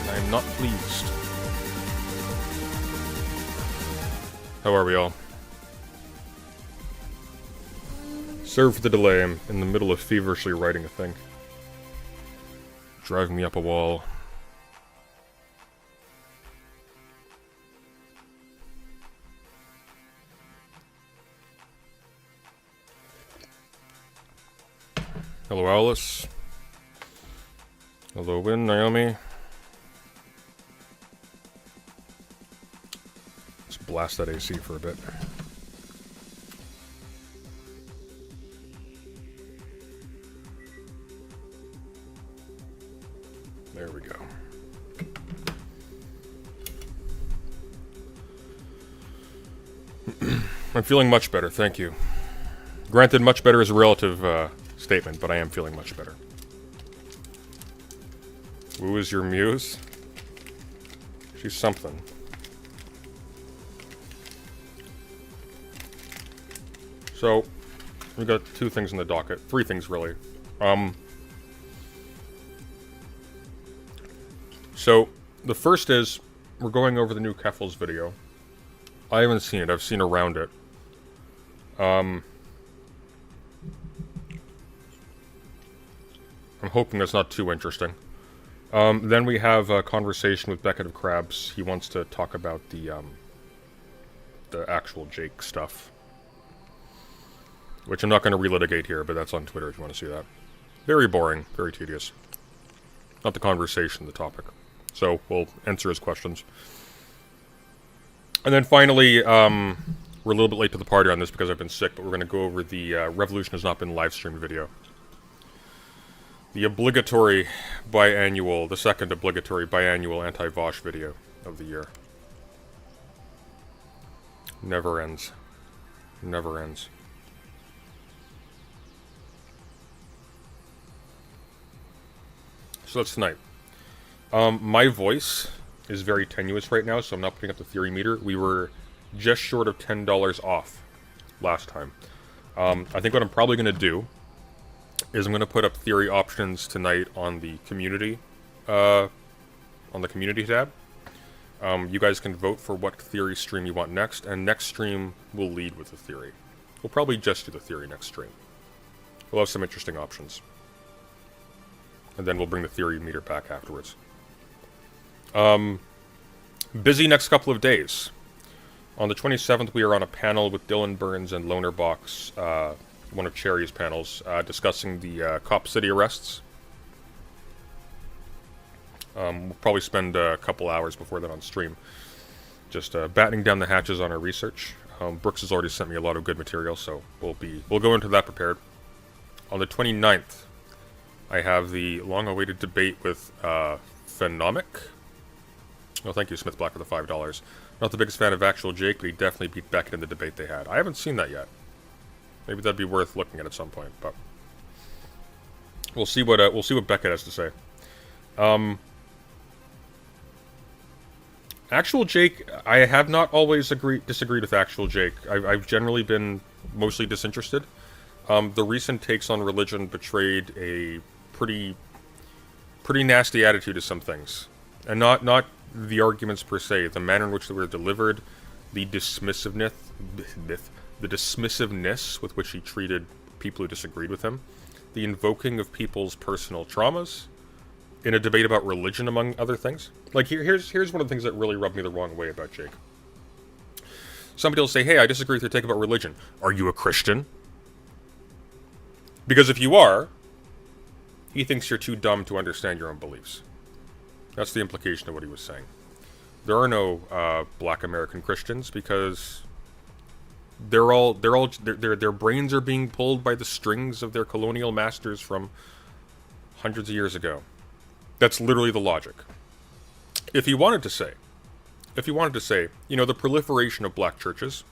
I am not pleased. How are we all? Sorry for the delay, I'm in the middle of feverishly writing a thing. Driving me up a wall. Hello, Alice. Hello, Win, Naomi. Let's blast that AC for a bit. There we go. I'm feeling much better, thank you. Granted, much better is a relative statement, but I am feeling much better. Who is your muse? She's something. So, we got two things in the docket. Three things, really. So, the first is, we're going over the new Keffals video. I haven't seen it, I've seen around it. I'm hoping that's not too interesting. Then we have a conversation with Beckett of Crabs. He wants to talk about the actual Jake stuff. Which I'm not going to relitigate here, but that's on Twitter if you want to see that. Very boring, very tedious. Not the conversation, the topic. So, we'll answer his questions. And then finally, we're a little bit late to the party on this because I've been sick, but we're going to go over the Revolution Has Not Been Live Streamed video. The obligatory biannual, the second obligatory biannual anti-Vosh video of the year. Never ends. Never ends. So that's tonight. My voice is very tenuous right now, so I'm not putting up the theory meter. We were just short of $10 off last time. I think what I'm probably going to do is I'm going to put up theory options tonight on the community tab. You guys can vote for what theory stream you want next, and next stream will lead with the theory. We'll probably just do the theory next stream. We'll have some interesting options. And then we'll bring the theory meter back afterwards. Busy next couple of days. On the 27th, we are on a panel with Dylan Burns and Loner Box, one of Cherry's panels, discussing the Cop City arrests. We'll probably spend a couple hours before that on stream, just battening down the hatches on our research. Brooks has already sent me a lot of good material, so we'll go into that prepared. On the 29th, I have the long-awaited debate with Phenomic. Oh, thank you, Smith Black, for the $5. Not the biggest fan of Actual Jake, but he definitely beat Beckett in the debate they had. I haven't seen that yet. Maybe that'd be worth looking at some point, but we'll see what Beckett has to say. Actual Jake, I have not always disagreed with Actual Jake. I've generally been mostly disinterested. The recent takes on religion betrayed a pretty nasty attitude to some things, and not the arguments per se, the manner in which they were delivered, the dismissiveness with which he treated people who disagreed with him, the invoking of people's personal traumas in a debate about religion, among other things. Like, here's one of the things that really rubbed me the wrong way about Jake. Somebody will say, hey, I disagree with your take about religion. Are you a Christian? Because if you are, he thinks you're too dumb to understand your own beliefs. That's the implication of what he was saying. There are no black American Christians because their brains are being pulled by the strings of their colonial masters from hundreds of years ago. That's literally the logic. If he wanted to say, you know, the proliferation of black churches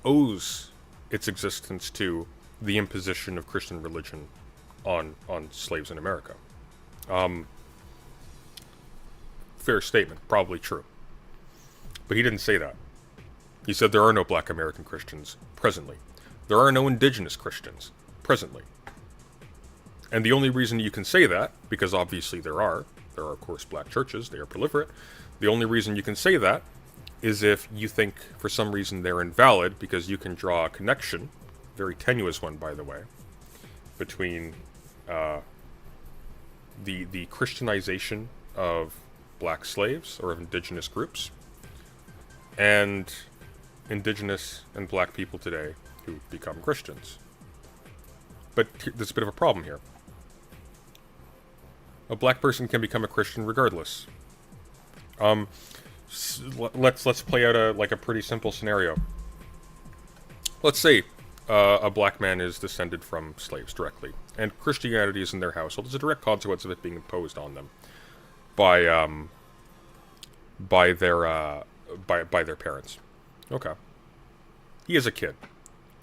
owes its existence to the imposition of Christian religion on slaves in America. Fair statement, probably true. But he didn't say that. He said there are no black American Christians presently. There are no indigenous Christians presently. And the only reason you can say that, because obviously there are, There are, of course, black churches. They are proliferate. The only reason you can say that is if you think, for some reason, they're invalid, because you can draw a connection, very tenuous one, by the way, between the Christianization of black slaves or of indigenous groups and indigenous and black people today who become Christians. But there's a bit of a problem here. A black person can become a Christian regardless. Let's play out a pretty simple scenario. Let's say a black man is descended from slaves directly, and Christianity is in their household. There's a direct consequence of it being imposed on them by their parents. Okay. He is a kid.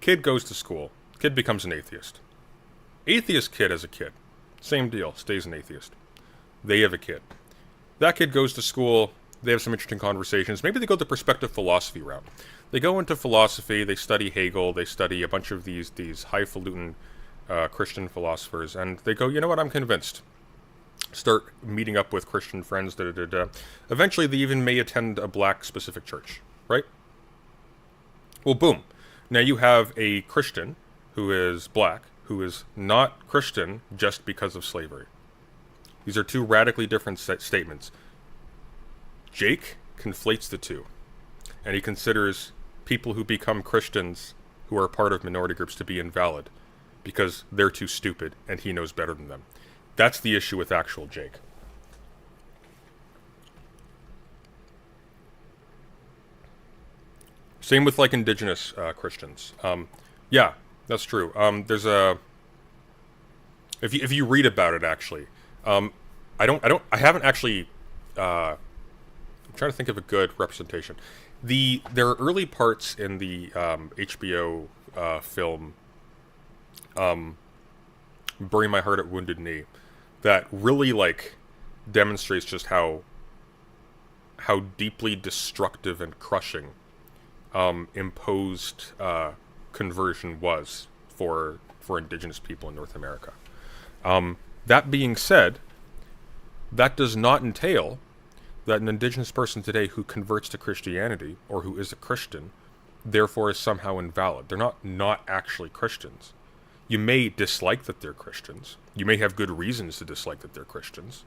Kid goes to school. Kid becomes an atheist. Atheist kid as a kid. Same deal. Stays an atheist. They have a kid. That kid goes to school. They have some interesting conversations. Maybe they go the perspective philosophy route. They go into philosophy. They study Hegel. They study a bunch of these highfalutin Christian philosophers. And they go, you know what, I'm convinced. Start meeting up with Christian friends. Eventually, they even may attend a black specific church. Right? Well, boom. Now you have a Christian who is black, who is not Christian just because of slavery. These are two radically different statements. Jake conflates the two, and he considers people who become Christians who are part of minority groups to be invalid because they're too stupid and he knows better than them. That's the issue with actual Jake. Same with like indigenous Christians. Yeah, that's true. There's a if you read about it actually, I haven't actually. I'm trying to think of a good representation. There are early parts in the HBO film "Bury My Heart at Wounded Knee" that really like demonstrates just how deeply destructive and crushing imposed conversion was for indigenous people in North America. That being said, that does not entail that an indigenous person today who converts to Christianity or who is a Christian therefore is somehow invalid. They're not actually Christians. You may dislike that they're Christians. You may have good reasons to dislike that they're Christians.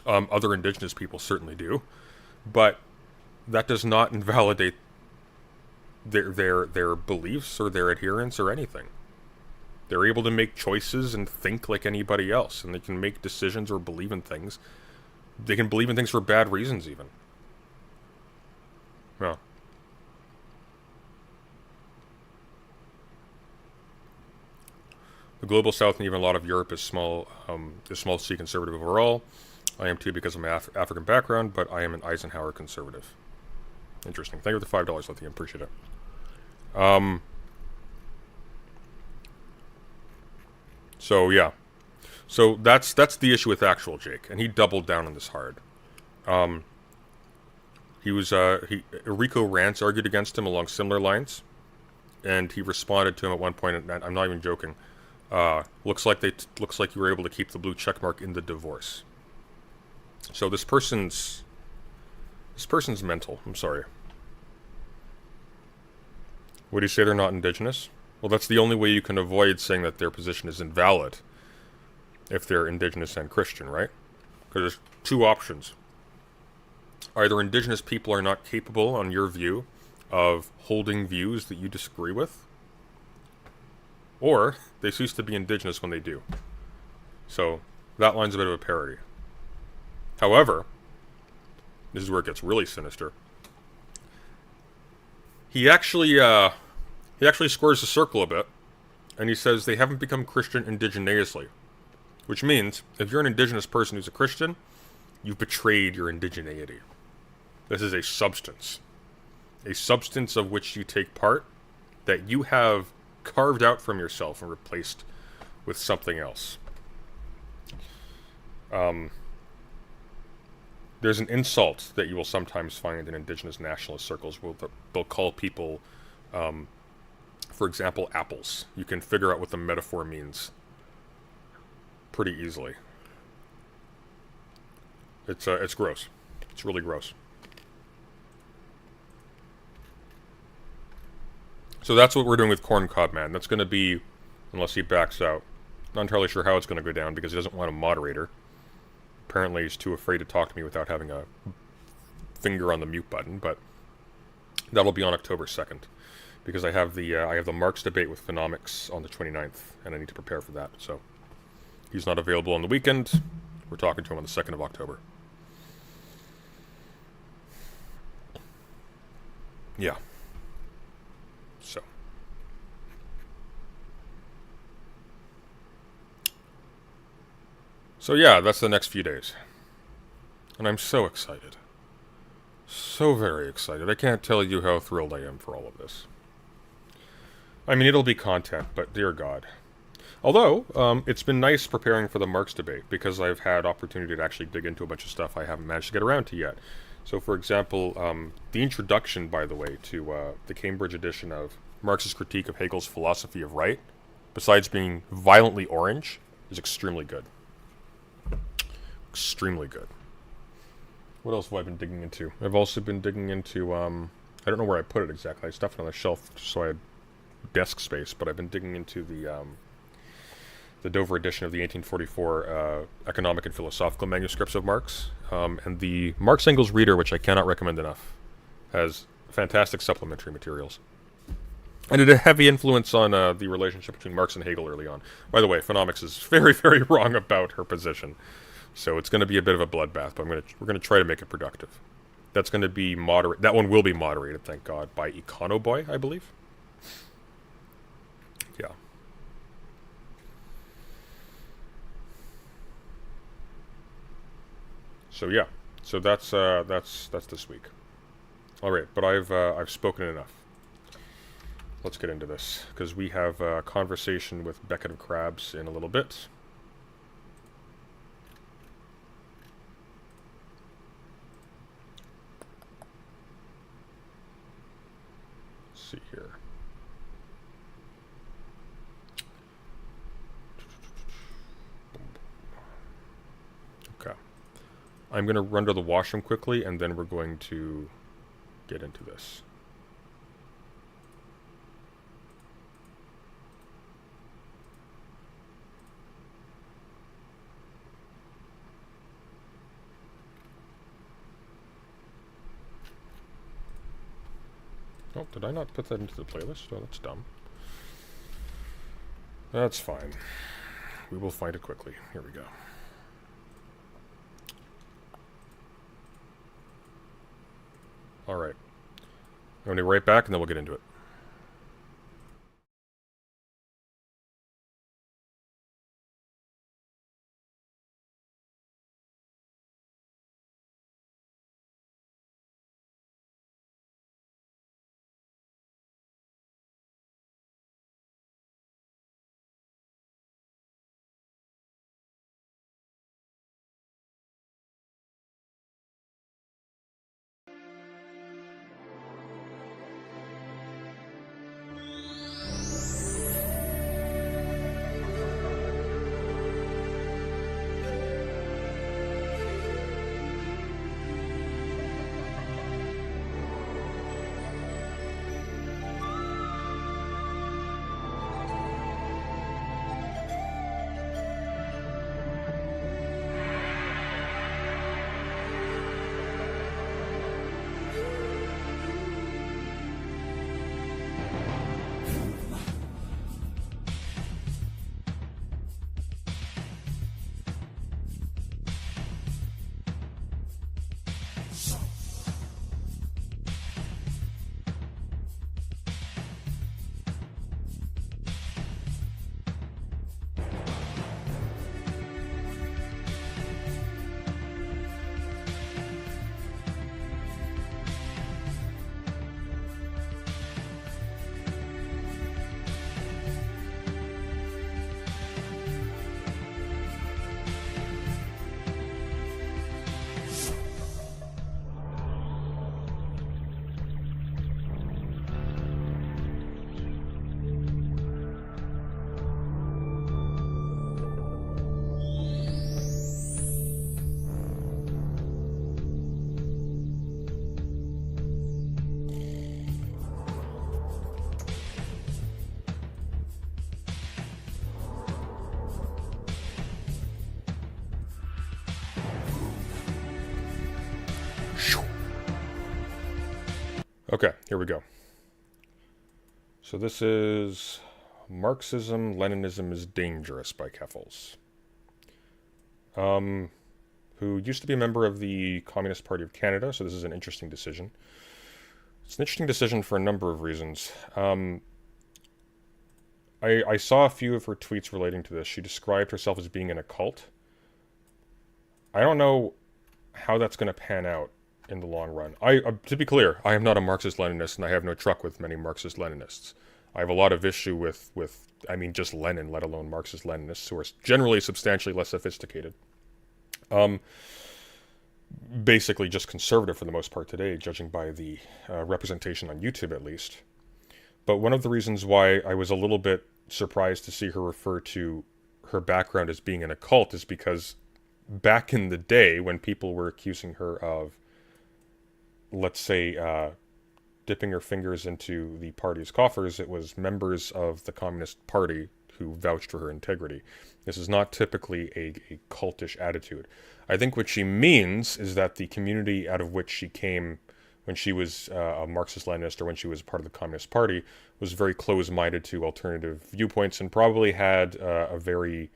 Other indigenous people certainly do. But that does not invalidate their beliefs or their adherence or anything. They're able to make choices and think like anybody else, and they can make decisions or believe in things. They can believe in things for bad reasons, even. Yeah. The global south and even a lot of Europe is small C conservative overall. I am too because of my African background, but I am an Eisenhower conservative. Interesting. Thank you for the $5, Lithium. Appreciate it. So yeah. So that's the issue with actual Jake, and he doubled down on this hard. Rico Rance argued against him along similar lines, and he responded to him at one point, and I'm not even joking. Looks like you were able to keep the blue check mark in the divorce. So this person's mental. I'm sorry. Would you say they're not indigenous? Well, that's the only way you can avoid saying that their position is invalid if they're indigenous and Christian, right? Because there's two options. Either indigenous people are not capable, on your view, of holding views that you disagree with, or they cease to be indigenous when they do. So that line's a bit of a parody. However, this is where it gets really sinister. He actually squares the circle a bit, and he says they haven't become Christian indigeneously, which means if you're an indigenous person who's a Christian, you've betrayed your indigeneity. This is a substance of which you take part, that you have carved out from yourself and replaced with something else. There's an insult that you will sometimes find in indigenous nationalist circles where they'll call people, for example, apples. You can figure out what the metaphor means pretty easily. It's gross. It's really gross. So that's what we're doing with Corn Cob Man. That's going to be, unless he backs out. Not entirely sure how it's going to go down because he doesn't want a moderator. Apparently he's too afraid to talk to me without having a finger on the mute button, but that'll be on October 2nd. Because I have the Marx debate with Phenomics on the 29th, and I need to prepare for that. So he's not available on the weekend. We're talking to him on the 2nd of October. Yeah. So yeah, that's the next few days. And I'm so excited. So very excited. I can't tell you how thrilled I am for all of this. I mean, it'll be content, but dear God. Although, it's been nice preparing for the Marx debate, because I've had opportunity to actually dig into a bunch of stuff I haven't managed to get around to yet. So, for example, the introduction, by the way, to the Cambridge edition of Marx's critique of Hegel's philosophy of right, besides being violently orange, is extremely good. Extremely good. What else have I been digging into? I've also been digging into, I don't know where I put it exactly. I stuffed it on the shelf so I had desk space, but I've been digging into the Dover edition of the 1844 economic and philosophical manuscripts of Marx. And the Marx Engels Reader, which I cannot recommend enough, has fantastic supplementary materials. And it had a heavy influence on the relationship between Marx and Hegel early on. By the way, Phenomics is very, very wrong about her position. So it's going to be a bit of a bloodbath, but we're going to try to make it productive. That's going to be moderate. That one will be moderated, thank God, by Econoboi, I believe. Yeah. So yeah. So that's this week. All right, but I've spoken enough. Let's get into this because we have a conversation with Beckett of Crabs in a little bit. See here. Okay. I'm going to run to the washroom quickly, and then we're going to get into this. Oh, did I not put that into the playlist? Oh, that's dumb. That's fine. We will find it quickly. Here we go. Alright. I'm going to be right back, and then we'll get into it. Okay, here we go. So this is Marxism, Leninism is Dangerous by Keffals. Who used to be a member of the Communist Party of Canada, so this is an interesting decision. It's an interesting decision for a number of reasons. I saw a few of her tweets relating to this. She described herself as being in a cult. I don't know how that's going to pan out in the long run. To be clear, I am not a Marxist-Leninist, and I have no truck with many Marxist-Leninists. I have a lot of issue with just Lenin, let alone Marxist-Leninists, who are generally substantially less sophisticated. Basically just conservative for the most part today, judging by the representation on YouTube at least. But one of the reasons why I was a little bit surprised to see her refer to her background as being in a cult is because back in the day when people were accusing her of, let's say, dipping her fingers into the party's coffers, it was members of the Communist Party who vouched for her integrity. This is not typically a cultish attitude. I think what she means is that the community out of which she came when she was a Marxist-Leninist or when she was part of the Communist Party was very close-minded to alternative viewpoints and probably had a very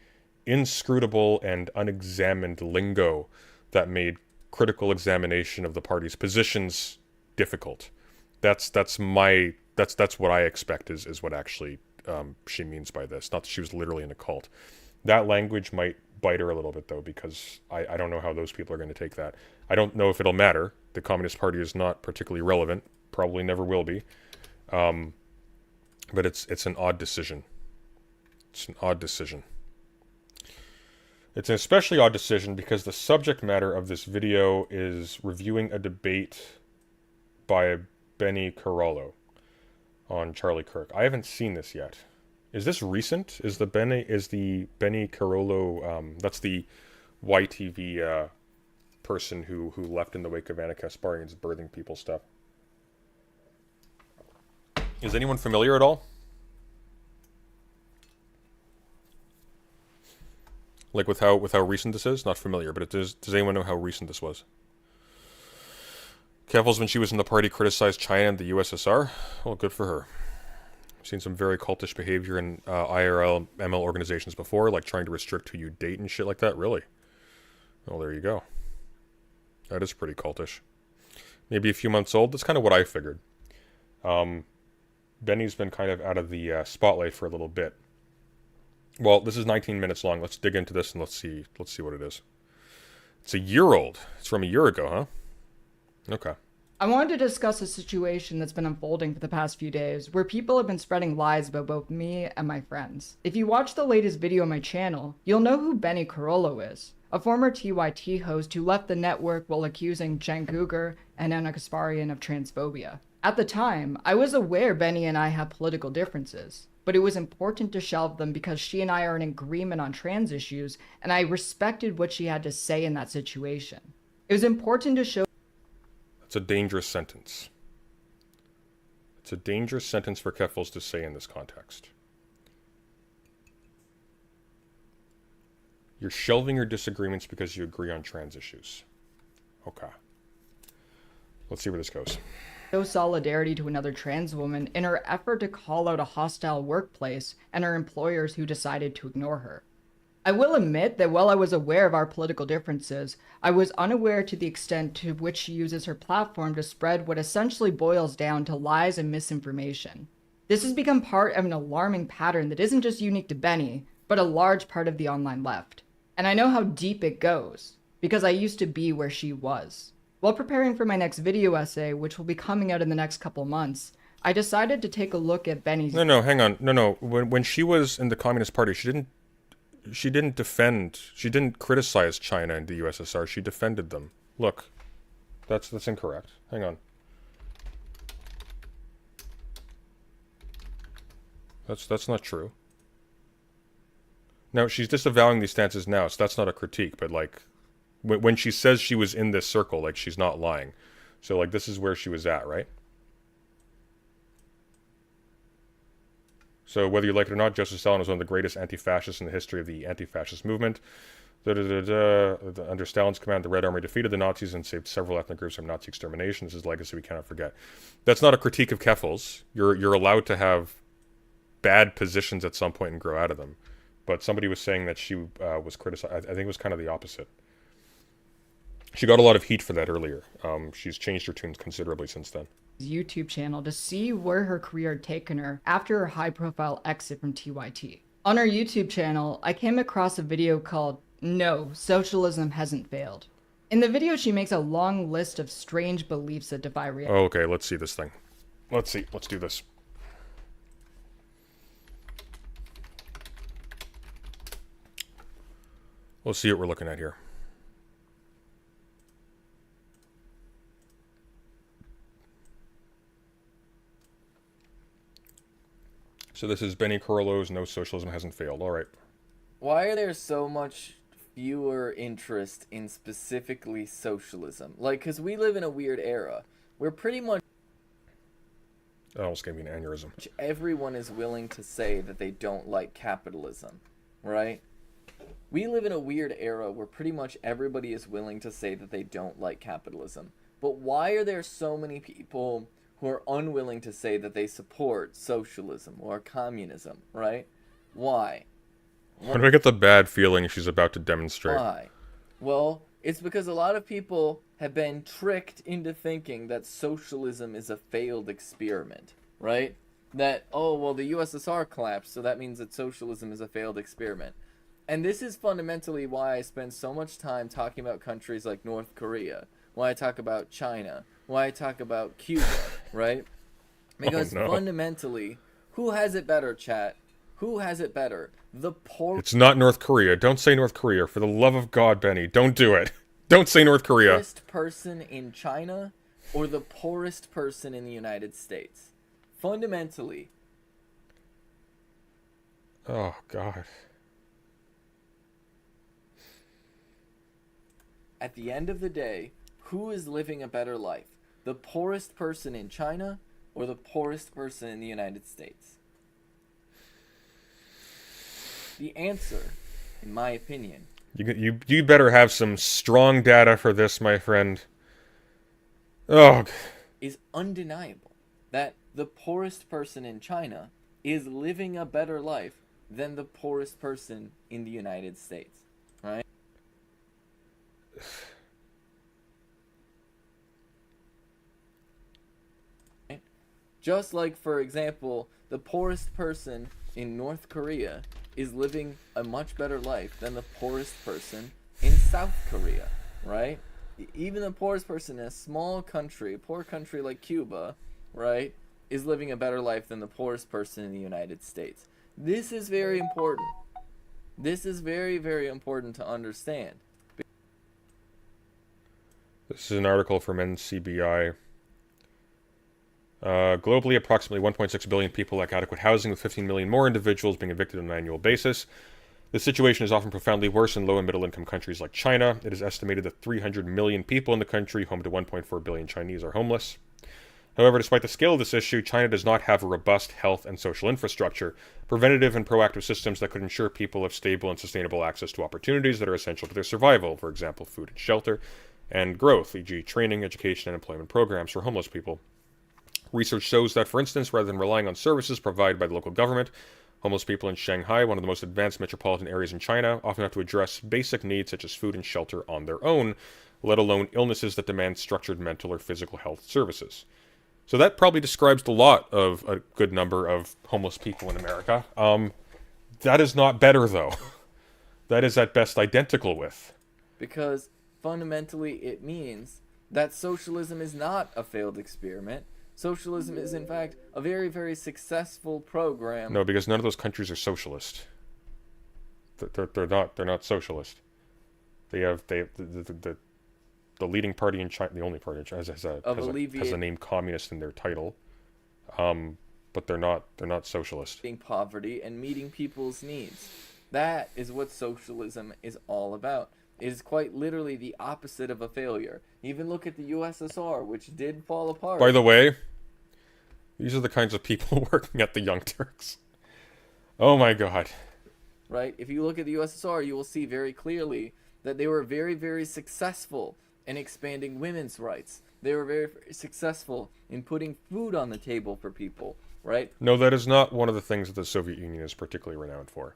inscrutable and unexamined lingo that made critical examination of the party's positions difficult. That's what I expect is what actually she means by this. Not that she was literally in a cult. That language might bite her a little bit, though, because I don't know how those people are going to take that. I don't know if it'll matter. The Communist Party is not particularly relevant. Probably never will be. But it's an odd decision. It's an odd decision. It's an especially odd decision because the subject matter of this video is reviewing a debate by Benny Carollo on Charlie Kirk. I haven't seen this yet. Is this recent? Is the Benny Carollo that's the YTV person who left in the wake of Anna Kasparian's birthing people stuff? Is anyone familiar at all? Like with how recent this is? Not familiar, but does anyone know how recent this was? Keffals, when she was in the party, criticized China and the USSR. Well, good for her. I've seen some very cultish behavior in IRL ML organizations before, like trying to restrict who you date and shit like that. Really? Well, there you go. That is pretty cultish. Maybe a few months old. That's kind of what I figured. Benny's been kind of out of the spotlight for a little bit. Well, this is 19 minutes long. Let's dig into this and let's see what it is. It's a year old. It's from a year ago, huh? Okay. I wanted to discuss a situation that's been unfolding for the past few days, where people have been spreading lies about both me and my friends. If you watch the latest video on my channel, you'll know who Benny Carollo is, a former TYT host who left the network while accusing Jen Guger and Anna Kasparian of transphobia. At the time, I was aware Benny and I had political differences, but it was important to shelve them because she and I are in agreement on trans issues, and I respected what she had to say in that situation. It was important to show. It's a dangerous sentence. It's a dangerous sentence for Keffals to say in this context. You're shelving your disagreements because you agree on trans issues. Okay. Let's see where this goes. Show solidarity to another trans woman in her effort to call out a hostile workplace and her employers who decided to ignore her. I will admit that while I was aware of our political differences, I was unaware to the extent to which she uses her platform to spread what essentially boils down to lies and misinformation. This has become part of an alarming pattern that isn't just unique to Benny, but a large part of the online left. And I know how deep it goes, because I used to be where she was. While preparing for my next video essay, which will be coming out in the next couple months, I decided to take a look at Benny's... No, hang on. No. When she was in the Communist Party, she didn't criticize China and the USSR. She defended them. Look, that's incorrect. Hang on. That's not true. Now, she's disavowing these stances now, so that's not a critique, but like, when she says she was in this circle, like, she's not lying. So, like, this is where she was at, right? So whether you like it or not, Joseph Stalin was one of the greatest anti-fascists in the history of the anti-fascist movement. Under Stalin's command, the Red Army defeated the Nazis and saved several ethnic groups from Nazi extermination. This is a legacy we cannot forget. That's not a critique of Keffals. You're allowed to have bad positions at some point and grow out of them. But somebody was saying that she was criticized. I think it was kind of the opposite. She got a lot of heat for that earlier. She's changed her tunes considerably since then. YouTube channel to see where her career had taken her after her high-profile exit from TYT. On her YouTube channel, I came across a video called "No, Socialism Hasn't Failed." In the video, she makes a long list of strange beliefs that defy reality. Oh, okay, let's see this thing. Let's do this. Let's see what we're looking at here. So this is Benny Carollo's "No, Socialism Hasn't Failed." All right. Why are there so much fewer interest in specifically socialism? Like, because we live in a weird era where pretty much That almost gave me an aneurysm. everyone is willing to say that they don't like capitalism, right? We live in a weird era where pretty much everybody is willing to say that they don't like capitalism. But why are there so many people who are unwilling to say that they support socialism or communism, right? Why? Why do I get the bad feeling she's about to demonstrate? Why? Well, it's because a lot of people have been tricked into thinking that socialism is a failed experiment, right? That, oh, well, the USSR collapsed, so that means that socialism is a failed experiment. And this is fundamentally why I spend so much time talking about countries like North Korea, why I talk about China, why I talk about Cuba, right? Because fundamentally, who has it better, chat? Who has it better? The poor. It's not North Korea. Don't say North Korea. For the love of God, Benny. Don't do it. Don't say North Korea. Poorest person in China or the poorest person in the United States? Fundamentally. Oh, God. At the end of the day, who is living a better life? The poorest person in China or the poorest person in the United States? The answer, in my opinion, You better have some strong data for this, my friend. Oh, is undeniable that the poorest person in China is living a better life than the poorest person in the United States, right? Just like, for example, the poorest person in North Korea is living a much better life than the poorest person in South Korea, right? Even the poorest person in a small country, a poor country like Cuba, right, is living a better life than the poorest person in the United States. This is very important. This is very, very important to understand. this is an article from NCBI. Globally, approximately 1.6 billion people lack adequate housing, with 15 million more individuals being evicted on an annual basis. The situation is often profoundly worse in low and middle income countries like China. It is estimated that 300 million people in the country, home to 1.4 billion Chinese, are homeless. However, despite the scale of this issue, China does not have a robust health and social infrastructure, preventative and proactive systems that could ensure people have stable and sustainable access to opportunities that are essential to their survival, for example, food and shelter, and growth, e.g. training, education, and employment programs for homeless people. Research shows that, for instance, rather than relying on services provided by the local government, homeless people in Shanghai, one of the most advanced metropolitan areas in China, often have to address basic needs such as food and shelter on their own, let alone illnesses that demand structured mental or physical health services. So that probably describes the lot of a good number of homeless people in America. That is not better, though. That is at best identical with. Because fundamentally it means that socialism is not a failed experiment. Socialism is, in fact, a very, very successful program. No, because none of those countries are socialist. They're not socialist. The leading party in China, the only party in China, has the name communist in their title. But they're not socialist. Poverty and meeting people's needs. That is what socialism is all about. It is quite literally the opposite of a failure. Even look at the USSR, which did fall apart. By the way, these are the kinds of people working at the Young Turks. Oh my god. Right? If you look at the USSR, you will see very clearly that they were very, very successful in expanding women's rights. They were very, very successful in putting food on the table for people, right? No, that is not one of the things that the Soviet Union is particularly renowned for.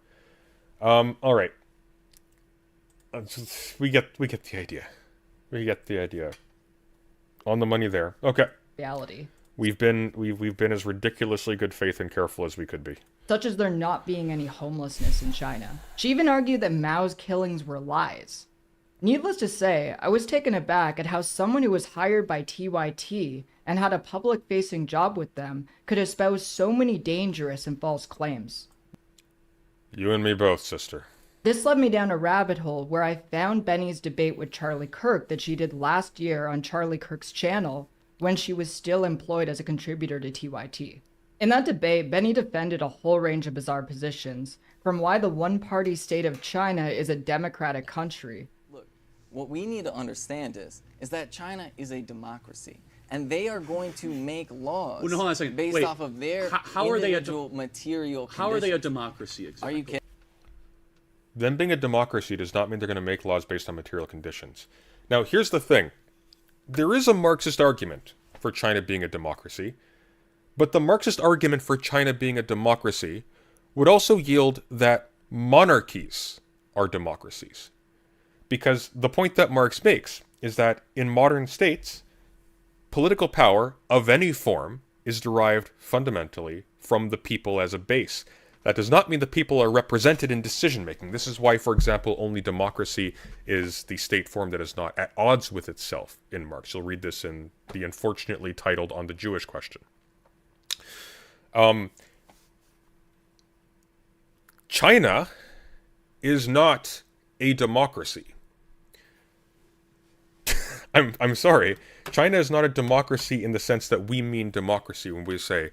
All right. We get the idea. We get the idea. On the money there. Okay. reality. We've been as ridiculously good faith and careful as we could be. Such as there not being any homelessness in China. She even argued that Mao's killings were lies. Needless to say, I was taken aback at how someone who was hired by TYT and had a public-facing job with them could espouse so many dangerous and false claims. You and me both, sister. This led me down a rabbit hole where I found Benny's debate with Charlie Kirk that she did last year on Charlie Kirk's channel when she was still employed as a contributor to TYT. In that debate, Benny defended a whole range of bizarre positions, from why the one-party state of China is a democratic country. Look, what we need to understand is that China is a democracy, and they are going to make laws Well, no, hold on a second. based Wait, off of their how are they a individual material How are they a conditions. democracy exactly? Are you kidding? Them being a democracy does not mean they're going to make laws based on material conditions. Now, here's the thing. There is a Marxist argument for China being a democracy, but the Marxist argument for China being a democracy would also yield that monarchies are democracies. Because the point that Marx makes is that in modern states, political power of any form is derived fundamentally from the people as a base. That does not mean the people are represented in decision-making. This is why, for example, only democracy is the state form that is not at odds with itself in Marx. You'll read this in the unfortunately titled On the Jewish Question. China is not a democracy. I'm sorry. China is not a democracy in the sense that we mean democracy when we say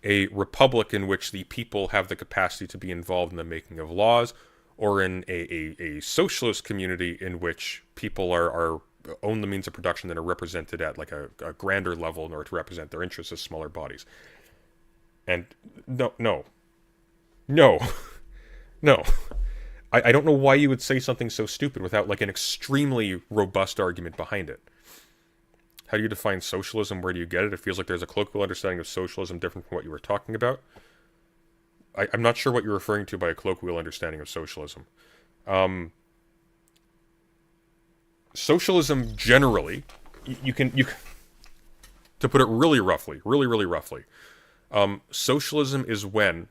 a republic in which the people have the capacity to be involved in the making of laws, or in a socialist community in which people are own the means of production that are represented at like a grander level in order to represent their interests as smaller bodies. And no. I don't know why you would say something so stupid without like an extremely robust argument behind it. How do you define socialism? Where do you get it? It feels like there's a colloquial understanding of socialism different from what you were talking about. I'm not sure what you're referring to by a colloquial understanding of socialism. Socialism generally, you can to put it really roughly, socialism is when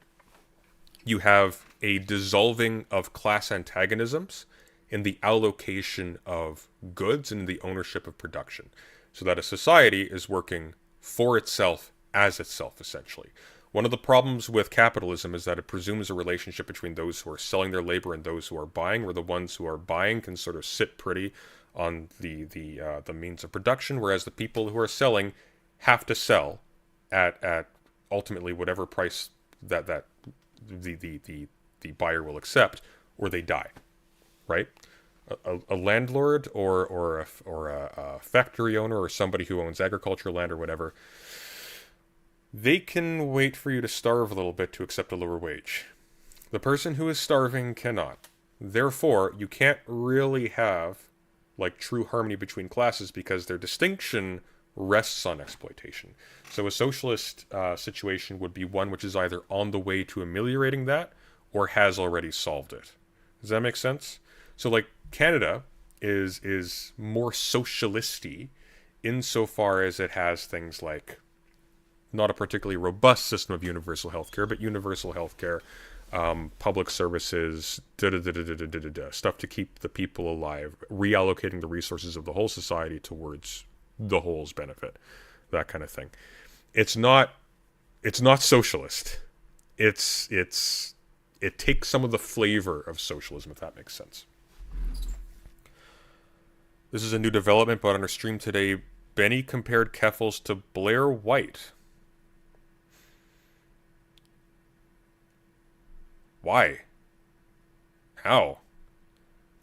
you have a dissolving of class antagonisms in the allocation of goods and in the ownership of production. So that a society is working for itself as itself, essentially. One of the problems with capitalism is that it presumes a relationship between those who are selling their labor and those who are buying, where the ones who are buying can sort of sit pretty on the means of production, whereas the people who are selling have to sell at ultimately whatever price that the buyer will accept, or they die, right? A landlord or a factory owner or somebody who owns agricultural land or whatever, they can wait for you to starve a little bit to accept a lower wage. The person who is starving cannot. Therefore, you can't really have like true harmony between classes because their distinction rests on exploitation. So a socialist situation would be one which is either on the way to ameliorating that or has already solved it. Does that make sense? So like Canada is more socialisty insofar as it has things like not a particularly robust system of universal healthcare, but universal healthcare, public services, stuff to keep the people alive, reallocating the resources of the whole society towards the whole's benefit, that kind of thing. It's not socialist. It takes some of the flavor of socialism, if that makes sense. This is a new development, but on our stream today, Benny compared Keffals to Blair White. Why? How?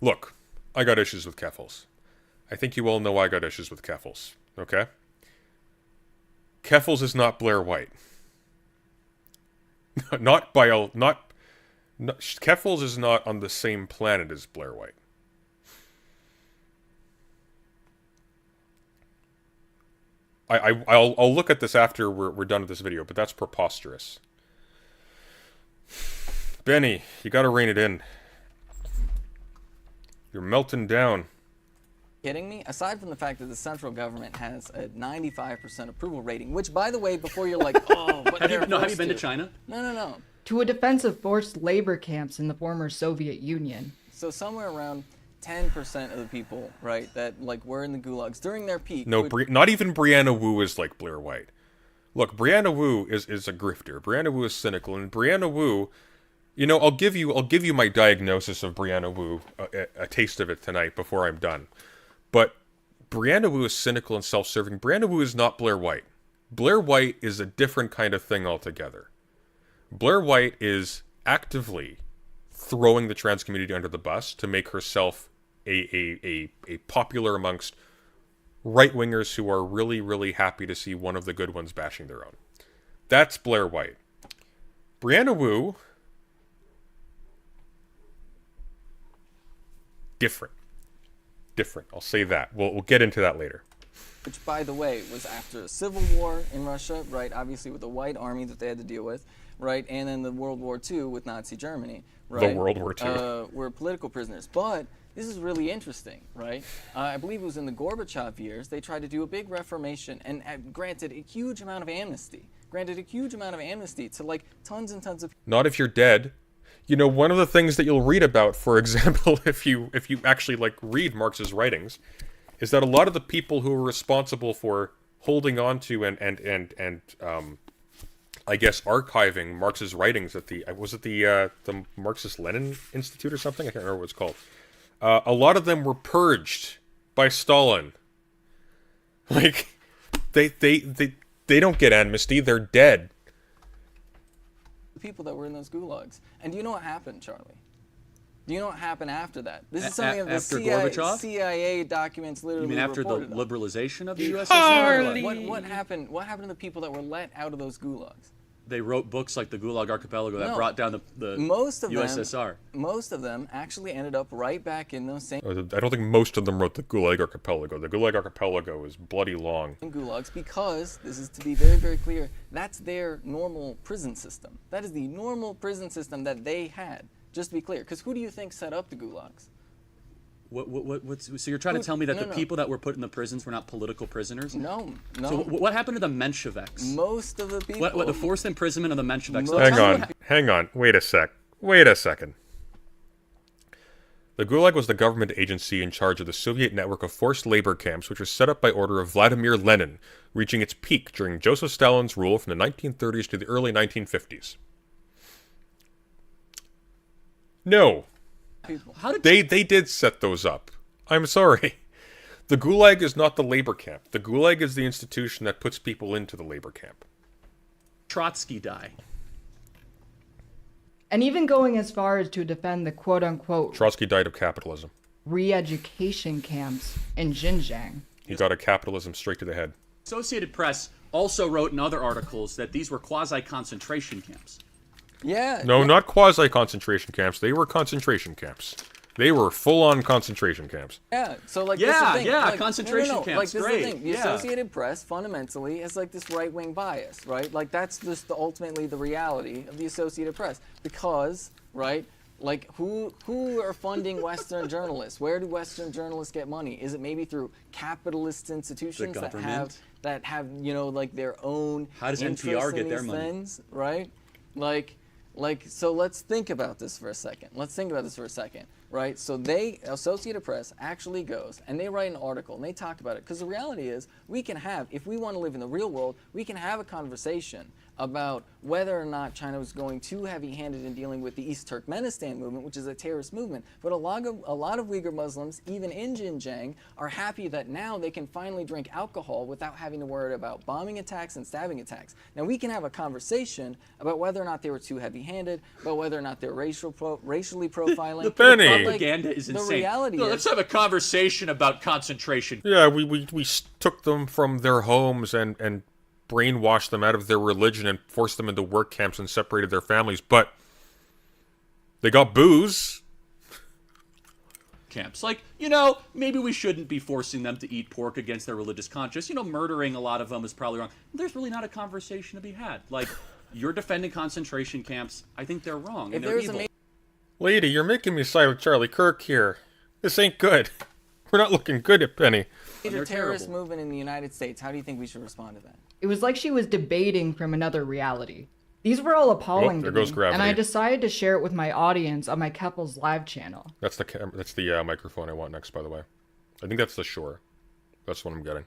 Look, I got issues with Keffals. I think you all know I got issues with Keffals, okay? Keffals is not Blair White. not No, Keffals is not on the same planet as Blair White. I'll look at this after we're done with this video, but that's preposterous. Benny, you gotta rein it in. You're melting down. Kidding me? Aside from the fact that the central government has a 95% approval rating, which, by the way, before you're like, oh, but Have you been to China? No. To a defense of forced labor camps in the former Soviet Union. So somewhere around 10% of the people, right, that like were in the gulags during their peak. No, not even Brianna Wu is like Blair White. Look, Brianna Wu is a grifter. Brianna Wu is cynical, and Brianna Wu, you know, I'll give you my diagnosis of Brianna Wu, a taste of it tonight before I'm done. But Brianna Wu is cynical and self-serving. Brianna Wu is not Blair White. Blair White is a different kind of thing altogether. Blair White is actively throwing the trans community under the bus to make herself a popular amongst right-wingers who are really, really happy to see one of the good ones bashing their own. That's Blair White. Brianna Wu, different. I'll say that. We'll get into that later. Which, by the way, was after a civil war in Russia, right? Obviously with the White Army that they had to deal with, right? And then the World War II with Nazi Germany, right? The World War II. Were political prisoners. But this is really interesting, right? I believe it was in the Gorbachev years, they tried to do a big reformation and granted a huge amount of amnesty. To like tons and tons of people. Not if you're dead. You know, one of the things that you'll read about, for example, if you actually like read Marx's writings, is that a lot of the people who were responsible for holding on to and I guess archiving Marx's writings at the Marxist Lenin Institute or something, I can't remember what it's called. A lot of them were purged by Stalin. Like they don't get amnesty, they're dead. People that were in those gulags. And do you know what happened, Charlie? Do you know what happened after that? This is something that the CIA documents literally You mean after the reported on. liberalization of the USSR? Charlie! What happened? What happened to the people that were let out of those gulags? They wrote books like the Gulag Archipelago that No. brought down the Most of USSR. Most of them actually ended up right back in those same I don't think most of them wrote the Gulag Archipelago. The Gulag Archipelago is bloody long. gulags because, this is to be very, very clear, that's their normal prison system. That is the normal prison system that they had, just to be clear. Because who do you think set up the gulags? So you're trying to tell me that No, the no. people that were put in the prisons were not political prisoners? No. So what happened to the Mensheviks? Most of the people... What the forced imprisonment of the Mensheviks? Hang on. Wait a second. The Gulag was the government agency in charge of the Soviet network of forced labor camps, which was set up by order of Vladimir Lenin, reaching its peak during Joseph Stalin's rule from the 1930s to the early 1950s. No. How did They did set those up. I'm sorry. The Gulag is not the labor camp. The Gulag is the institution that puts people into the labor camp. Trotsky die? And even going as far as to defend the quote-unquote Trotsky died of capitalism. re-education camps in Xinjiang. He got a capitalism straight to the head. Associated Press also wrote in other articles that these were quasi-concentration camps. Yeah. No, not quasi-concentration camps. They were concentration camps. They were full-on concentration camps. Yeah, so like Yeah, this is the thing. yeah, like, concentration Like camps, this great, is the thing. The yeah. Associated Press fundamentally has like this right-wing bias, right? Like that's just ultimately the reality of the Associated Press because, right? Like who are funding Western journalists? Where do Western journalists get money? Is it maybe through capitalist institutions government? that have you know like their own How does interests NPR in get their these money? things, right? Like, so let's think about this for a second. Right? So Associated Press actually goes and they write an article and they talk about it. Because the reality is, we can have, if we want to live in the real world, we can have a conversation about whether or not China was going too heavy-handed in dealing with the East Turkmenistan movement, which is a terrorist movement. But a lot of Uyghur Muslims, even in Xinjiang, are happy that now they can finally drink alcohol without having to worry about bombing attacks and stabbing attacks. Now we can have a conversation about whether or not they were too heavy-handed, about whether or not they're racially profiling. The Benny. propaganda is insane. The reality No, is, let's have a conversation about concentration. Yeah, we took them from their homes and brainwashed them out of their religion and forced them into work camps and separated their families. But They got booze. Camps. Like, maybe we shouldn't be forcing them to eat pork against their religious conscience. Murdering a lot of them is probably wrong. There's really not a conversation to be had. Like, you're defending concentration camps. I think they're wrong and they're evil. Lady, you're making me side with Charlie Kirk here. This ain't good. We're not looking good at Penny. Major terrorist movement in the United States. How do you think we should respond to that? It was like she was debating from another reality. These were all appalling to me, and I decided to share it with my audience on my Keppel's live channel. That's the microphone I want next, by the way. I think that's the Shure. That's what I'm getting.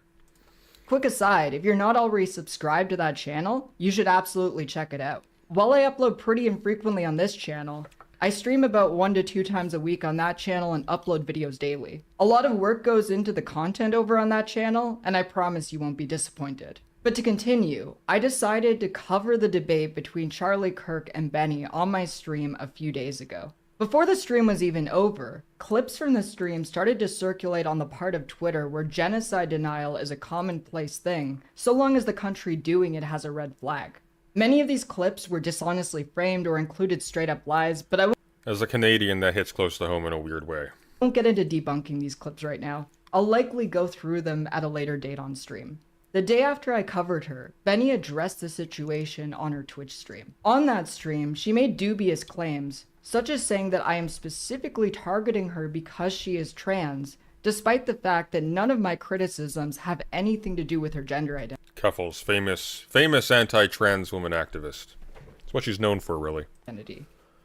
Quick aside, if you're not already subscribed to that channel, you should absolutely check it out. While I upload pretty infrequently on this channel, I stream about 1 to 2 times a week on that channel and upload videos daily. A lot of work goes into the content over on that channel, and I promise you won't be disappointed. But to continue, I decided to cover the debate between Charlie Kirk and Benny on my stream a few days ago. Before the stream was even over, clips from the stream started to circulate on the part of Twitter where genocide denial is a commonplace thing, so long as the country doing it has a red flag. Many of these clips were dishonestly framed or included straight up lies, but I As a Canadian, that hits close to home in a weird way. won't get into debunking these clips right now. I'll likely go through them at a later date on stream. The day after I covered her, Benny addressed the situation on her Twitch stream. On that stream, she made dubious claims, such as saying that I am specifically targeting her because she is trans, despite the fact that none of my criticisms have anything to do with her gender identity. Keffals, famous anti-trans woman activist. That's what she's known for, really.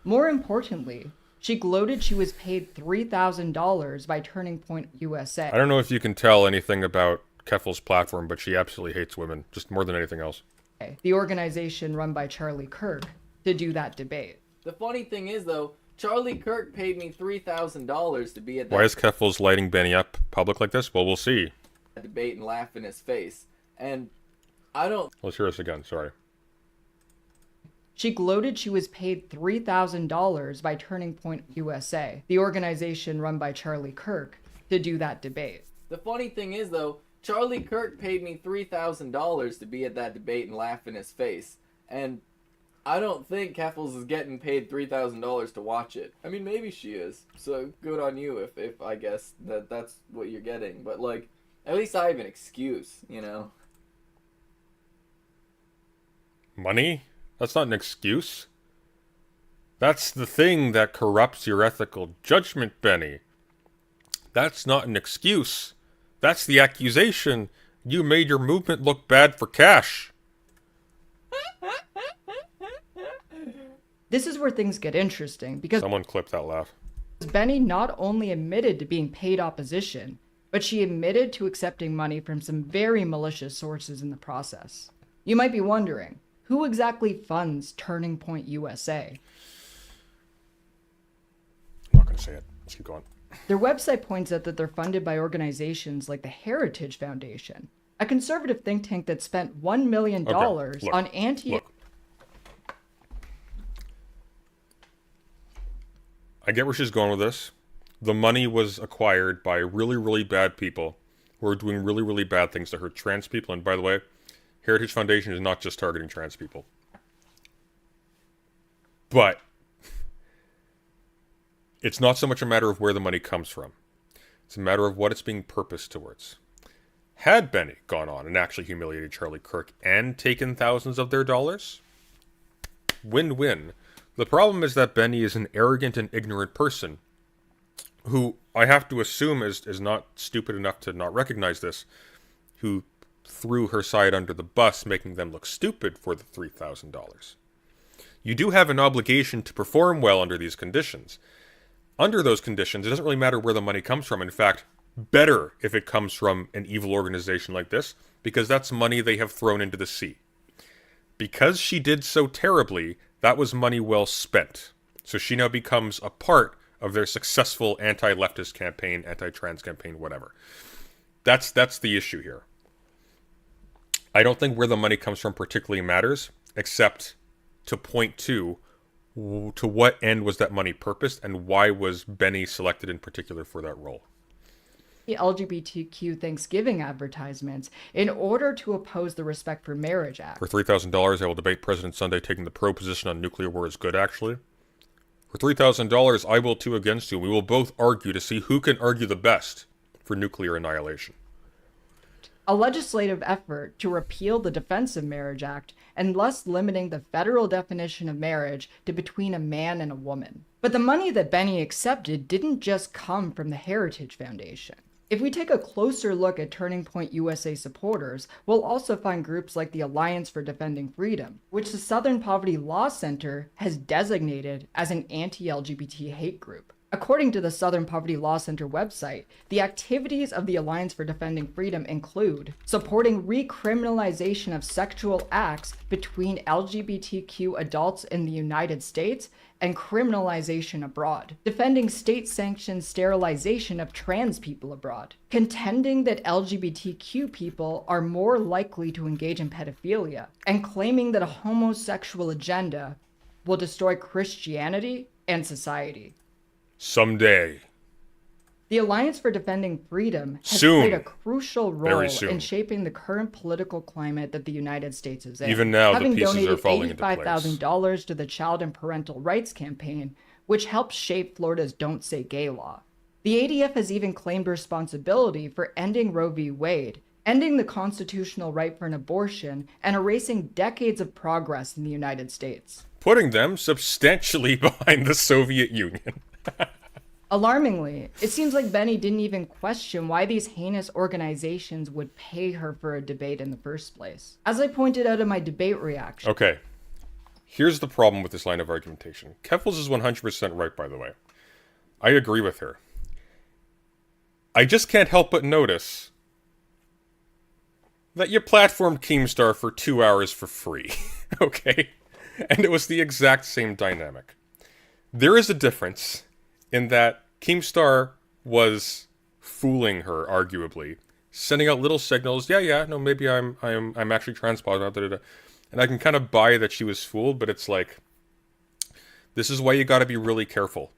More importantly, she gloated she was paid $3,000 by Turning Point USA. I don't know if you can tell anything about Keffals' platform, but she absolutely hates women, just more than anything else. The organization run by Charlie Kirk, to do that debate. The funny thing is, though, Charlie Kirk paid me $3,000 to be at that Why is Keffals lighting Benny up public like this? Well, we'll see. debate and laugh in his face. And I don't... Let's hear this again, sorry. She gloated she was paid $3,000 by Turning Point USA, the organization run by Charlie Kirk, to do that debate. The funny thing is, though, Charlie Kirk paid me $3,000 to be at that debate and laugh in his face. And I don't think Keffals is getting paid $3,000 to watch it. I mean, maybe she is. So good on you if I guess that's what you're getting. But, like, at least I have an excuse, Money? That's not an excuse. That's the thing that corrupts your ethical judgment, Benny. That's not an excuse. That's the accusation. You made your movement look bad for cash. This is where things get interesting, because Someone clipped that laugh. Benny not only admitted to being paid opposition, but she admitted to accepting money from some very malicious sources in the process. You might be wondering, who exactly funds Turning Point USA? I'm not going to say it. Let's keep going. Their website points out that they're funded by organizations like the Heritage Foundation, a conservative think tank that spent $1 million on Look. I get where she's going with this. The money was acquired by really, really bad people who are doing really, really bad things to hurt trans people. And by the way, Heritage Foundation is not just targeting trans people. But it's not so much a matter of where the money comes from. It's a matter of what it's being purposed towards. Had Benny gone on and actually humiliated Charlie Kirk and taken thousands of their dollars, win-win. The problem is that Benny is an arrogant and ignorant person who I have to assume is not stupid enough to not recognize this, who threw her side under the bus, making them look stupid for the $3,000. You do have an obligation to perform well under these conditions. Under those conditions, it doesn't really matter where the money comes from. In fact, better if it comes from an evil organization like this, because that's money they have thrown into the sea. Because she did so terribly, that was money well spent. So she now becomes a part of their successful anti-leftist campaign, anti-trans campaign, whatever. That's the issue here. I don't think where the money comes from particularly matters, except to point to what end was that money purposed and why was Benny selected in particular for that role. The LGBTQ Thanksgiving advertisements in order to oppose the Respect for Marriage Act. For $3,000, I will debate President Sunday taking the pro position on nuclear war is good, actually. For $3,000, I will too against you. We will both argue to see who can argue the best for nuclear annihilation. A legislative effort to repeal the Defense of Marriage Act and thus limiting the federal definition of marriage to between a man and a woman. But the money that Benny accepted didn't just come from the Heritage Foundation. If we take a closer look at Turning Point USA supporters, we'll also find groups like the Alliance for Defending Freedom, which the Southern Poverty Law Center has designated as an anti-LGBT hate group. According to the Southern Poverty Law Center website, the activities of the Alliance for Defending Freedom include supporting recriminalization of sexual acts between LGBTQ adults in the United States and criminalization abroad, defending state-sanctioned sterilization of trans people abroad, contending that LGBTQ people are more likely to engage in pedophilia, and claiming that a homosexual agenda will destroy Christianity and society. Someday. The Alliance for Defending Freedom has Soon. played a crucial role Very soon. in shaping the current political climate that the United States is in. Even now, the having pieces are donated falling into place. $85,000 to the Child and Parental Rights Campaign, which helped shape Florida's Don't Say Gay law. The ADF has even claimed responsibility for ending Roe v. Wade, ending the constitutional right for an abortion, and erasing decades of progress in the United States. Putting them substantially behind the Soviet Union. Alarmingly, it seems like Benny didn't even question why these heinous organizations would pay her for a debate in the first place. As I pointed out in my debate reaction. Okay. Here's the problem with this line of argumentation. Keffals is 100% right, by the way. I agree with her. I just can't help but notice that you platformed Keemstar for 2 hours for free. Okay? And it was the exact same dynamic. There is a difference in that Keemstar was fooling her, arguably, sending out little signals. No, maybe I'm actually transpositive, and I can kind of buy that she was fooled. But it's like, this is why you got to be really careful,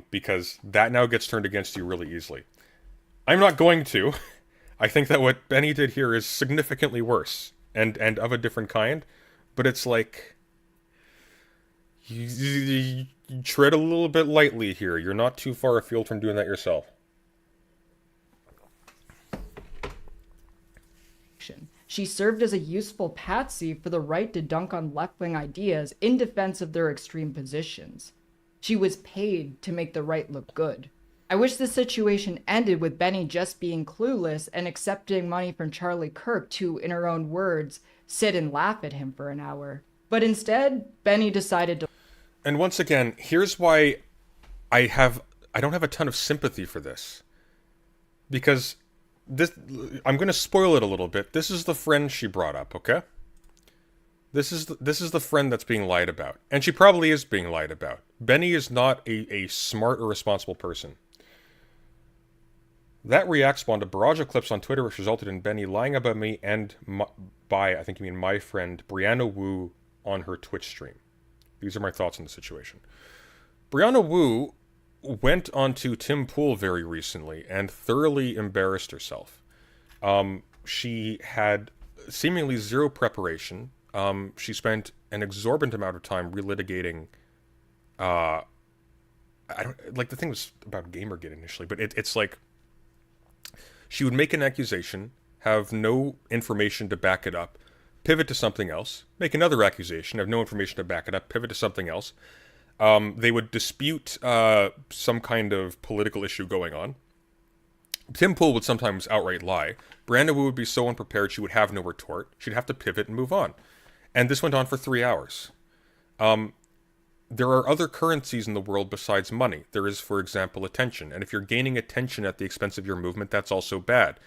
because that now gets turned against you really easily. I'm not going to. I think that what Benny did here is significantly worse and of a different kind. But it's like, you tread a little bit lightly here. You're not too far afield from doing that yourself. She served as a useful patsy for the right to dunk on left-wing ideas in defense of their extreme positions. She was paid to make the right look good. I wish the situation ended with Benny just being clueless and accepting money from Charlie Kirk to, in her own words, sit and laugh at him for an hour. But instead, Benny decided to... And once again, here's why I don't have a ton of sympathy for this. Because this, I'm going to spoil it a little bit. This is the friend she brought up, okay? This is the friend that's being lied about. And she probably is being lied about. Benny is not a smart or responsible person. That react spawned a barrage of clips on Twitter which resulted in Benny lying about me and I think you mean my friend, Brianna Wu, on her Twitch stream. These are my thoughts on the situation. Brianna Wu went onto Tim Pool very recently and thoroughly embarrassed herself. She had seemingly zero preparation. She spent an exorbitant amount of time relitigating. I don't like the thing was about Gamergate initially, but it's like she would make an accusation, have no information to back it up, pivot to something else, make another accusation, have no information to back it up, pivot to something else. They would dispute some kind of political issue going on. Tim Pool would sometimes outright lie. Brianna Wu would be so unprepared she would have no retort. She'd have to pivot and move on. And this went on for 3 hours. There are other currencies in the world besides money. There is, for example, attention. And if you're gaining attention at the expense of your movement, that's also bad.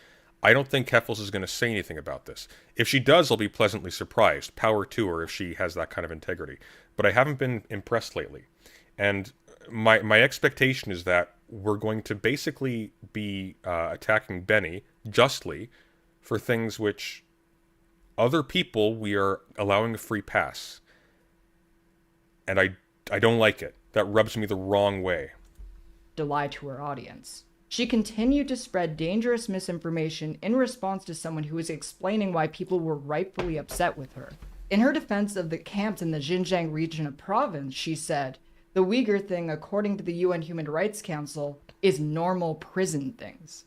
I don't think Keffals is going to say anything about this. If she does, I'll be pleasantly surprised. Power to her if she has that kind of integrity. But I haven't been impressed lately. And my expectation is that we're going to basically be attacking Benny justly for things which other people we are allowing a free pass. And I don't like it. That rubs me the wrong way. to lie to her audience. She continued to spread dangerous misinformation in response to someone who was explaining why people were rightfully upset with her. In her defense of the camps in the Xinjiang region of province, she said, The Uyghur thing, according to the UN Human Rights Council, is normal prison things.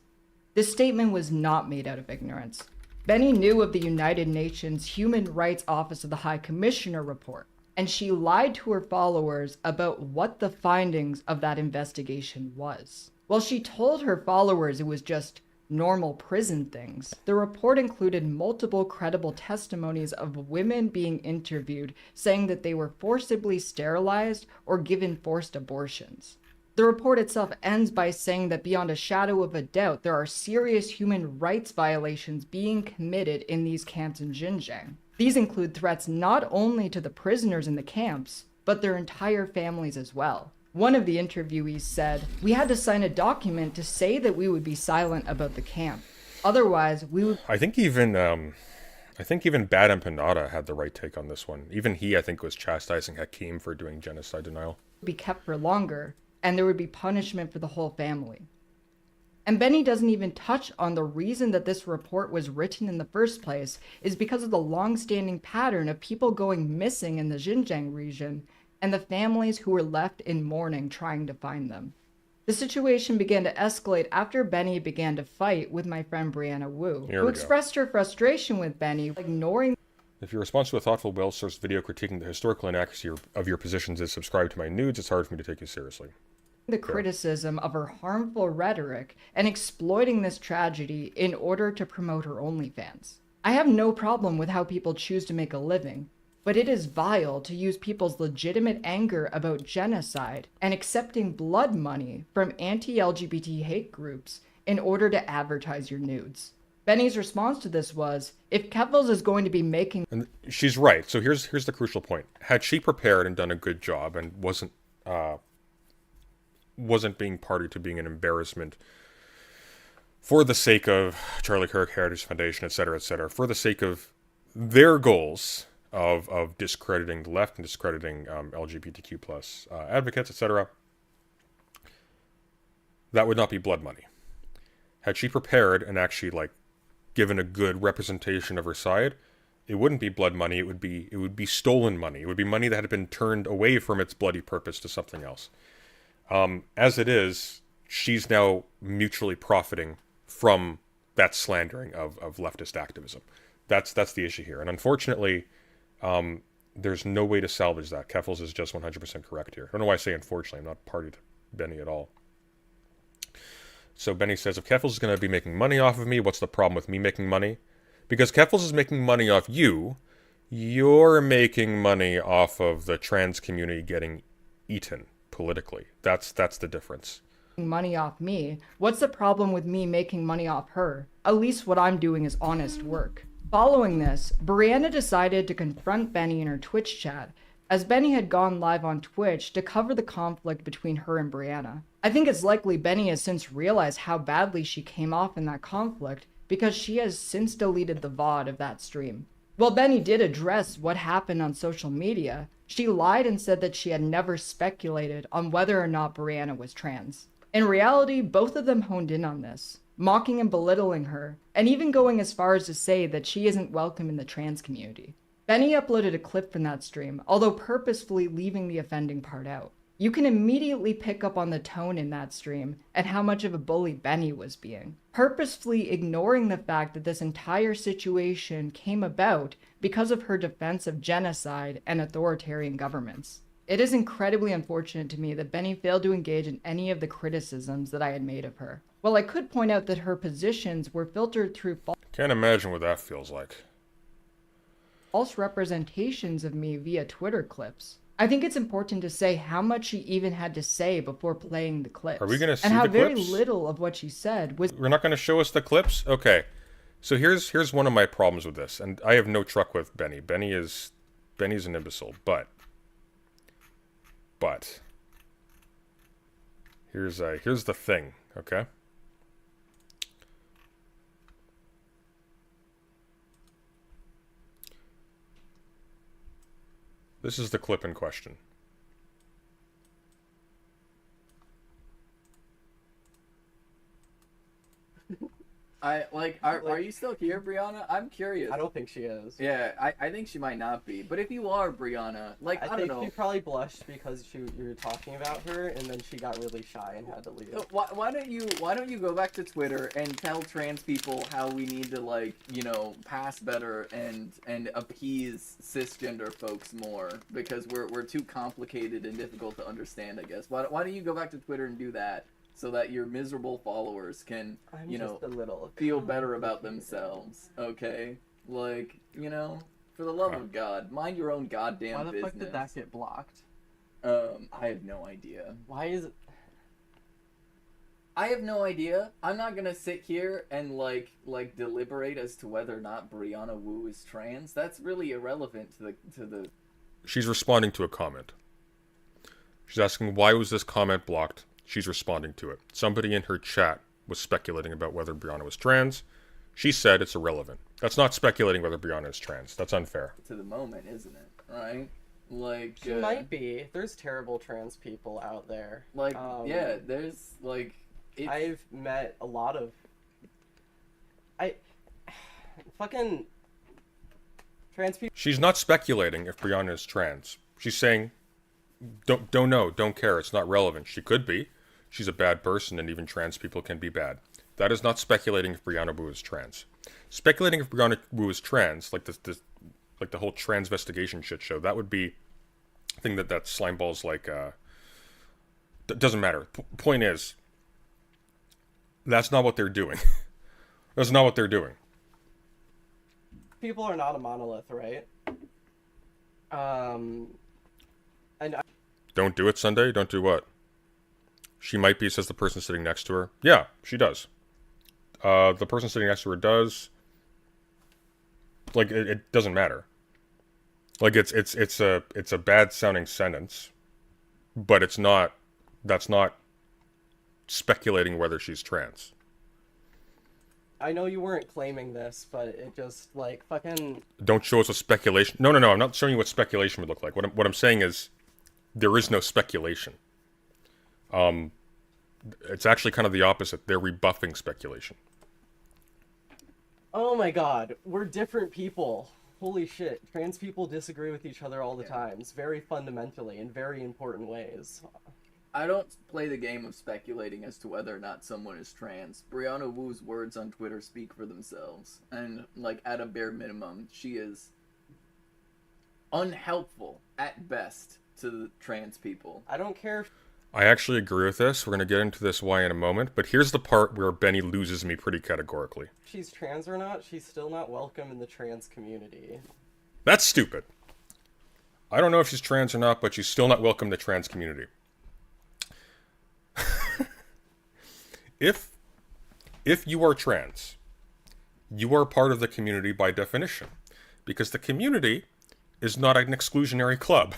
This statement was not made out of ignorance. Benny knew of the United Nations Human Rights Office of the High Commissioner report, and she lied to her followers about what the findings of that investigation was. While she told her followers it was just normal prison things, the report included multiple credible testimonies of women being interviewed saying that they were forcibly sterilized or given forced abortions. The report itself ends by saying that beyond a shadow of a doubt, there are serious human rights violations being committed in these camps in Xinjiang. These include threats not only to the prisoners in the camps, but their entire families as well. One of the interviewees said, "We had to sign a document to say that we would be silent about the camp. Otherwise, we would..." I think even Bad Empanada had the right take on this one. Even he, I think, was chastising Hakim for doing genocide denial. Be kept for longer, and there would be punishment for the whole family. And Benny doesn't even touch on the reason that this report was written in the first place is because of the long-standing pattern of people going missing in the Xinjiang region and the families who were left in mourning trying to find them. The situation began to escalate after Benny began to fight with my friend Brianna Wu, who expressed her frustration with Benny, ignoring... If your response to a thoughtful, well-sourced video critiquing the historical inaccuracy of your positions is subscribed to my nudes, it's hard for me to take you seriously. The criticism of her harmful rhetoric and exploiting this tragedy in order to promote her OnlyFans. I have no problem with how people choose to make a living, but it is vile to use people's legitimate anger about genocide and accepting blood money from anti-LGBT hate groups in order to advertise your nudes. Benny's response to this was, if Keffals is going to be making... And she's right. So here's the crucial point. Had she prepared and done a good job and wasn't being party to being an embarrassment for the sake of Charlie Kirk, Heritage Foundation, etc., for the sake of their goals of discrediting the left and discrediting LGBTQ plus advocates, etc., that would not be blood money. Had she prepared and actually given a good representation of her side, it wouldn't be blood money. It would be stolen money. It would be money that had been turned away from its bloody purpose to something else. As it is, she's now mutually profiting from that slandering of leftist activism. That's the issue here. And unfortunately, there's no way to salvage that. Keffals is just 100% correct here. I don't know why I say unfortunately. I'm not party to Benny at all. So Benny says, if Keffals is going to be making money off of me, what's the problem with me making money? Because Keffals is making money off you, you're making money off of the trans community getting eaten politically. That's the difference. Money off me. What's the problem with me making money off her? At least what I'm doing is honest work. Following this, Brianna decided to confront Benny in her Twitch chat, as Benny had gone live on Twitch to cover the conflict between her and Brianna. I think it's likely Benny has since realized how badly she came off in that conflict, because she has since deleted the VOD of that stream. While Benny did address what happened on social media, she lied and said that she had never speculated on whether or not Brianna was trans. In reality, both of them honed in on this, mocking and belittling her, and even going as far as to say that she isn't welcome in the trans community. Benny uploaded a clip from that stream, although purposefully leaving the offending part out. You can immediately pick up on the tone in that stream and how much of a bully Benny was being, purposefully ignoring the fact that this entire situation came about because of her defense of genocide and authoritarian governments. It is incredibly unfortunate to me that Benny failed to engage in any of the criticisms that I had made of her. While I could point out that her positions were filtered through Can't imagine what that feels like. false representations of me via Twitter clips, I think it's important to say how much she even had to say before playing the clips. Are we going to see and how the very clips? little of what she said was... We're not going to show us the clips? Okay. So here's one of my problems with this, and I have no truck with Benny. Benny's an imbecile, but here's the thing, okay? This is the clip in question. Are you still here, Brianna? I'm curious. I don't think she is. Yeah, I think she might not be. But if you are, Brianna, like, I don't think know. she probably blushed because you were talking about her, and then she got really shy and had to leave. Why don't you go back to Twitter and tell trans people how we need to, like, you know, pass better and appease cisgender folks more, because we're too complicated and difficult to understand, I guess. Why don't you go back to Twitter and do that, so that your miserable followers can, I'm you just know, a little feel better about themselves, okay? Like, you know, for the love of God, mind your own goddamn Why the business. fuck did that get blocked? I have no idea. Why is it? I have no idea. I'm not gonna sit here and like deliberate as to whether or not Brianna Wu is trans. That's really irrelevant to the. She's responding to a comment. She's asking, why was this comment blocked? She's responding to it. Somebody in her chat was speculating about whether Brianna was trans. She said it's irrelevant. That's not speculating whether Brianna is trans. That's unfair. To the moment, isn't it? Right? Like She might be. There's terrible trans people out there. Like yeah, there's like. I've met a lot of. Fucking trans people. She's not speculating if Brianna is trans. She's saying, don't know, don't care, it's not relevant. She could be. She's a bad person, and even trans people can be bad. That is not speculating if Brianna Wu is trans. Speculating if Brianna Wu is trans, like like the whole transvestigation shit show, that would be a thing that Slimeball's like, doesn't matter. Point is, that's not what they're doing. That's not what they're doing. People are not a monolith, right? And Don't do it, Sunday? Don't do what? She might be, says the person sitting next to her. Yeah, she does. The person sitting next to her does. Like, it doesn't matter. Like, it's a bad sounding sentence, but it's not. That's not speculating whether she's trans. I know you weren't claiming this, but it just, like, fucking... Don't show us a speculation. No, I'm not showing you what speculation would look like. What I'm saying is, there is no speculation. It's actually kind of the opposite. They're rebuffing speculation. Oh my god, we're different people. Holy shit, trans people disagree with each other all the times, very fundamentally, in very important ways. I don't play the game of speculating as to whether or not someone is trans. Brianna Wu's words on Twitter speak for themselves. And, like, at a bare minimum, she is unhelpful, at best, to the trans people. I don't care if... I actually agree with this. We're going to get into this why in a moment, but here's the part where Benny loses me pretty categorically. she's trans or not, she's still not welcome in the trans community. That's stupid. I don't know if she's trans or not, but she's still not welcome in the trans community. If you are trans, you are part of the community by definition, because the community is not an exclusionary club.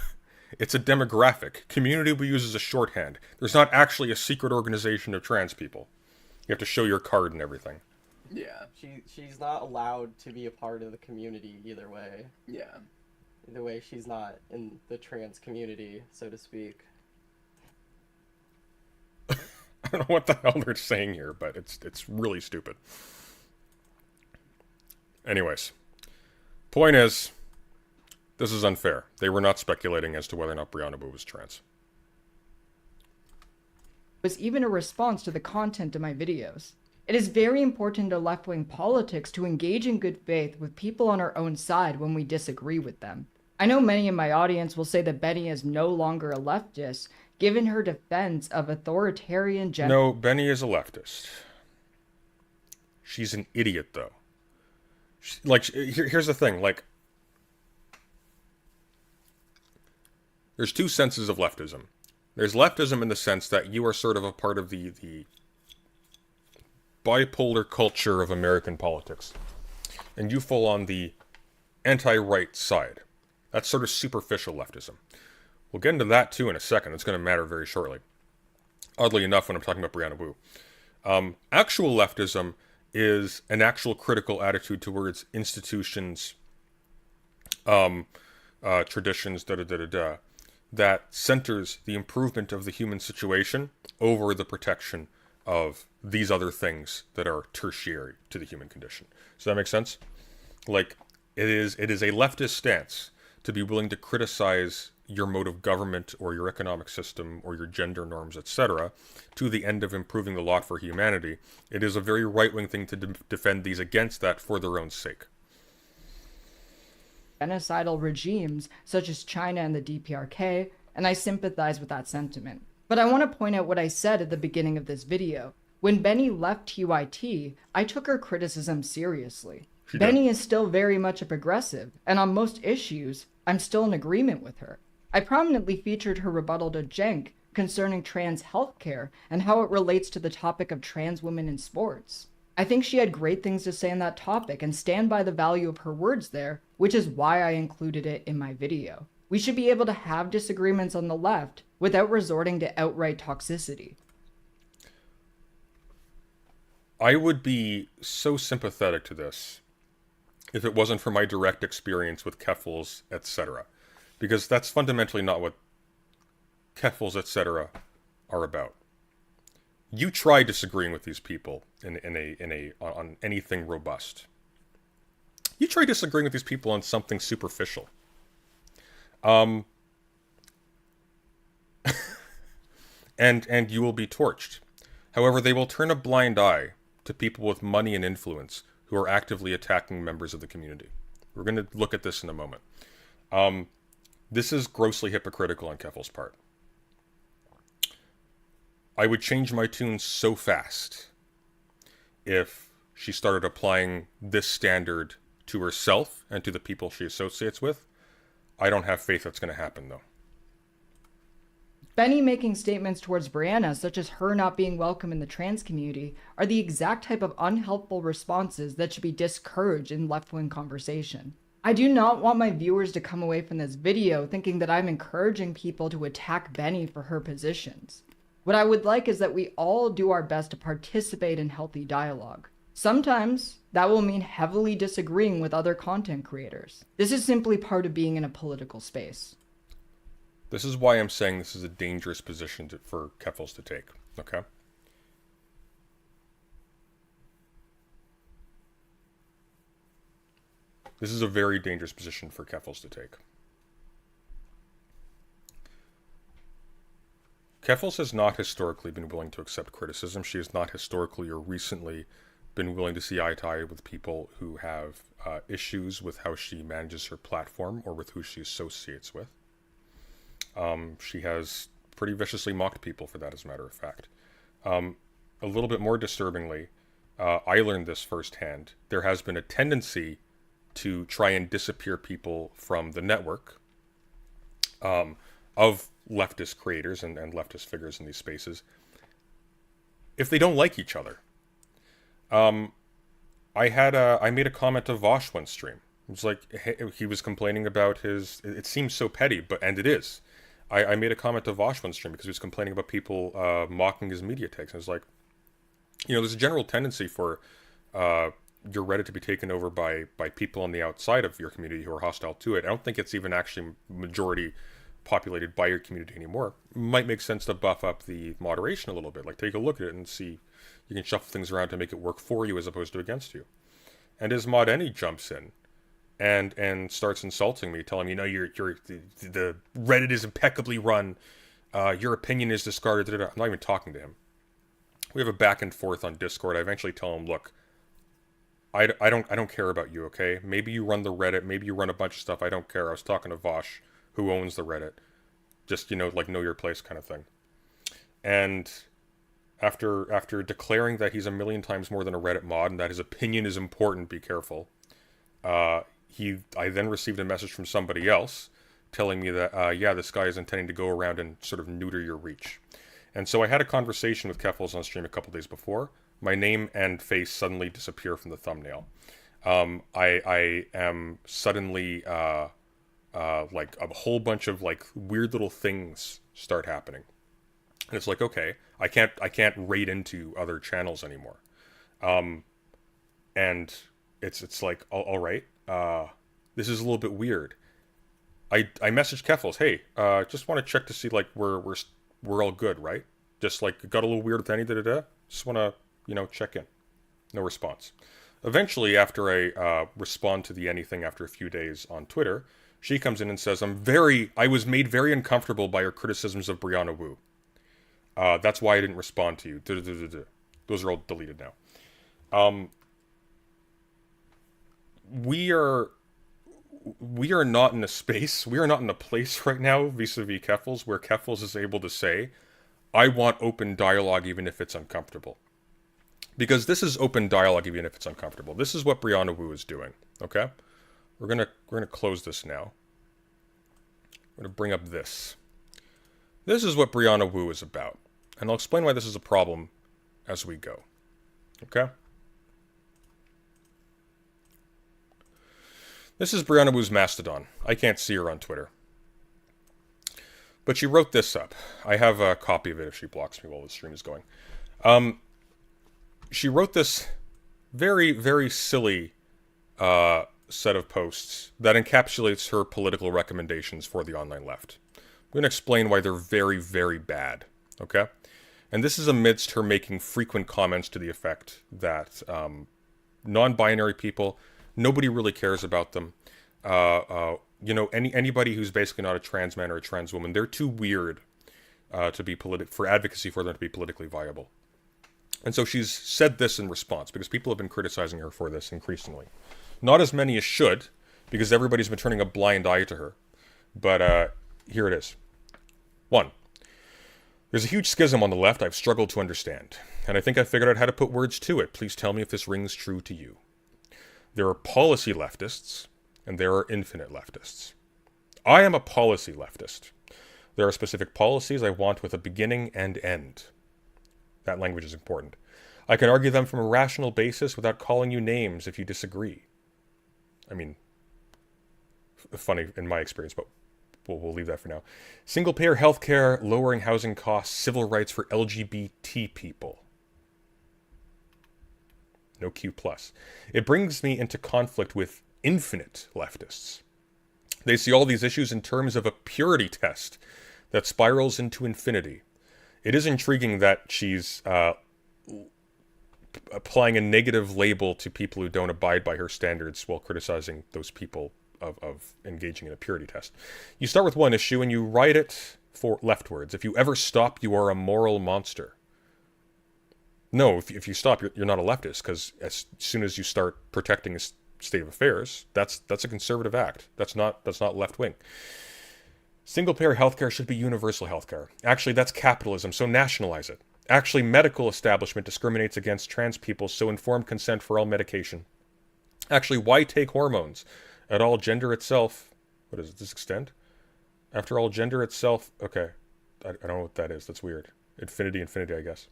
It's a demographic. Community we use as a shorthand. There's not actually a secret organization of trans people. You have to show your card and everything. Yeah. She's not allowed to be a part of the community either way. Yeah. Either way, she's not in the trans community, so to speak. I don't know what the hell they're saying here, but it's really stupid. Anyways, point is, this is unfair. They were not speculating as to whether or not Brianna Wu was trans. Was even a response to the content of my videos. It is very important to left-wing politics to engage in good faith with people on our own side when we disagree with them. I know many in my audience will say that Benny is no longer a leftist, given her defense of authoritarian No, Benny is a leftist. She's an idiot, though. Here's the thing, like, there's two senses of leftism. There's leftism in the sense that you are sort of a part of the bipolar culture of American politics. And you fall on the anti-right side. That's sort of superficial leftism. We'll get into that too in a second. It's going to matter very shortly. Oddly enough, when I'm talking about Brianna Wu. Actual leftism is an actual critical attitude towards institutions, traditions, that centers the improvement of the human situation over the protection of these other things that are tertiary to the human condition. Does that make sense? Like, it is a leftist stance to be willing to criticize your mode of government or your economic system or your gender norms, etc., to the end of improving the lot for humanity. It is a very right-wing thing to defend these against that for their own sake. Genocidal regimes such as China and the DPRK, and I sympathize with that sentiment. But I want to point out what I said at the beginning of this video. When Benny left TYT, I took her criticism seriously. Benny is still very much a progressive, and on most issues, I'm still in agreement with her. I prominently featured her rebuttal to Cenk concerning trans healthcare and how it relates to the topic of trans women in sports. I think she had great things to say on that topic and stand by the value of her words there, which is why I included it in my video. We should be able to have disagreements on the left without resorting to outright toxicity. I would be so sympathetic to this if it wasn't for my direct experience with Keffals, etc. Because that's fundamentally not what Keffals, etc. are about. You try disagreeing with these people on anything robust. You try disagreeing with these people on something superficial. And you will be torched. However, they will turn a blind eye to people with money and influence who are actively attacking members of the community. We're going to look at this in a moment. This is grossly hypocritical on Keffals' part. I would change my tune so fast if she started applying this standard to herself and to the people she associates with. I don't have faith that's going to happen, though. Benny making statements towards Brianna, such as her not being welcome in the trans community, are the exact type of unhelpful responses that should be discouraged in left-wing conversation. I do not want my viewers to come away from this video thinking that I'm encouraging people to attack Benny for her positions. What I would like is that we all do our best to participate in healthy dialogue. Sometimes that will mean heavily disagreeing with other content creators. This is simply part of being in a political space. This is why I'm saying this is a dangerous position for Keffals to take, okay? This is a very dangerous position for Keffals to take. Keffals has not historically been willing to accept criticism. She has not historically or recently been willing to see eye to eye with people who have issues with how she manages her platform or with who she associates with. She has pretty viciously mocked people for that, as a matter of fact. A little bit more disturbingly, I learned this firsthand. There has been a tendency to try and disappear people from the network of leftist creators and leftist figures in these spaces if they don't like each other. I made a comment to Vosh one stream. It was like, he was complaining about his, it seems so petty, and it is. I made a comment to Vosh one stream because he was complaining about people mocking his media takes. And it's like, there's a general tendency for your Reddit to be taken over by people on the outside of your community who are hostile to it. I don't think it's even actually majority populated by your community anymore. It might make sense to buff up the moderation a little bit. Like, take a look at it and see, you can shuffle things around to make it work for you as opposed to against you. And as Mod Any jumps in and starts insulting me, telling me, the Reddit is impeccably run, your opinion is discarded. I'm not even talking to him. We have a back and forth on Discord. I eventually tell him, look, I don't care about you, okay? Maybe you run the Reddit, maybe you run a bunch of stuff. I don't care. I was talking to Vosh, who owns the Reddit. Just, know your place kind of thing. And after declaring that he's a million times more than a Reddit mod and that his opinion is important, be careful, I then received a message from somebody else telling me that, this guy is intending to go around and sort of neuter your reach. And so I had a conversation with Keffals on stream a couple days before. My name and face suddenly disappear from the thumbnail. I am suddenly, like, a whole bunch of, like, weird little things start happening. And it's like, okay, I can't raid into other channels anymore. And it's like, all right, this is a little bit weird. I messaged Keffals, hey, just want to check to see, like, we're all good, right? Just, like, got a little weird with any da-da-da. Just want to, check in. No response. Eventually, after I respond to the anything after a few days on Twitter, she comes in and says, I was made very uncomfortable by your criticisms of Brianna Wu. That's why I didn't respond to you. Those are all deleted now. We are not in a space, we are not in a place right now, vis-a-vis Keffals, where Keffals is able to say, I want open dialogue even if it's uncomfortable. Because this is open dialogue even if it's uncomfortable. This is what Brianna Wu is doing, okay? We're gonna close this now. We're gonna bring up this. This is what Brianna Wu is about. And I'll explain why this is a problem as we go. Okay? This is Brianna Wu's Mastodon. I can't see her on Twitter. But she wrote this up. I have a copy of it if she blocks me while the stream is going. She wrote this very, very silly set of posts that encapsulates her political recommendations for the online left. I'm going to explain why they're very, very bad. Okay? And this is amidst her making frequent comments to the effect that non-binary people, nobody really cares about them. Anybody who's basically not a trans man or a trans woman, they're too weird to be for advocacy for them to be politically viable. And so she's said this in response, because people have been criticizing her for this increasingly. Not as many as should, because everybody's been turning a blind eye to her. But here it is. 1. There's a huge schism on the left I've struggled to understand, and I think I figured out how to put words to it. Please tell me if this rings true to you. There are policy leftists, and there are infinite leftists. I am a policy leftist. There are specific policies I want with a beginning and end. That language is important. I can argue them from a rational basis without calling you names if you disagree. I mean, funny in my experience, but we'll leave that for now. Single-payer healthcare, lowering housing costs, civil rights for LGBT people. No Q+. It brings me into conflict with infinite leftists. They see all these issues in terms of a purity test that spirals into infinity. It is intriguing that she's applying a negative label to people who don't abide by her standards while criticizing those people of engaging in a purity test. You start with one issue and you write it for leftwards. If you ever stop, you are a moral monster. No, if you stop, you're not a leftist, because as soon as you start protecting a state of affairs, that's a conservative act. That's not left-wing. Single-payer healthcare should be universal healthcare. Actually, that's capitalism, so nationalize it. Actually, medical establishment discriminates against trans people, so informed consent for all medication. Actually, why take hormones? At all, gender itself... What is it? Does this extend? After all, gender itself... Okay. I don't know what that is. That's weird. Infinity, I guess.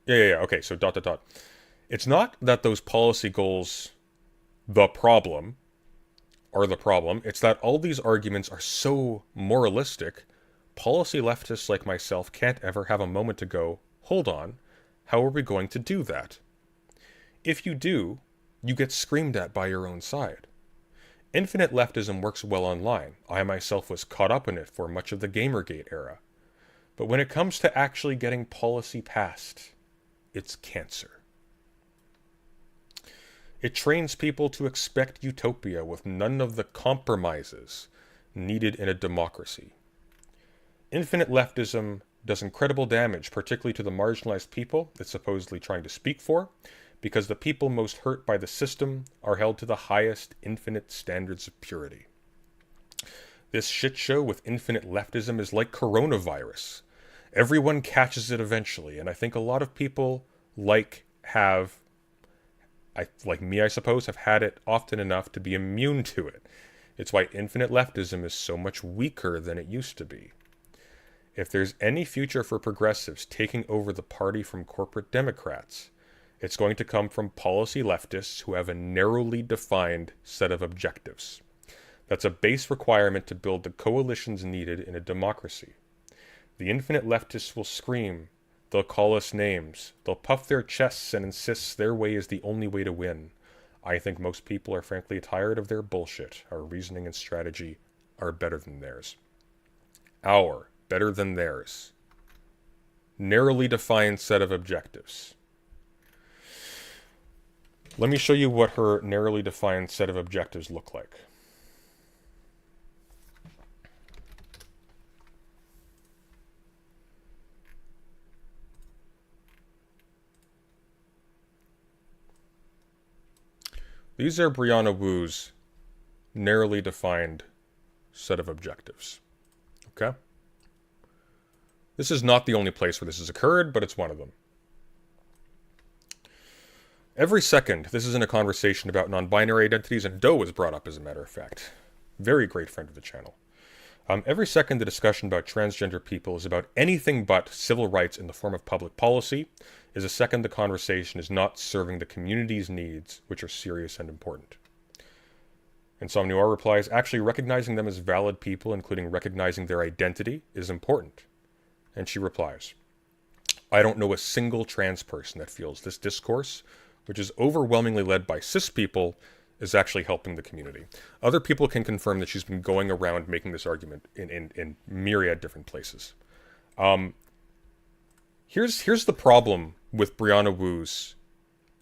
Yeah. Okay, so ... It's not that those policy goals, are the problem. It's that all these arguments are so moralistic, policy leftists like myself can't ever have a moment to go, hold on, how are we going to do that? If you do, you get screamed at by your own side. Infinite leftism works well online. I myself was caught up in it for much of the Gamergate era. But when it comes to actually getting policy passed, it's cancer. It trains people to expect utopia with none of the compromises needed in a democracy. Infinite leftism does incredible damage, particularly to the marginalized people it's supposedly trying to speak for, because the people most hurt by the system are held to the highest infinite standards of purity. This shit show with infinite leftism is like coronavirus. Everyone catches it eventually, and I think a lot of people like me, I suppose, have had it often enough to be immune to it. It's why infinite leftism is so much weaker than it used to be. If there's any future for progressives taking over the party from corporate Democrats, it's going to come from policy leftists who have a narrowly defined set of objectives. That's a base requirement to build the coalitions needed in a democracy. The infinite leftists will scream. They'll call us names. They'll puff their chests and insist their way is the only way to win. I think most people are frankly tired of their bullshit. Our reasoning and strategy are better than theirs. Better than theirs. narrowly defined set of objectives. Let me show you what her narrowly defined set of objectives look like. These are Brianna Wu's narrowly defined set of objectives. Okay? This is not the only place where this has occurred, but it's one of them. Every second, this is in a conversation about non-binary identities, and Doe was brought up, as a matter of fact. Very great friend of the channel. Every second, the discussion about transgender people is about anything but civil rights in the form of public policy. Is a second the conversation is not serving the community's needs, which are serious and important. Insomniar replies, actually recognizing them as valid people, including recognizing their identity, is important. And she replies, I don't know a single trans person that feels this discourse, which is overwhelmingly led by cis people, is actually helping the community. Other people can confirm that she's been going around making this argument in myriad different places. Here's the problem with Brianna Wu's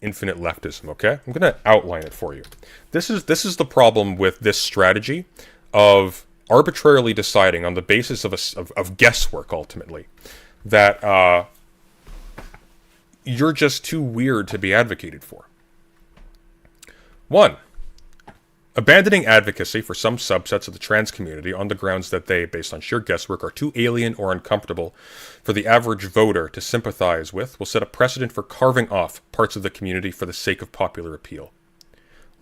infinite leftism, okay? I'm going to outline it for you. This is the problem with this strategy of arbitrarily deciding on the basis of guesswork, ultimately, that you're just too weird to be advocated for. 1. Abandoning advocacy for some subsets of the trans community on the grounds that they, based on sheer guesswork, are too alien or uncomfortable for the average voter to sympathize with will set a precedent for carving off parts of the community for the sake of popular appeal.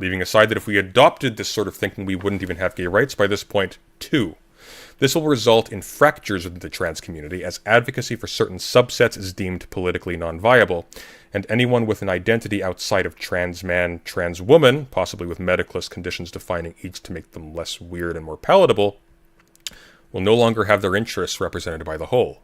Leaving aside that if we adopted this sort of thinking, we wouldn't even have gay rights by this point. 2. This will result in fractures within the trans community, as advocacy for certain subsets is deemed politically non-viable, and anyone with an identity outside of trans man, trans woman, possibly with medicalist conditions defining each to make them less weird and more palatable, will no longer have their interests represented by the whole.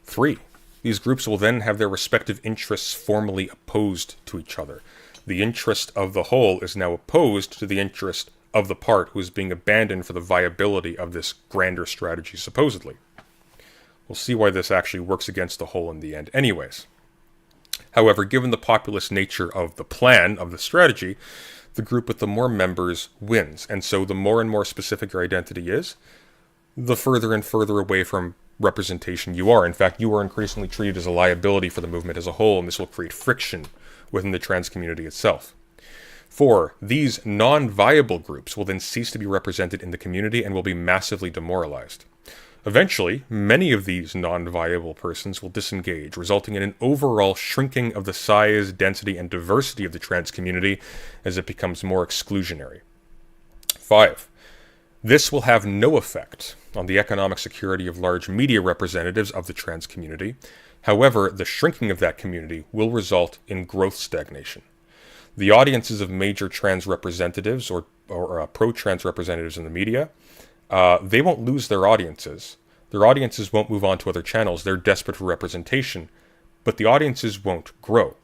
3. These groups will then have their respective interests formally opposed to each other. The interest of the whole is now opposed to the interest of the part who is being abandoned for the viability of this grander strategy, supposedly. We'll see why this actually works against the whole in the end anyways. However, given the populist nature of the plan, of the strategy, the group with the more members wins, and so the more and more specific your identity is, the further and further away from representation you are. In fact, you are increasingly treated as a liability for the movement as a whole, and this will create friction within the trans community itself. 4. These non-viable groups will then cease to be represented in the community and will be massively demoralized. Eventually, many of these non-viable persons will disengage, resulting in an overall shrinking of the size, density, and diversity of the trans community as it becomes more exclusionary. 5. This will have no effect on the economic security of large media representatives of the trans community. However, the shrinking of that community will result in growth stagnation. The audiences of major trans representatives or pro-trans representatives in the media, they won't lose their audiences. Their audiences won't move on to other channels. They're desperate for representation, but the audiences won't grow.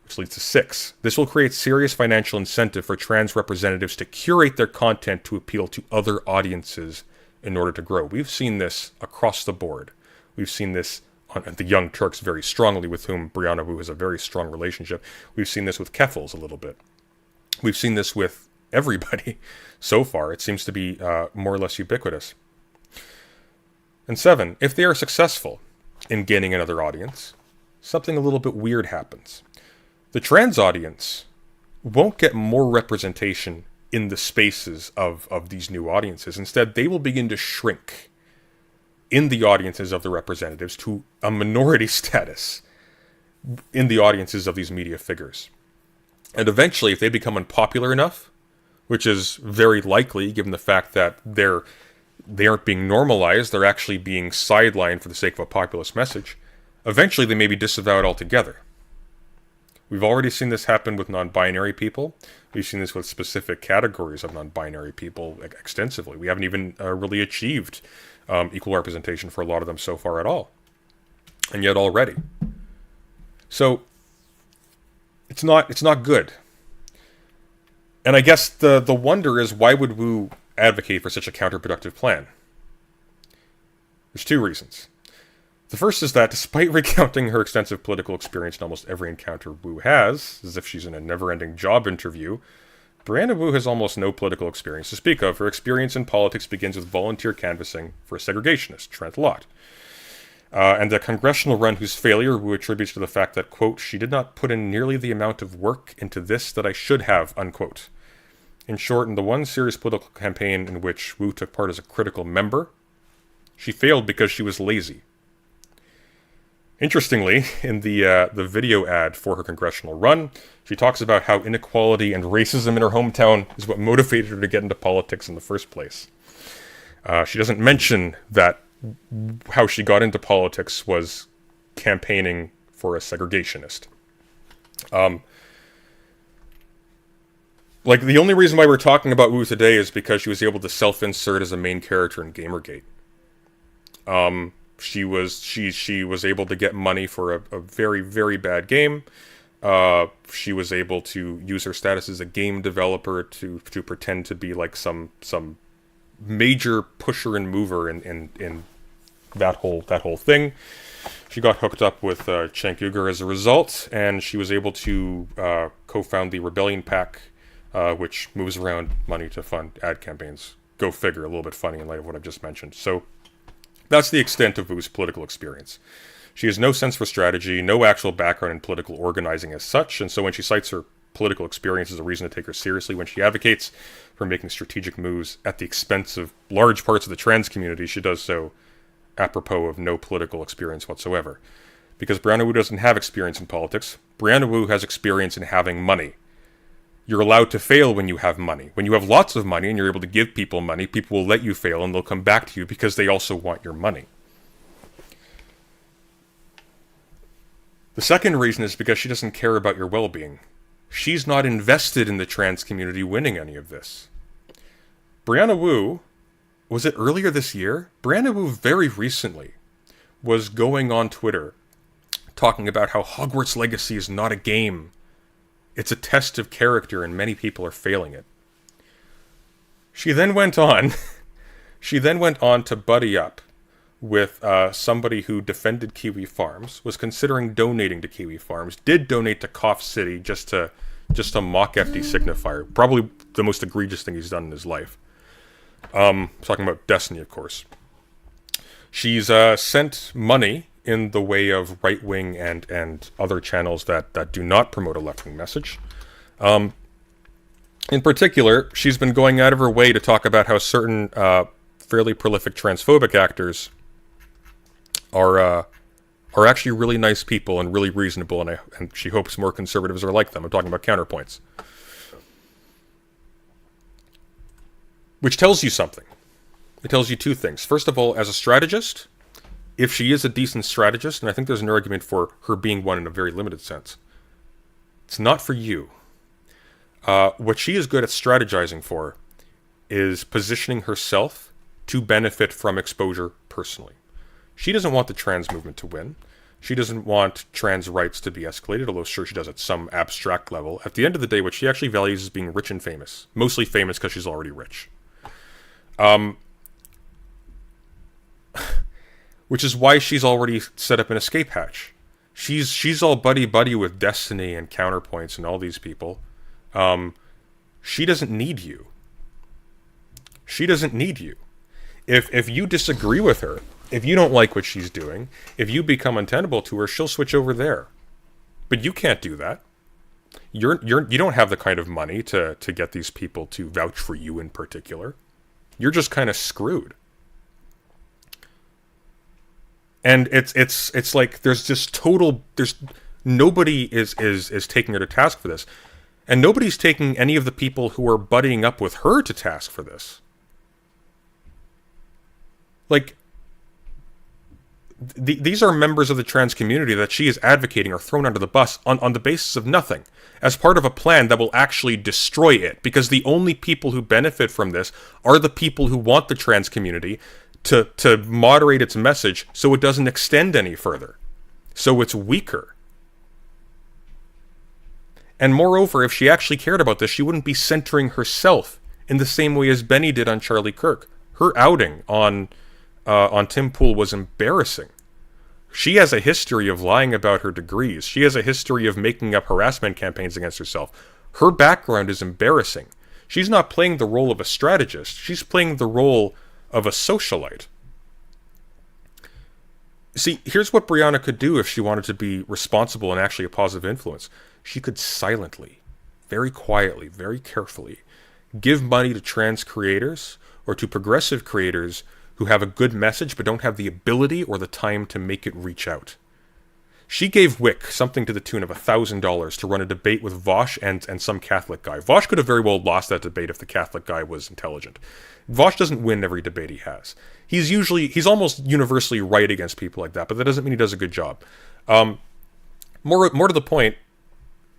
Which leads to 6. This will create serious financial incentive for trans representatives to curate their content to appeal to other audiences in order to grow. We've seen this across the board. We've seen this on the Young Turks very strongly, with whom Brianna Wu has a very strong relationship. We've seen this with Keffals a little bit. We've seen this with everybody so far. It seems to be more or less ubiquitous. And 7, if they are successful in gaining another audience, something a little bit weird happens. The trans audience won't get more representation in the spaces of these new audiences. Instead, they will begin to shrink in the audiences of the representatives to a minority status in the audiences of these media figures. And eventually, if they become unpopular enough, which is very likely given the fact that they aren't being normalized, they're actually being sidelined for the sake of a populist message, eventually they may be disavowed altogether. We've already seen this happen with non-binary people. We've seen this with specific categories of non-binary people extensively. We haven't even really achieved equal representation for a lot of them so far at all. And yet already. So, it's not good. And I guess the wonder is, why would Wu advocate for such a counterproductive plan? There's 2 reasons. The first is that despite recounting her extensive political experience in almost every encounter Wu has, as if she's in a never-ending job interview, Brianna Wu has almost no political experience to speak of. Her experience in politics begins with volunteer canvassing for a segregationist, Trent Lott. And the congressional run whose failure Wu attributes to the fact that, quote, she did not put in nearly the amount of work into this that I should have, unquote. In short, in the one serious political campaign in which Wu took part as a critical member, she failed because she was lazy. Interestingly, in the video ad for her congressional run, she talks about how inequality and racism in her hometown is what motivated her to get into politics in the first place. She doesn't mention that how she got into politics was campaigning for a segregationist. Like, the only reason why we're talking about Wu today is because she was able to self-insert as a main character in Gamergate. She was able to get money for a very, very bad game. She was able to use her status as a game developer to pretend to be like some major pusher and mover in that whole thing. She got hooked up with Cenk Uygur as a result, and she was able to co-found the Rebellion PAC, which moves around money to fund ad campaigns. Go figure, a little bit funny in light of what I've just mentioned. So that's the extent of Wu's political experience. She has no sense for strategy, no actual background in political organizing as such, and so when she cites her political experience as a reason to take her seriously when she advocates for making strategic moves at the expense of large parts of the trans community, she does so apropos of no political experience whatsoever. Because Brianna Wu doesn't have experience in politics, Brianna Wu has experience in having money. You're allowed to fail when you have money. When you have lots of money and you're able to give people money, people will let you fail and they'll come back to you because they also want your money. The second reason is because she doesn't care about your well-being. She's not invested in the trans community winning any of this. Brianna Wu, was it earlier this year? Brianna Wu very recently was going on Twitter talking about how Hogwarts Legacy is not a game. It's a test of character and many people are failing it. She then went on to buddy up with somebody who defended Kiwi Farms, was considering donating to Kiwi Farms, did donate to Cough City just to mock FD Signifier. Probably the most egregious thing he's done in his life. Talking about Destiny, of course. She's sent money in the way of right-wing and other channels that do not promote a left-wing message. In particular, she's been going out of her way to talk about how certain fairly prolific transphobic actors are actually really nice people and really reasonable, and she hopes more conservatives are like them. I'm talking about counterpoints. Which tells you something. It tells you two things. First of all, as a strategist, if she is a decent strategist, and I think there's an argument for her being one in a very limited sense, it's not for you. What she is good at strategizing for is positioning herself to benefit from exposure personally. She doesn't want the trans movement to win. She doesn't want trans rights to be escalated, although sure she does at some abstract level. At the end of the day, what she actually values is being rich and famous. Mostly famous because she's already rich. Which is why she's already set up an escape hatch. She's all buddy-buddy with Destiny and Counterpoints and all these people. She doesn't need you. She doesn't need you. If you disagree with her, if you don't like what she's doing, if you become untenable to her, she'll switch over there. But you can't do that. You don't have the kind of money to get these people to vouch for you in particular. You're just kind of screwed. And it's like there's nobody is taking her to task for this. And nobody's taking any of the people who are buddying up with her to task for this. Like, these are members of the trans community that she is advocating are thrown under the bus on the basis of nothing, as part of a plan that will actually destroy it, because the only people who benefit from this are the people who want the trans community to moderate its message so it doesn't extend any further, so it's weaker. And moreover, if she actually cared about this, she wouldn't be centering herself in the same way as Benny did on Charlie Kirk. Her outing on Tim Pool was embarrassing. She has a history of lying about her degrees. She has a history of making up harassment campaigns against herself. Her background is embarrassing. She's not playing the role of a strategist. She's playing the role of a socialite. See, here's what Brianna could do if she wanted to be responsible and actually a positive influence. She could silently, very quietly, very carefully, give money to trans creators or to progressive creators who have a good message but don't have the ability or the time to make it reach out. She gave Wick something to the tune of $1,000 to run a debate with Vosh and some Catholic guy. Vosh could have very well lost that debate if the Catholic guy was intelligent. Vosh doesn't win every debate he has. He's almost universally right against people like that, but that doesn't mean he does a good job. More to the point,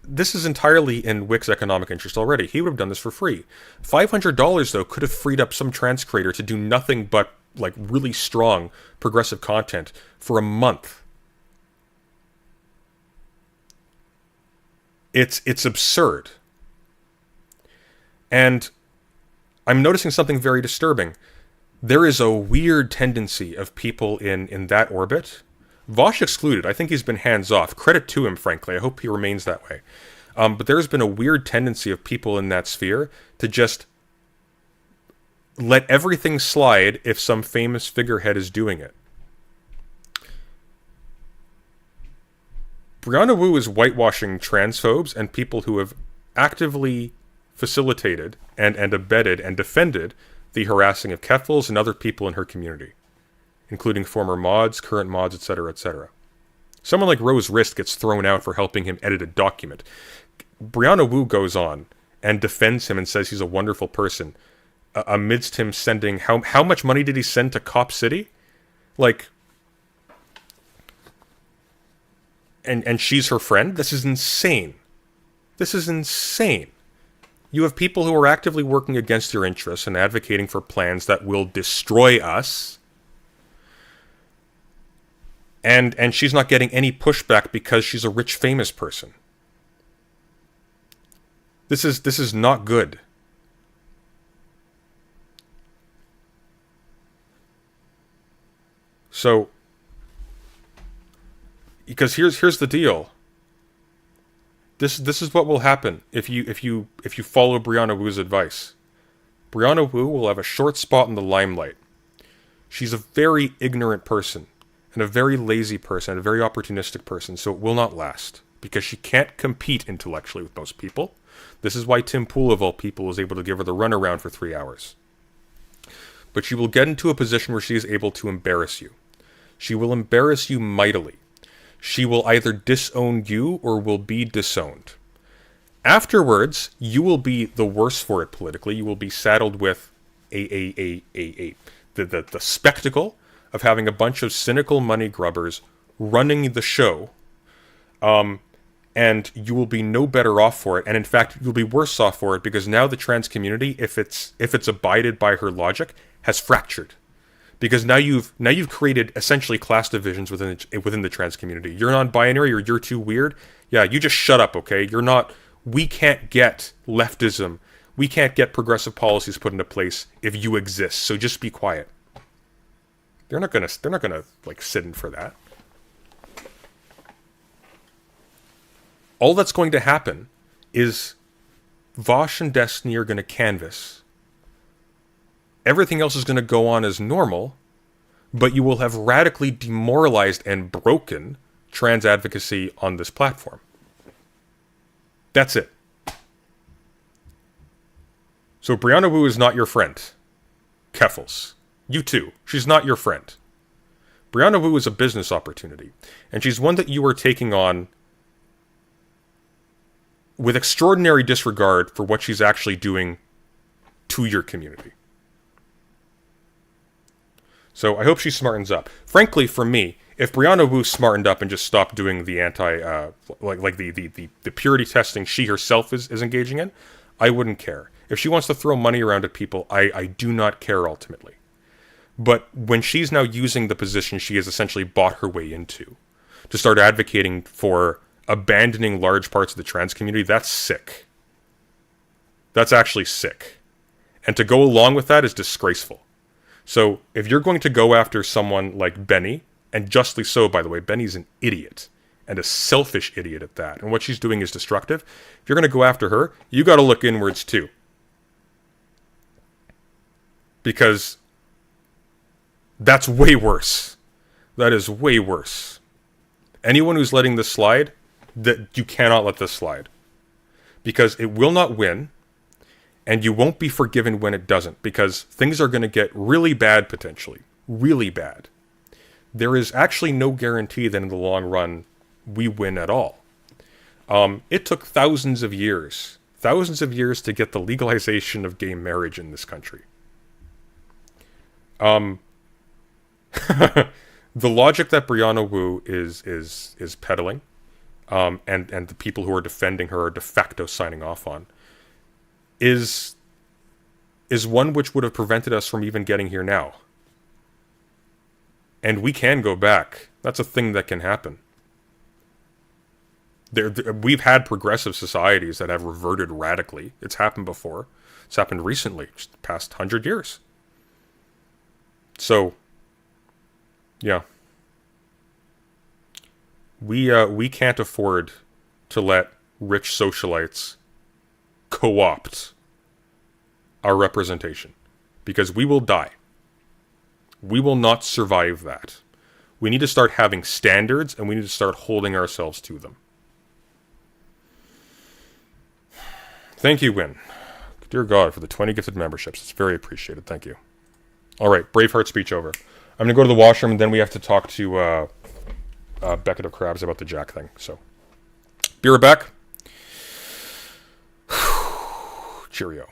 this is entirely in Wick's economic interest already. He would have done this for free. $500, though, could have freed up some trans creator to do nothing but like really strong progressive content for a month. It's absurd. And I'm noticing something very disturbing. There is a weird tendency of people in that orbit. Vosh excluded. I think he's been hands-off. Credit to him, frankly. I hope he remains that way. But there's been a weird tendency of people in that sphere to just let everything slide if some famous figurehead is doing it. Brianna Wu is whitewashing transphobes and people who have actively facilitated and abetted and defended the harassing of Keffals and other people in her community, including former mods, current mods, etc., etc. Someone like Rose Rist gets thrown out for helping him edit a document. Brianna Wu goes on and defends him and says he's a wonderful person, amidst him sending... How much money did he send to Cop City? Like... And she's her friend? This is insane. This is insane. You have people who are actively working against your interests and advocating for plans that will destroy us. And she's not getting any pushback because she's a rich, famous person. This is not good. So, because here's the deal. This is what will happen if you follow Brianna Wu's advice. Brianna Wu will have a short spot in the limelight. She's a very ignorant person, and a very lazy person, and a very opportunistic person, so it will not last. Because she can't compete intellectually with most people. This is why Tim Pool, of all people, was able to give her the runaround for 3 hours. But she will get into a position where she is able to embarrass you. She will embarrass you mightily. She will either disown you or will be disowned. Afterwards, you will be the worse for it politically. You will be saddled with the spectacle of having a bunch of cynical money grubbers running the show, and you will be no better off for it. And in fact, you'll be worse off for it because now the trans community, if it's abided by her logic, has fractured. Because now you've created essentially class divisions within the trans community. You're non-binary or you're too weird. Yeah, you just shut up, okay? You're not. We can't get leftism. We can't get progressive policies put into place if you exist. So just be quiet. They're not gonna like sit in for that. All that's going to happen is Vosh and Destiny are going to canvass. Everything else is going to go on as normal, but you will have radically demoralized and broken trans advocacy on this platform. That's it. So Brianna Wu is not your friend. Keffals. You too. She's not your friend. Brianna Wu is a business opportunity, and she's one that you are taking on with extraordinary disregard for what she's actually doing to your community. So I hope she smartens up. Frankly, for me, if Brianna Wu smartened up and just stopped doing the the purity testing she herself is engaging in, I wouldn't care. If she wants to throw money around at people, I do not care ultimately. But when she's now using the position she has essentially bought her way into to start advocating for abandoning large parts of the trans community, that's sick. That's actually sick. And to go along with that is disgraceful. So if you're going to go after someone like Benny And justly so, by the way. Benny's an idiot. And a selfish idiot at that. And what she's doing is destructive. If you're going to go after her, you got to look inwards too. Because that's way worse. That is way worse. Anyone who's letting this slide, that you cannot let this slide. Because it will not win, and you won't be forgiven when it doesn't, because things are going to get really bad potentially. Really bad. There is actually no guarantee that in the long run, we win at all. It took thousands of years to get the legalization of gay marriage in this country. The logic that Brianna Wu is peddling, and the people who are defending her are de facto signing off on, is one which would have prevented us from even getting here now. And we can go back. That's a thing that can happen. We've had progressive societies that have reverted radically. It's happened before. It's happened recently, just the past 100 years. So, yeah. We can't afford to let rich socialites co-opt our representation, because we will die. We will not survive that. We need to start having standards, and we need to start holding ourselves to them. Thank you, Win. Dear God, for the 20 gifted memberships. It's very appreciated. Thank you. All right, Braveheart speech over. I'm going to go to the washroom, and then we have to talk to Beckett of Crabs about the Jack thing. So, be right back. Cheerio.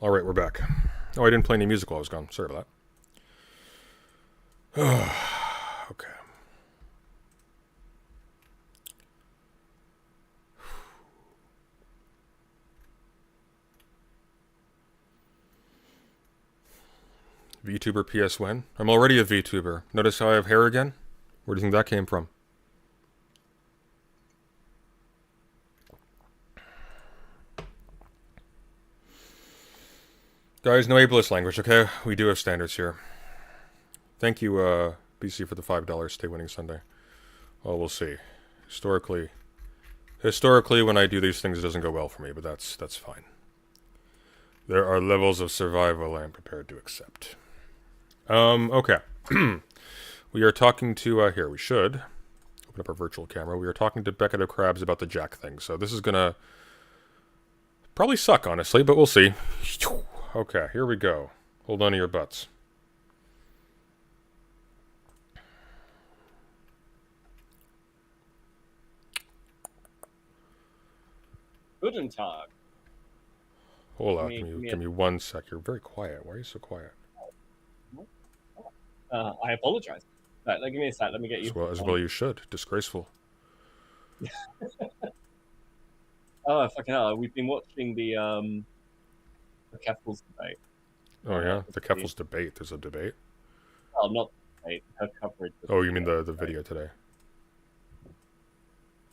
All right, we're back. Oh, I didn't play any music while I was gone. Sorry about that. Okay. VTuber PS Win. I'm already a VTuber. Notice how I have hair again? Where do you think that came from? Guys, no ableist language, okay? We do have standards here. Thank you, BC, for the $5 Stay Winning Sunday. Well, we'll see. Historically, when I do these things, it doesn't go well for me, but that's fine. There are levels of survival I am prepared to accept. Okay. We are talking to, here, we should open up our virtual camera. We are talking to Beckett Crabs about the Jack thing, so this is gonna probably suck, honestly, but we'll see. Okay, here we go. Hold on to your butts. Guten Tag. Hold on, give me 1 sec. You're very quiet. Why are you so quiet? I apologize. Right, give me a sec. Let me get you. As well you should. Disgraceful. Oh, fucking hell. We've been watching the Keffals debate. Oh, yeah? The Keffals debate. There's a debate? Oh, not debate. Her coverage. Oh, you mean the video today?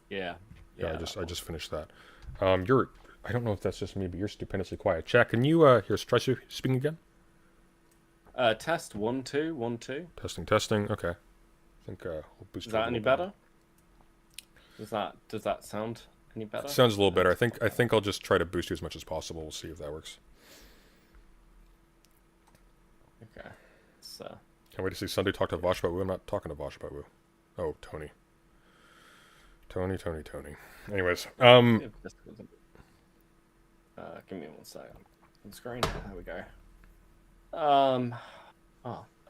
Yeah. Yeah, I just finished that. I don't know if that's just me, but you're stupendously quiet. Jack, can you, try speaking again? Test 1 2 1 2. Testing. Okay. I think we'll boost. Is that any better? Does that sound any better? Sounds a little better. I think I'll just try to boost you as much as possible. We'll see if that works. Okay. So. Can't wait to see Sunday talk to Vosh about Woo. I'm not talking to Vosh about Woo. Oh, Tony. Tony. Anyways, give me 1 second. On screen. There we go.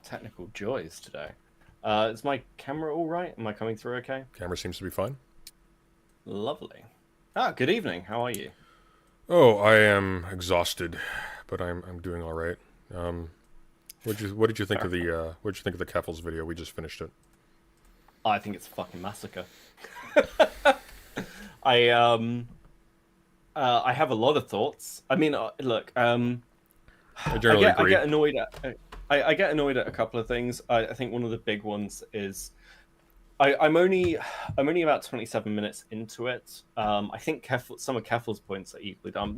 Technical joys today. Is my camera all right? Am I coming through okay? Camera seems to be fine. Lovely. Good evening. How are you? Oh, I am exhausted, but I'm doing all right. What did you think of the Keffals video? We just finished it. I think it's a fucking massacre. I have a lot of thoughts. I mean, look, I generally agree. I get annoyed at a couple of things. I think one of the big ones is I'm only about 27 minutes into it. I think some of Keffel's points are equally dumb.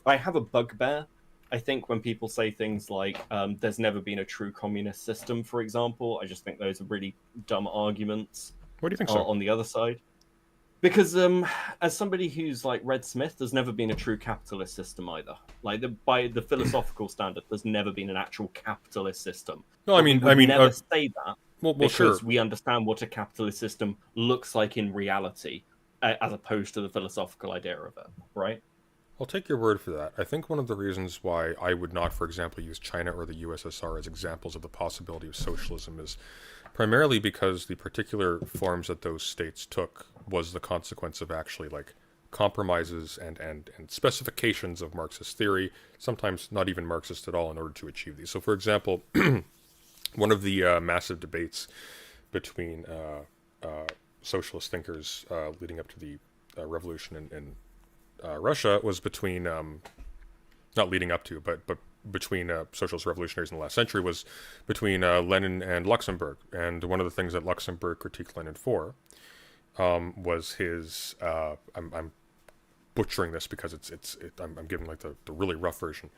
I have a bugbear. I think when people say things like there's never been a true communist system, for example, I just think those are really dumb arguments. What do you think so? On the other side. Because as somebody who's like read Smith, there's never been a true capitalist system either. Like by the philosophical standard, there's never been an actual capitalist system. No, I mean, never say that because sure. we understand what a capitalist system looks like in reality, as opposed to the philosophical idea of it, right? I'll take your word for that. I think one of the reasons why I would not, for example, use China or the USSR as examples of the possibility of socialism is primarily because the particular forms that those states took was the consequence of actually like compromises and specifications of Marxist theory, sometimes not even Marxist at all, in order to achieve these. So, for example, one of the massive debates between socialist thinkers leading up to the revolution in Russia was between, not leading up to, but between socialist revolutionaries in the last century was between Lenin and Luxemburg. And one of the things that Luxemburg critiqued Lenin for was his, I'm butchering this because I'm giving like the really rough version,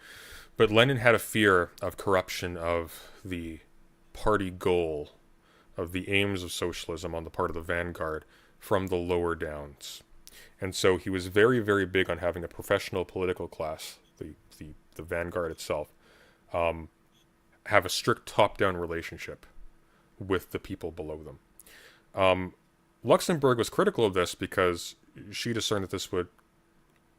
but Lenin had a fear of corruption of the party goal, of the aims of socialism on the part of the vanguard from the lower downs. And so he was very, very big on having a professional political class, the vanguard itself, have a strict top-down relationship with the people below them. Luxemburg was critical of this because she discerned that this would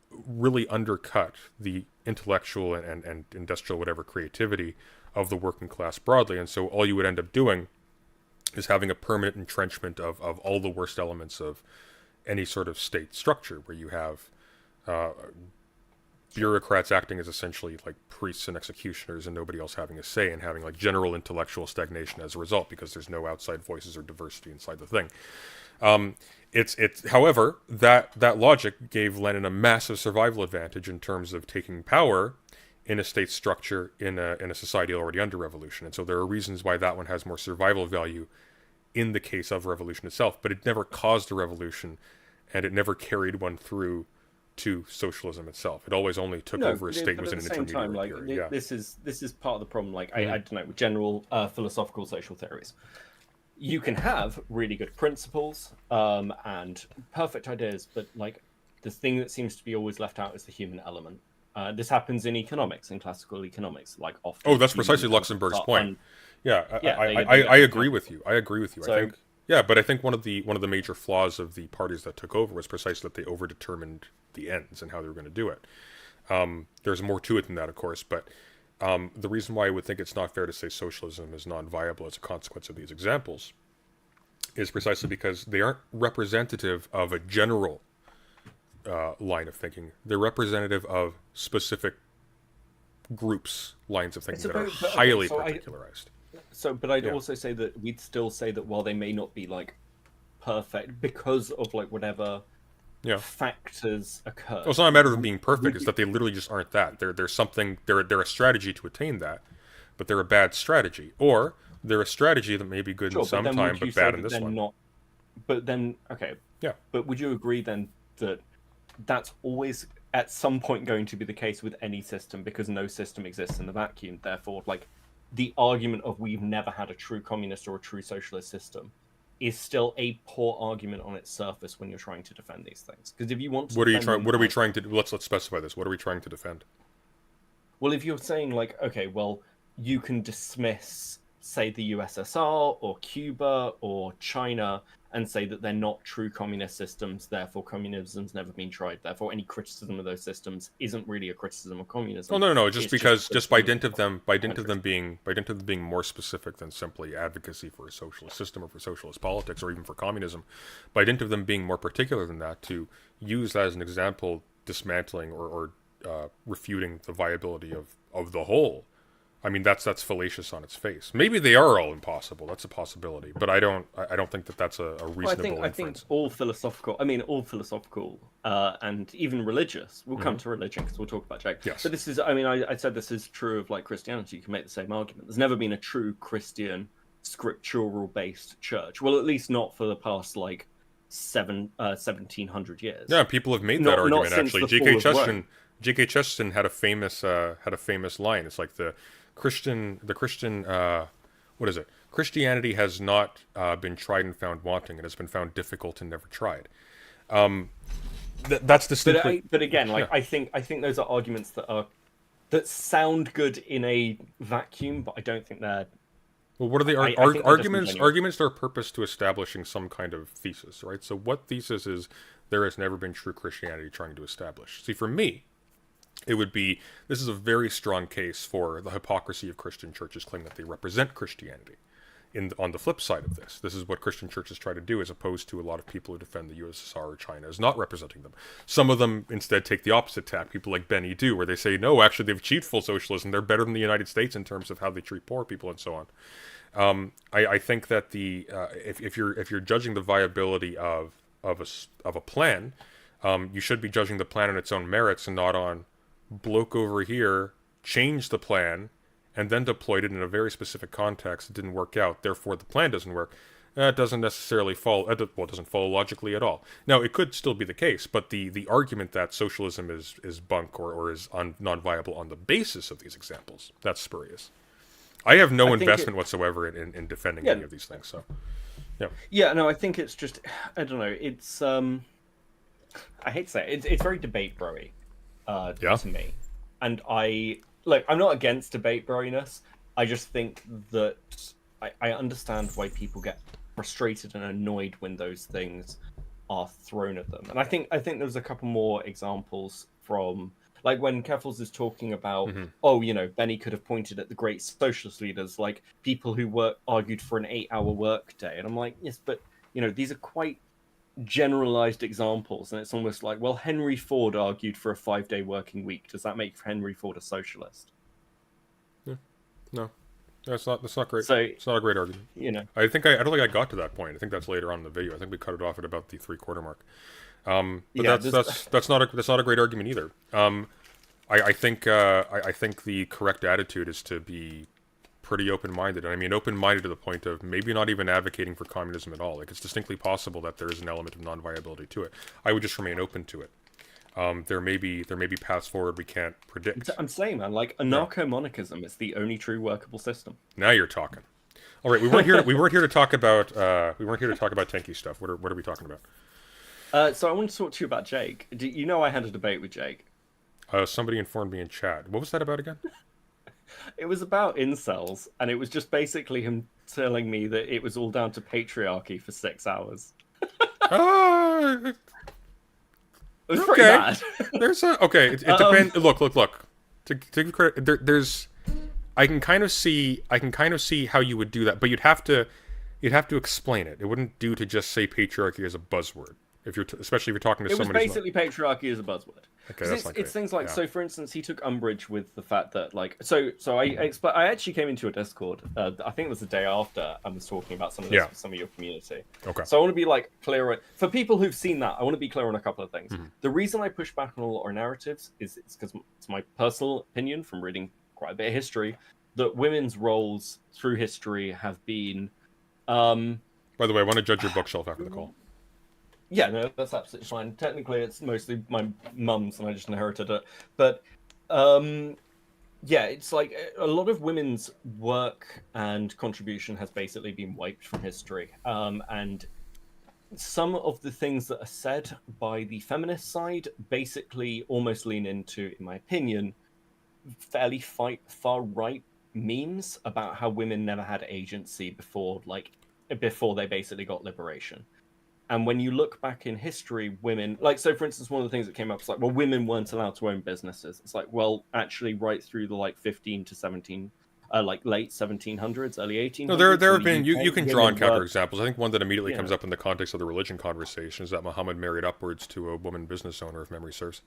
really undercut the intellectual and industrial whatever creativity of the working class broadly. And so all you would end up doing is having a permanent entrenchment of all the worst elements of any sort of state structure, where you have bureaucrats acting as essentially like priests and executioners, and nobody else having a say, and having like general intellectual stagnation as a result, because there's no outside voices or diversity inside the thing. However, that logic gave Lenin a massive survival advantage in terms of taking power in a state structure in a society already under revolution. And so there are reasons why that one has more survival value in the case of revolution itself, but it never caused a revolution, and it never carried one through to socialism itself. It always only took over a state but was at an the same time, intermediary like period. Yeah. this is part of the problem. Like I don't know, with general philosophical social theories, you can have really good principles and perfect ideas, but like the thing that seems to be always left out is the human element. This happens in economics, in classical economics, like often. Oh, that's precisely Luxemburg's point. I agree with you. I agree with you. So, I think, yeah, but I think one of the major flaws of the parties that took over was precisely that they overdetermined the ends and how they were going to do it. There's more to it than that, of course, but the reason why I would think it's not fair to say socialism is non-viable as a consequence of these examples is precisely because they aren't representative of a general line of thinking. They're representative of specific groups, lines of thinking that are highly particularized. But I'd also say that we'd still say that while they may not be like perfect because of like whatever factors occur. Well, it's not a matter of them being perfect. It's that they literally just aren't that. They're something. They're a strategy to attain that, but they're a bad strategy, or they're a strategy that may be good in some time, but bad in this one. But then, okay. Yeah. But would you agree then that that's always at some point going to be the case with any system, because no system exists in the vacuum? Therefore, like the argument of we've never had a true communist or a true socialist system is still a poor argument on its surface when you're trying to defend these things. Because if you want to, what are we trying to do? Let's specify this. What are we trying to defend? Well, if you're saying like, okay, well, you can dismiss, say, the USSR or Cuba or China and say that they're not true communist systems, therefore communism's never been tried, therefore any criticism of those systems isn't really a criticism of communism. Oh no, just by dint of them being more specific than simply advocacy for a socialist system or for socialist politics or even for communism, by dint of them being more particular than that, to use that as an example, dismantling or refuting the viability of the whole. I mean, that's fallacious on its face. Maybe they are all impossible. That's a possibility, but I don't think that that's a reasonable inference. I think all philosophical, and even religious. We'll come to religion because we'll talk about Jack. Yes. But this is, I said this is true of like Christianity. You can make the same argument. There's never been a true Christian scriptural-based church. Well, at least not for the past like 1700 years. Yeah, people have made that argument actually. G.K. Chesterton had a famous line. It's like the Christian what is it? Christianity has not been tried and found wanting. It has been found difficult and never tried. That's distinctly. But again, like I think those are arguments that sound good in a vacuum, but I don't think they're. Well, what are they? Arguments are purposed to establishing some kind of thesis, right? So what thesis is there has never been true Christianity trying to establish? See, for me, it would be, this is a very strong case for the hypocrisy of Christian churches claiming that they represent Christianity. On the flip side of this is what Christian churches try to do, as opposed to a lot of people who defend the USSR or China as not representing them. Some of them instead take the opposite tack. People like Benny do, where they say, no, actually they've achieved full socialism. They're better than the United States in terms of how they treat poor people and so on. I think that if you're judging the viability of a plan, you should be judging the plan on its own merits and not on bloke over here changed the plan and then deployed it in a very specific context. It didn't work out, therefore the plan doesn't work. It doesn't necessarily follow. It doesn't follow logically at all. Now, it could still be the case, but the argument that socialism is bunk or is non-viable on the basis of these examples, that's spurious. I have no investment whatsoever in defending any of these things. So, yeah. Yeah, no, I think it's just, I don't know. It's I hate to say it, it's very debate bro-y. To me, and I'm not against debate bro-iness. I just think that I understand why people get frustrated and annoyed when those things are thrown at them. And I think there's a couple more examples from, like, when Keffals is talking about, Benny could have pointed at the great socialist leaders, like people who argued for an 8-hour work day, and I'm like, yes, but these are quite generalized examples, and it's almost like, well, Henry Ford argued for a 5-day working week. Does that make Henry Ford a socialist? No, that's not great. So, It's not a great argument. you know, I don't think I got to that point. I think that's later on in the video. I think we cut it off at about the 3/4 mark. But Yeah, that's not a great argument either. I think the correct attitude is to be pretty open-minded. And I mean open-minded to the point of maybe not even advocating for communism at all. Like, it's distinctly possible that there is an element of non-viability to it. I would just remain open to it. There may be paths forward we can't predict. I'm saying, man, like anarcho-monarchism is the only true workable system. Now you're talking. All right, we weren't here to talk about tanky stuff. What are we talking about? So I want to talk to you about Jake. You know I had a debate with Jake. Somebody informed me in chat. What was that about again? It was about incels, and it was just basically him telling me that it was all down to patriarchy for 6 hours. It was pretty bad. There's a okay. It depends. Look. To give credit, there's. I can kind of see how you would do that, but you'd have to explain it. It wouldn't do to just say patriarchy as a buzzword. If you're especially if you're talking to It was someone. basically patriarchy as a buzzword. Okay, that's it's things like, so for instance, he took umbrage with the fact that, like, so I actually came into a Discord, I think it was the day after, and was talking about some of this with some of your community. Okay. So I want to be like clear for people who've seen that. I want to be clear on a couple of things. The reason I push back on all our narratives is it's because it's my personal opinion from reading quite a bit of history that women's roles through history have been. By the way, I want to judge your bookshelf after the call. Yeah, no, that's absolutely fine. Technically, it's mostly my mum's, and I just inherited it. But, yeah, it's like a lot of women's work and contribution has basically been wiped from history. And some of the things that are said by the feminist side basically almost lean into, in my opinion, fairly far-right memes about how women never had agency before they basically got liberation. And when you look back in history, women, like, so for instance, one of the things that came up is like, well, women weren't allowed to own businesses. It's like, well, actually, right through the like 15 to 17, like late 1700s, early 1800s. No, there have been, you can draw on counterexamples. I think one that immediately comes up in the context of the religion conversation is that Muhammad married upwards to a woman business owner, if memory serves.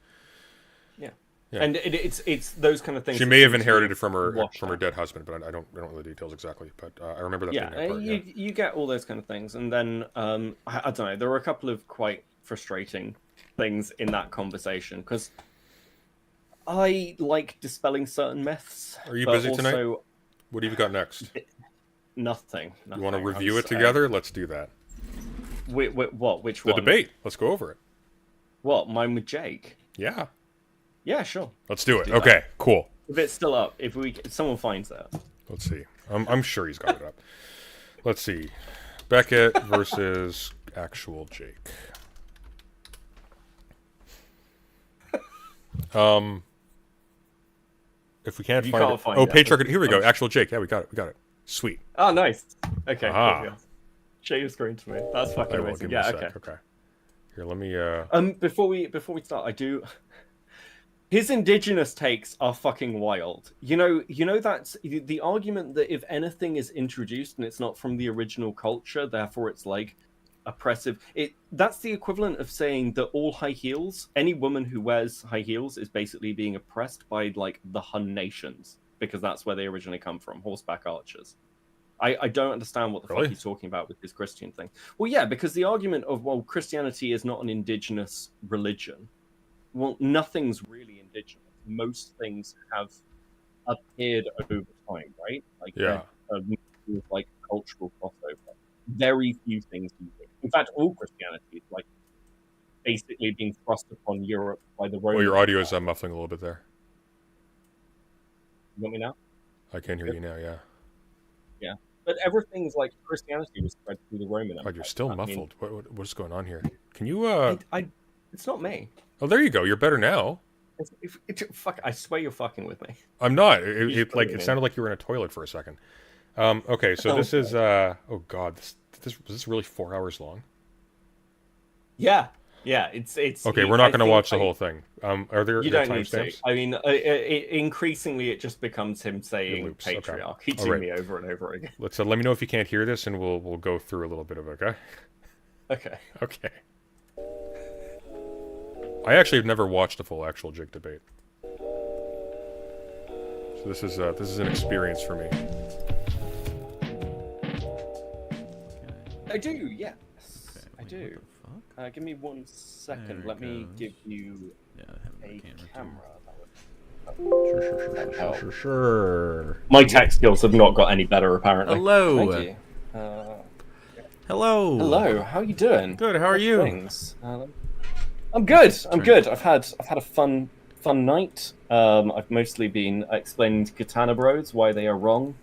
Yeah. And it's those kind of things. She may have inherited it from her dead husband, but I don't know the details exactly. But I remember that. Yeah, being a part, you get all those kind of things, and then I don't know. There were a couple of quite frustrating things in that conversation because I like dispelling certain myths. Are you busy tonight? What have you got next? Nothing. You want to review it together? Let's do that. What? Which one? The debate. Let's go over it. What? Mine with Jake? Yeah. Yeah, sure. Let's do it. Okay, cool. If it's still up, if someone finds that. Let's see. I'm sure he's got it up. Let's see. Beckett versus actual Jake. If we can't find it. Oh, Patriarchy. Here we go. Actual Jake. Yeah, we got it. Sweet. Oh, nice. Okay. Ah. Share your screen to me. That's fucking amazing. Yeah, okay. Okay. Here, let me before we start, I do. His indigenous takes are fucking wild. You know that's the argument that if anything is introduced and it's not from the original culture, therefore it's like oppressive. That's the equivalent of saying that all high heels, any woman who wears high heels is basically being oppressed by like the Hun nations because that's where they originally come from, horseback archers. I don't understand what the fuck he's talking about with this Christian thing. Well, yeah, because the argument of, well, Christianity is not an indigenous religion. Well, nothing's really indigenous. Most things have appeared over time, right? Like, like cultural crossover. Very few things do. In fact, all Christianity is like basically being thrust upon Europe by the Romans. Well, your audio is muffling a little bit there. You want me now? I can hear you now, yeah. Yeah. But everything's like Christianity was spread through the Roman Empire. God, you're still muffled. What's going on here? Can you it's not me. Oh, there you go. You're better now. Fuck! I swear you're fucking with me. I'm not. It sounded like you were in a toilet for a second. Okay, so this is. Oh God, was this really 4 hours long? Yeah. It's. Okay, we're not going to watch the whole thing. Are there? You don't need timestamps? to. I mean, increasingly it just becomes him saying patriarchy to me over and over again. Let me know if you can't hear this, and we'll go through a little bit of it. Okay. Okay. Okay. I actually have never watched a full actual jig debate. So this is an experience for me. I do, yes. I wait, do. what the fuck? Give me 1 second. There it Let me goes. give you Yeah, I have a the camera too. camera. Sure. My tech skills have not got any better, apparently. Hello. Thank you. Hello. Hello. How are you doing? Good. How are How's you? things? I'm good. I'm good. I've had a fun night. I've mostly been explaining to Katana Bros why they are wrong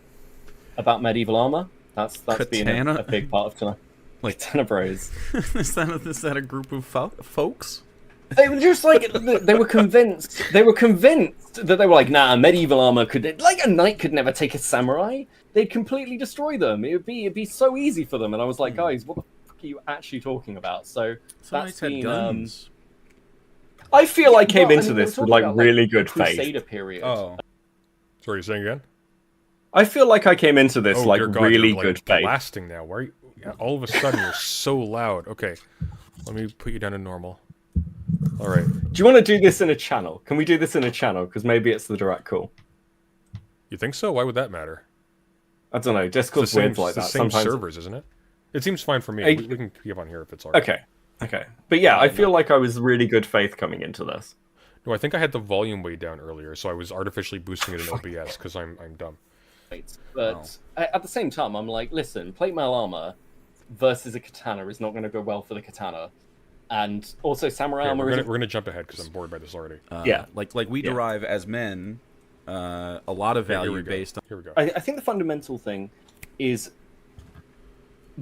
about medieval armor. That's been Katana? a big part of tonight. Like- Katana Bros. is that a group of folks? They were just like they were convinced. They were convinced that they were like, nah, medieval armor could, like, a knight could never take a samurai. They'd completely destroy them. It'd be so easy for them. And I was like, guys, what the fuck are you actually talking about? So Some that's knights had been. guns. I feel I came Well, I into mean, we're this with talking like about, really the good faith. Crusader period. Oh. Sorry, you saying again? I feel like I came into this Oh like dear God, really you're, like, good faith. blasting now. Why are you? Yeah, all of a sudden you're so loud. Okay, let me put you down to normal. All right. Do you want to do this in a channel? Can we do this in a channel? Because maybe it's the direct call. You think so? Why would that matter? I don't know. It's the Discord's same, weird like it's the that. same Sometimes. servers, isn't it? It seems fine for me. Hey, We can keep on here if it's alright. Okay. But yeah, I feel like I was really good faith coming into this. No, I think I had the volume way down earlier, so I was artificially boosting it in OBS because I'm dumb. But at the same time, I'm like, listen, plate mail armor versus a katana is not going to go well for the katana, and also samurai Yeah, armor. we're gonna jump ahead because I'm bored by this already. Yeah. Like we Yeah. derive as men a lot of Yeah, here value we go. based on. Here we go. I think the fundamental thing is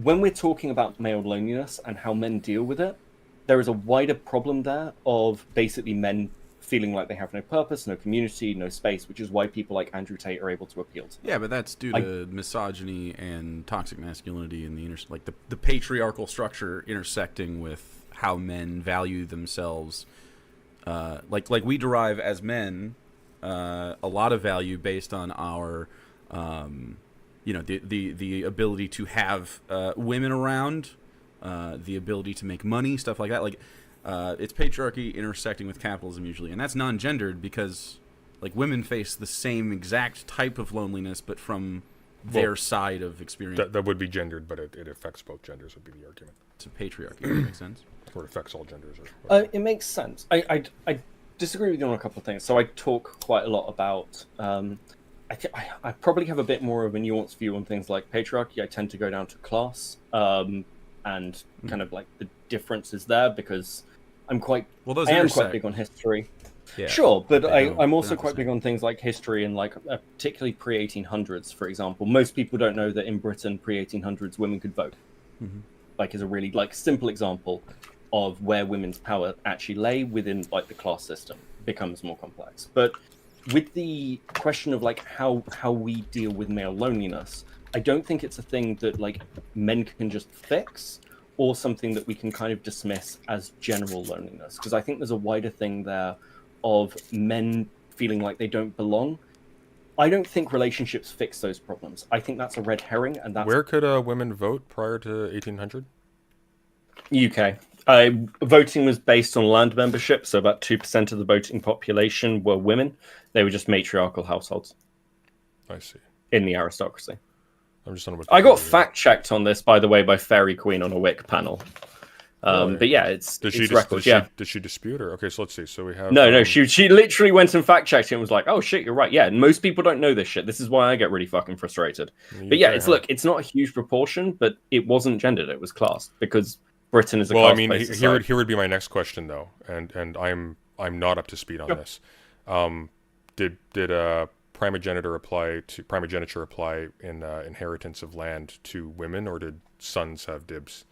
when we're talking about male loneliness and how men deal with it, there is a wider problem there of basically men feeling like they have no purpose, no community, no space, which is why people like Andrew Tate are able to appeal to them. Yeah, but that's due to misogyny and toxic masculinity and the patriarchal structure intersecting with how men value themselves. Like we derive as men a lot of value based on our the ability to have women around, the ability to make money, stuff like that. Like it's patriarchy intersecting with capitalism usually, and that's non-gendered because like women face the same exact type of loneliness, but from their side of experience. That would be gendered, but it affects both genders. Would be the argument. It's a patriarchy. Does that make sense? Or it affects all genders. Or It makes sense. I disagree with you on a couple of things. So I talk quite a lot about. I probably have a bit more of a nuanced view on things like patriarchy. I tend to go down to class and kind of like the differences there because I'm quite. Well, those I am intersect. quite big on history. Yeah. Sure, but They don't- I'm they're also not the quite same. big on things like history and like particularly pre-1800s, for example. Most people don't know that in Britain pre-1800s women could vote. Mhm. Like is a really like simple example of where women's power actually lay within like the class system. Becomes more complex. But with the question of like how we deal with male loneliness, I don't think it's a thing that like men can just fix or something that we can kind of dismiss as general loneliness, because I think there's a wider thing there of men feeling like they don't belong. I don't think relationships fix those problems. I think that's a red herring, and that's where could women vote prior to 1800? UK. Voting was based on land membership, so about 2% of the voting population were women. They were just matriarchal households I see. in the aristocracy. I'm just on what I got fact-checked on this, by the way, by Fairy Queen on a WIC panel. Really? But yeah, it's records, Did she dispute her? Okay, so let's see. So we have No, she literally went and fact-checked it and was like, oh shit, you're right. Yeah, and most people don't know this shit. This is why I get really fucking frustrated. But yeah, it's not a huge proportion, but it wasn't gendered, it was classed, because Britain is a well, I class-based mean, society. here would be my next question though, and I'm not up to speed on this. Did primogeniture apply in inheritance of land to women, or did sons have dibs?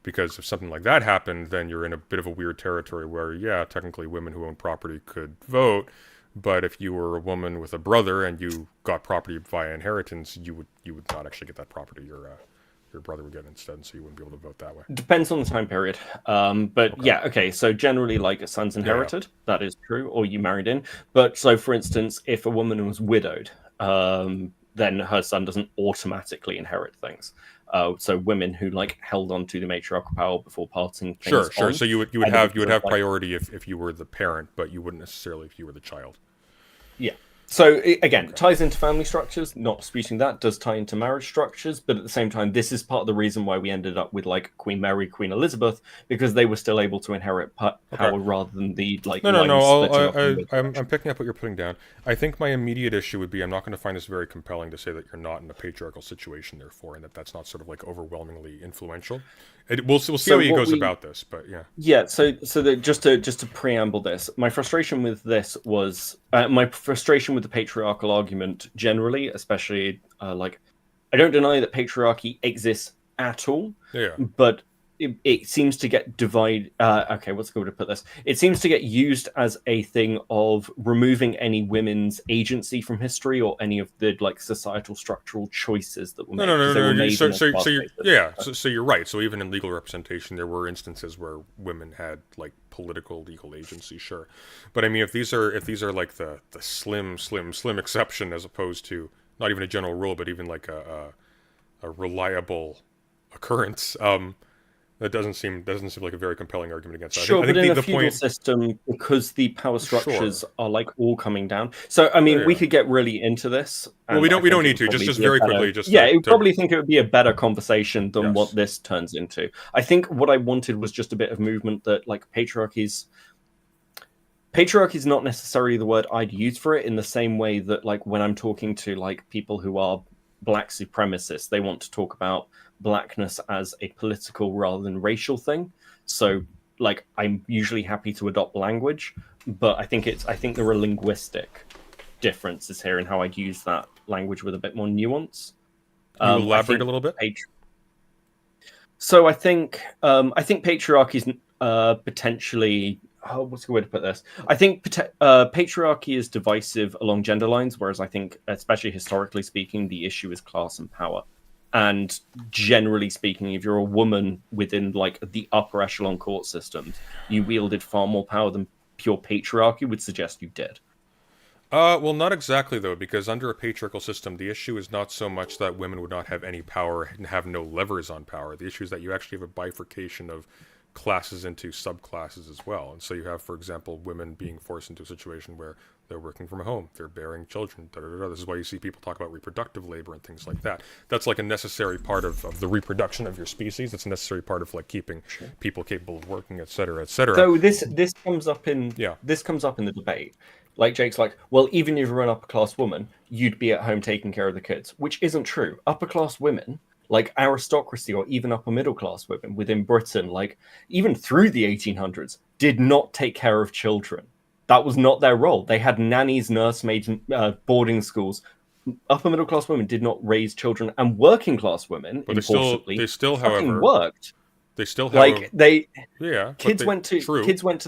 Because if something like that happened, then you're in a bit of a weird territory where, yeah, technically women who own property could vote, but if you were a woman with a brother and you got property via inheritance, you would not actually get that property. Your brother would get it instead, so you wouldn't be able to vote that way. Depends on the time period. But yeah, okay. So generally, like a son's inherited, that is true, or you married in. But so, for instance, if a woman was widowed, then her son doesn't automatically inherit things. So women who like held on to the matriarchal power before passing things Sure, sure. on. So you would And have because of, like, priority if you were the parent, but you wouldn't necessarily if you were the child. yeah. So again, ties into family structures, not disputing that, does tie into marriage structures, but at the same time, this is part of the reason why we ended up with like Queen Mary, Queen Elizabeth, because they were still able to inherit power rather than the like No, line splitting up in I'm both directions. picking up what you're putting down. I think my immediate issue would be I'm not going to find this very compelling to say that you're not in a patriarchal situation, therefore, and that's not sort of like overwhelmingly influential. We'll see So how he what goes we- about this, but yeah. Yeah, so just to preamble this, my frustration with this was my frustration with the patriarchal argument generally, especially like I don't deny that patriarchy exists at all, Yeah. but it seems to get divided. Okay, what's a good way to put this? It seems to get used as a thing of removing any women's agency from history or any of the like societal structural choices that were made. 'Cause they were made in a So you're, class-based yeah. system. So you're right. So even in legal representation, there were instances where women had like political legal agency, sure. But I mean, if these are like the slim exception as opposed to not even a general rule, but even like a reliable occurrence, that doesn't seem like a very compelling argument against that. Sure, I but think in a the feudal point. system, because the power structures Sure. are like all coming down. So, I mean, Yeah, we yeah. could get really into this. Well, and we I don't think need it to. would Just probably be a very better- quickly. Just yeah, to, you probably think it would be a better conversation than Yes. what this turns into. I think what I wanted was just a bit of movement that, like, patriarchy is not necessarily the word I'd use for it in the same way that, like, when I'm talking to like people who are black supremacists, they want to talk about blackness as a political rather than racial thing. So, like, I'm usually happy to adopt language, but I think there are linguistic differences here in how I'd use that language with a bit more nuance. Can you I elaborate think a little bit? So I think patriarchy is potentially. Oh, what's a good way to put this? I think patriarchy is divisive along gender lines, whereas I think, especially historically speaking, the issue is class and power. And generally speaking, if you're a woman within like the upper echelon court systems, you wielded far more power than pure patriarchy would suggest you did. Well, not exactly though, because under a patriarchal system, the issue is not so much that women would not have any power and have no levers on power. The issue is that you actually have a bifurcation of classes into subclasses as well. And so you have, for example, women being forced into a situation where they're working from home, they're bearing children, da, da, da, da. This is why you see people talk about reproductive labor and things like that. That's like a necessary part of the reproduction of your species. It's a necessary part of like keeping people capable of working, et cetera, et cetera. So this comes up in Yeah. this comes up in the debate. Like Jake's like, well, even if you're an upper class woman, you'd be at home taking care of the kids, which isn't true. Upper class women, like aristocracy or even upper middle class women within Britain, like even through the 1800s, did not take care of children. That was not their role. They had nannies, nursemaids, boarding schools. Upper middle class women did not raise children, and working class women, But unfortunately, they still, fucking however, worked. they still have Like they yeah. kids went to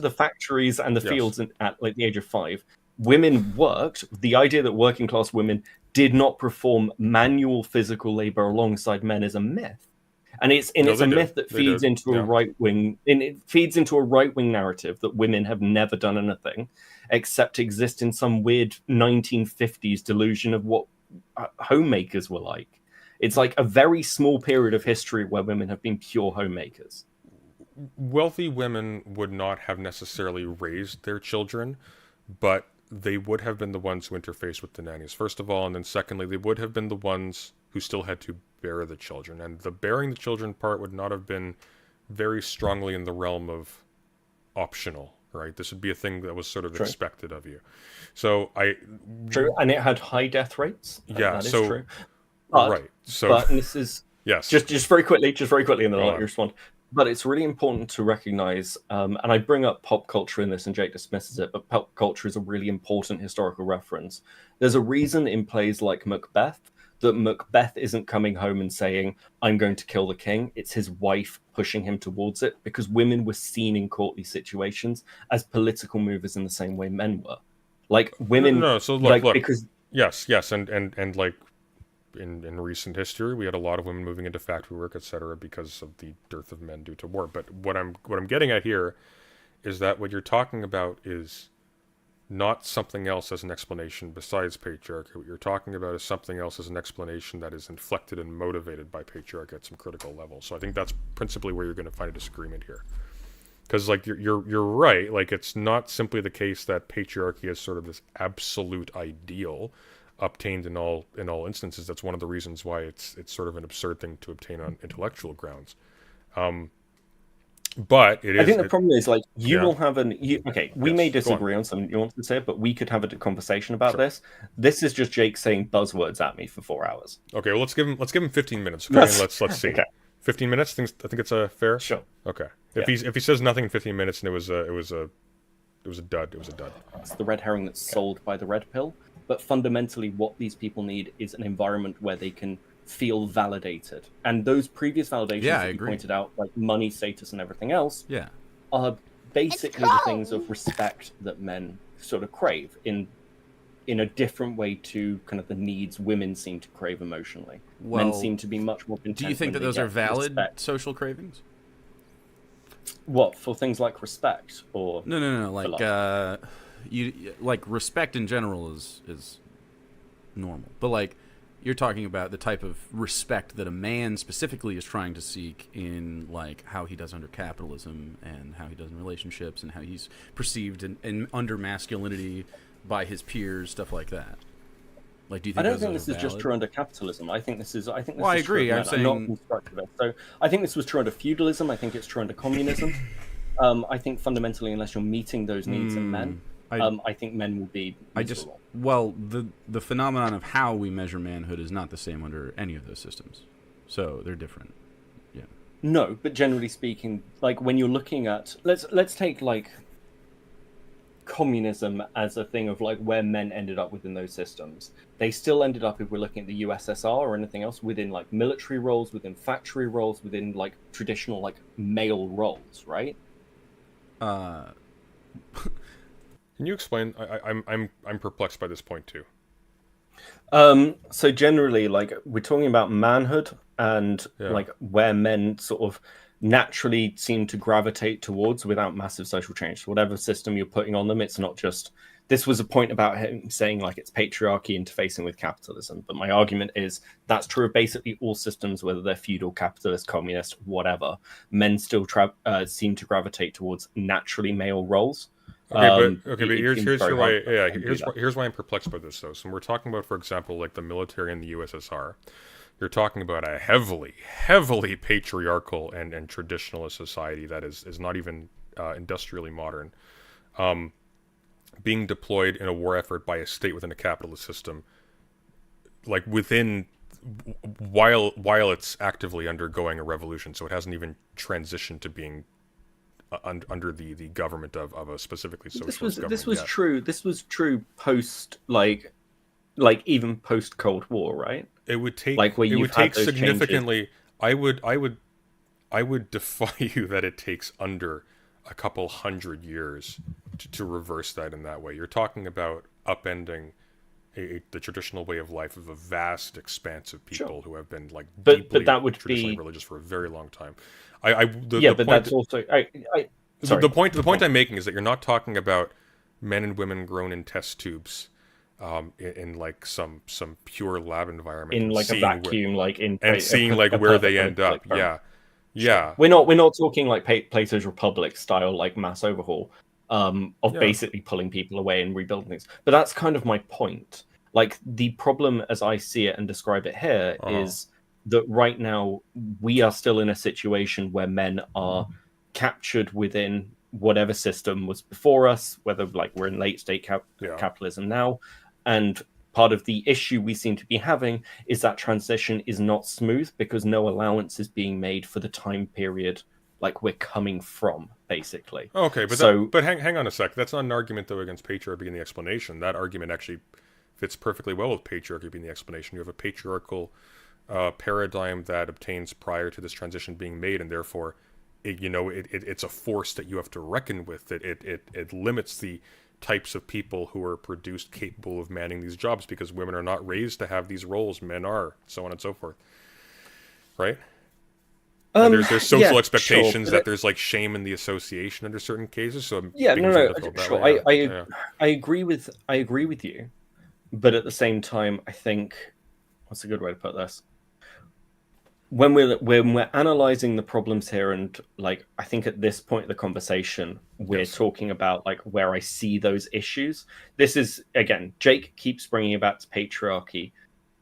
the factories and the Yes. fields at like the age of 5. Women worked. The idea that working class women did not perform manual physical labor alongside men is a myth, and it's No, a they did. myth that They feeds did. into a Yeah. right wing. And it feeds into a right wing narrative that women have never done anything except exist in some weird 1950s delusion of what homemakers were like. It's like a very small period of history where women have been pure homemakers. Wealthy women would not have necessarily raised their children, but they would have been the ones who interfaced with the nannies, first of all, and then secondly, they would have been the ones who still had to bear the children. And the bearing the children part would not have been very strongly in the realm of optional, right? This would be a thing that was sort of True. expected of you. So True, and it had high death rates. Yeah, that is so- true. But, right. So but and this is yes, just very quickly, and then Go I'll let on. you respond. But it's really important to recognize, and I bring up pop culture in this, and Jake dismisses it, but pop culture is a really important historical reference. There's a reason in plays like Macbeth that Macbeth isn't coming home and saying, I'm going to kill the king. It's his wife pushing him towards it, because women were seen in courtly situations as political movers in the same way men were. Like women, No, so look, because yes, and like in recent history, we had a lot of women moving into factory work, etc., because of the dearth of men due to war. But what I'm getting at here is that what you're talking about is not something else as an explanation besides patriarchy. What you're talking about is something else as an explanation that is inflected and motivated by patriarchy at some critical level. So I think that's principally where you're going to find a disagreement here. Because like you're right, like it's not simply the case that patriarchy is sort of this absolute ideal obtained in all instances. That's one of the reasons why it's sort of an absurd thing to obtain on intellectual grounds. But it is. I think the problem is like you yeah. will have we Yes, may go on. disagree on some nuances here, but we could have a conversation about Sure. this. This is just Jake saying buzzwords at me for 4 hours. Okay, well let's give him 15 minutes. Okay, That's- and let's see. okay. 15 minutes. I think it's a fair. Sure. Okay. Yeah. If he says nothing in 15 minutes and it was a dud. It was a dud. It's the red herring that's sold by the red pill. But fundamentally, what these people need is an environment where they can feel validated. And those previous validations Yeah, I that you agree. pointed out, like money, status, and everything else, Yeah. are basically the things of respect that men sort of crave in a different way to kind of the needs women seem to crave emotionally. Men Well, seem to be much more content. Do you think when that they those are get valid respect. social cravings? What, for things like respect or No. for Like, you like respect in general is normal, but like you're talking about the type of respect that a man specifically is trying to seek in like how he does under capitalism and how he does in relationships and how he's perceived in under masculinity by his peers, stuff like that. Like, do you I think don't those think are this is just valid? true under capitalism. I think this is. Well, I is agree. true I'm under men. Not saying- constructivist. So I think this was true under feudalism. I think it's true under communism. I think fundamentally, unless you're meeting those needs in men, I think men will be miserable. The phenomenon of how we measure manhood is not the same under any of those systems, so they're different. Yeah. No, but generally speaking, like when you're looking at let's take like communism as a thing of like where men ended up within those systems. They still ended up, if we're looking at the USSR or anything else, within like military roles, within factory roles, within like traditional like male roles, right? Can you explain? I'm perplexed by this point too. So generally, like we're talking about manhood and Yeah. like where men sort of naturally seem to gravitate towards without massive social change. So whatever system you're putting on them, it's not just. This was a point about him saying like it's patriarchy interfacing with capitalism, but my argument is that's true of basically all systems, whether they're feudal, capitalist, communist, whatever. Men still seem to gravitate towards naturally male roles. Okay, but here's seems very why. hard Yeah, to do that. here's why I'm perplexed by this though. So when we're talking about, for example, like the military in the USSR. You're talking about a heavily patriarchal and traditionalist society that is not even industrially modern, being deployed in a war effort by a state within a capitalist system, like while it's actively undergoing a revolution. So it hasn't even transitioned to being under the government of a specifically socialist government. This was yet. true. This was true post like even post Cold War, right? It would take Like where it you've would had take those significantly. I would defy you that it takes under a couple hundred years to reverse that in that way. You're talking about upending the traditional way of life of a vast expanse of people Sure. who have been like But deeply that would traditionally be- religious for a very long time. But Point, that's also sorry. the point I'm making is that you're not talking about men and women grown in test tubes. In like some pure lab environment, in and like a seeing vacuum, like in and seeing like where they end up. Yeah. We're not talking like Plato's Republic style like mass overhaul of Yeah. basically pulling people away and rebuilding things. But that's kind of my point. Like the problem as I see it and describe it here is that right now we are still in a situation where men are captured within whatever system was before us, whether like we're in late state capitalism now. And part of the issue we seem to be having is that transition is not smooth because no allowance is being made for the time period like we're coming from, basically. Okay, but So- hang on a sec. That's not an argument though against patriarchy being the explanation. That argument actually fits perfectly well with patriarchy being the explanation. You have a patriarchal paradigm that obtains prior to this transition being made, and therefore, it's a force that you have to reckon with. It limits the types of people who are produced capable of manning these jobs because women are not raised to have these roles, men are, so on and so forth. Right? There's social Yeah, expectations sure, that but there's like shame in the association under certain cases, so it yeah, no, becomes more no, difficult that sure. way. I agree with you, but at the same time, I think what's a good way to put this? When we're analyzing the problems here, and like I think at this point of the conversation, we're Yes. talking about like where I see those issues. This is again, Jake keeps bringing it back to patriarchy.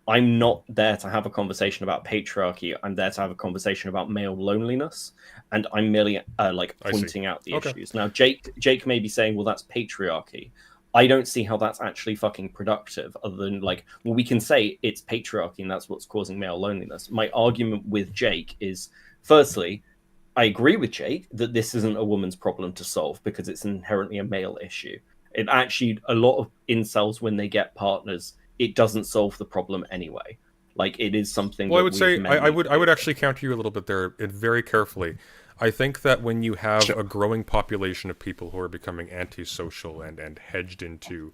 I'm not there to have a conversation about patriarchy. I'm there to have a conversation about male loneliness, and I'm merely like I see. pointing out the Okay. issues. Now, Jake may be saying, "Well, that's patriarchy." I don't see how that's actually fucking productive, other than like, well, we can say it's patriarchy and that's what's causing male loneliness. My argument with Jake is, firstly, I agree with Jake that this isn't a woman's problem to solve because it's inherently a male issue. It actually, a lot of incels, when they get partners, it doesn't solve the problem anyway. Like it is something. Well, I that would we say as men I need would to I would deal actually counter you a little bit there, and very carefully. I think that when you have Sure. a growing population of people who are becoming antisocial and hedged into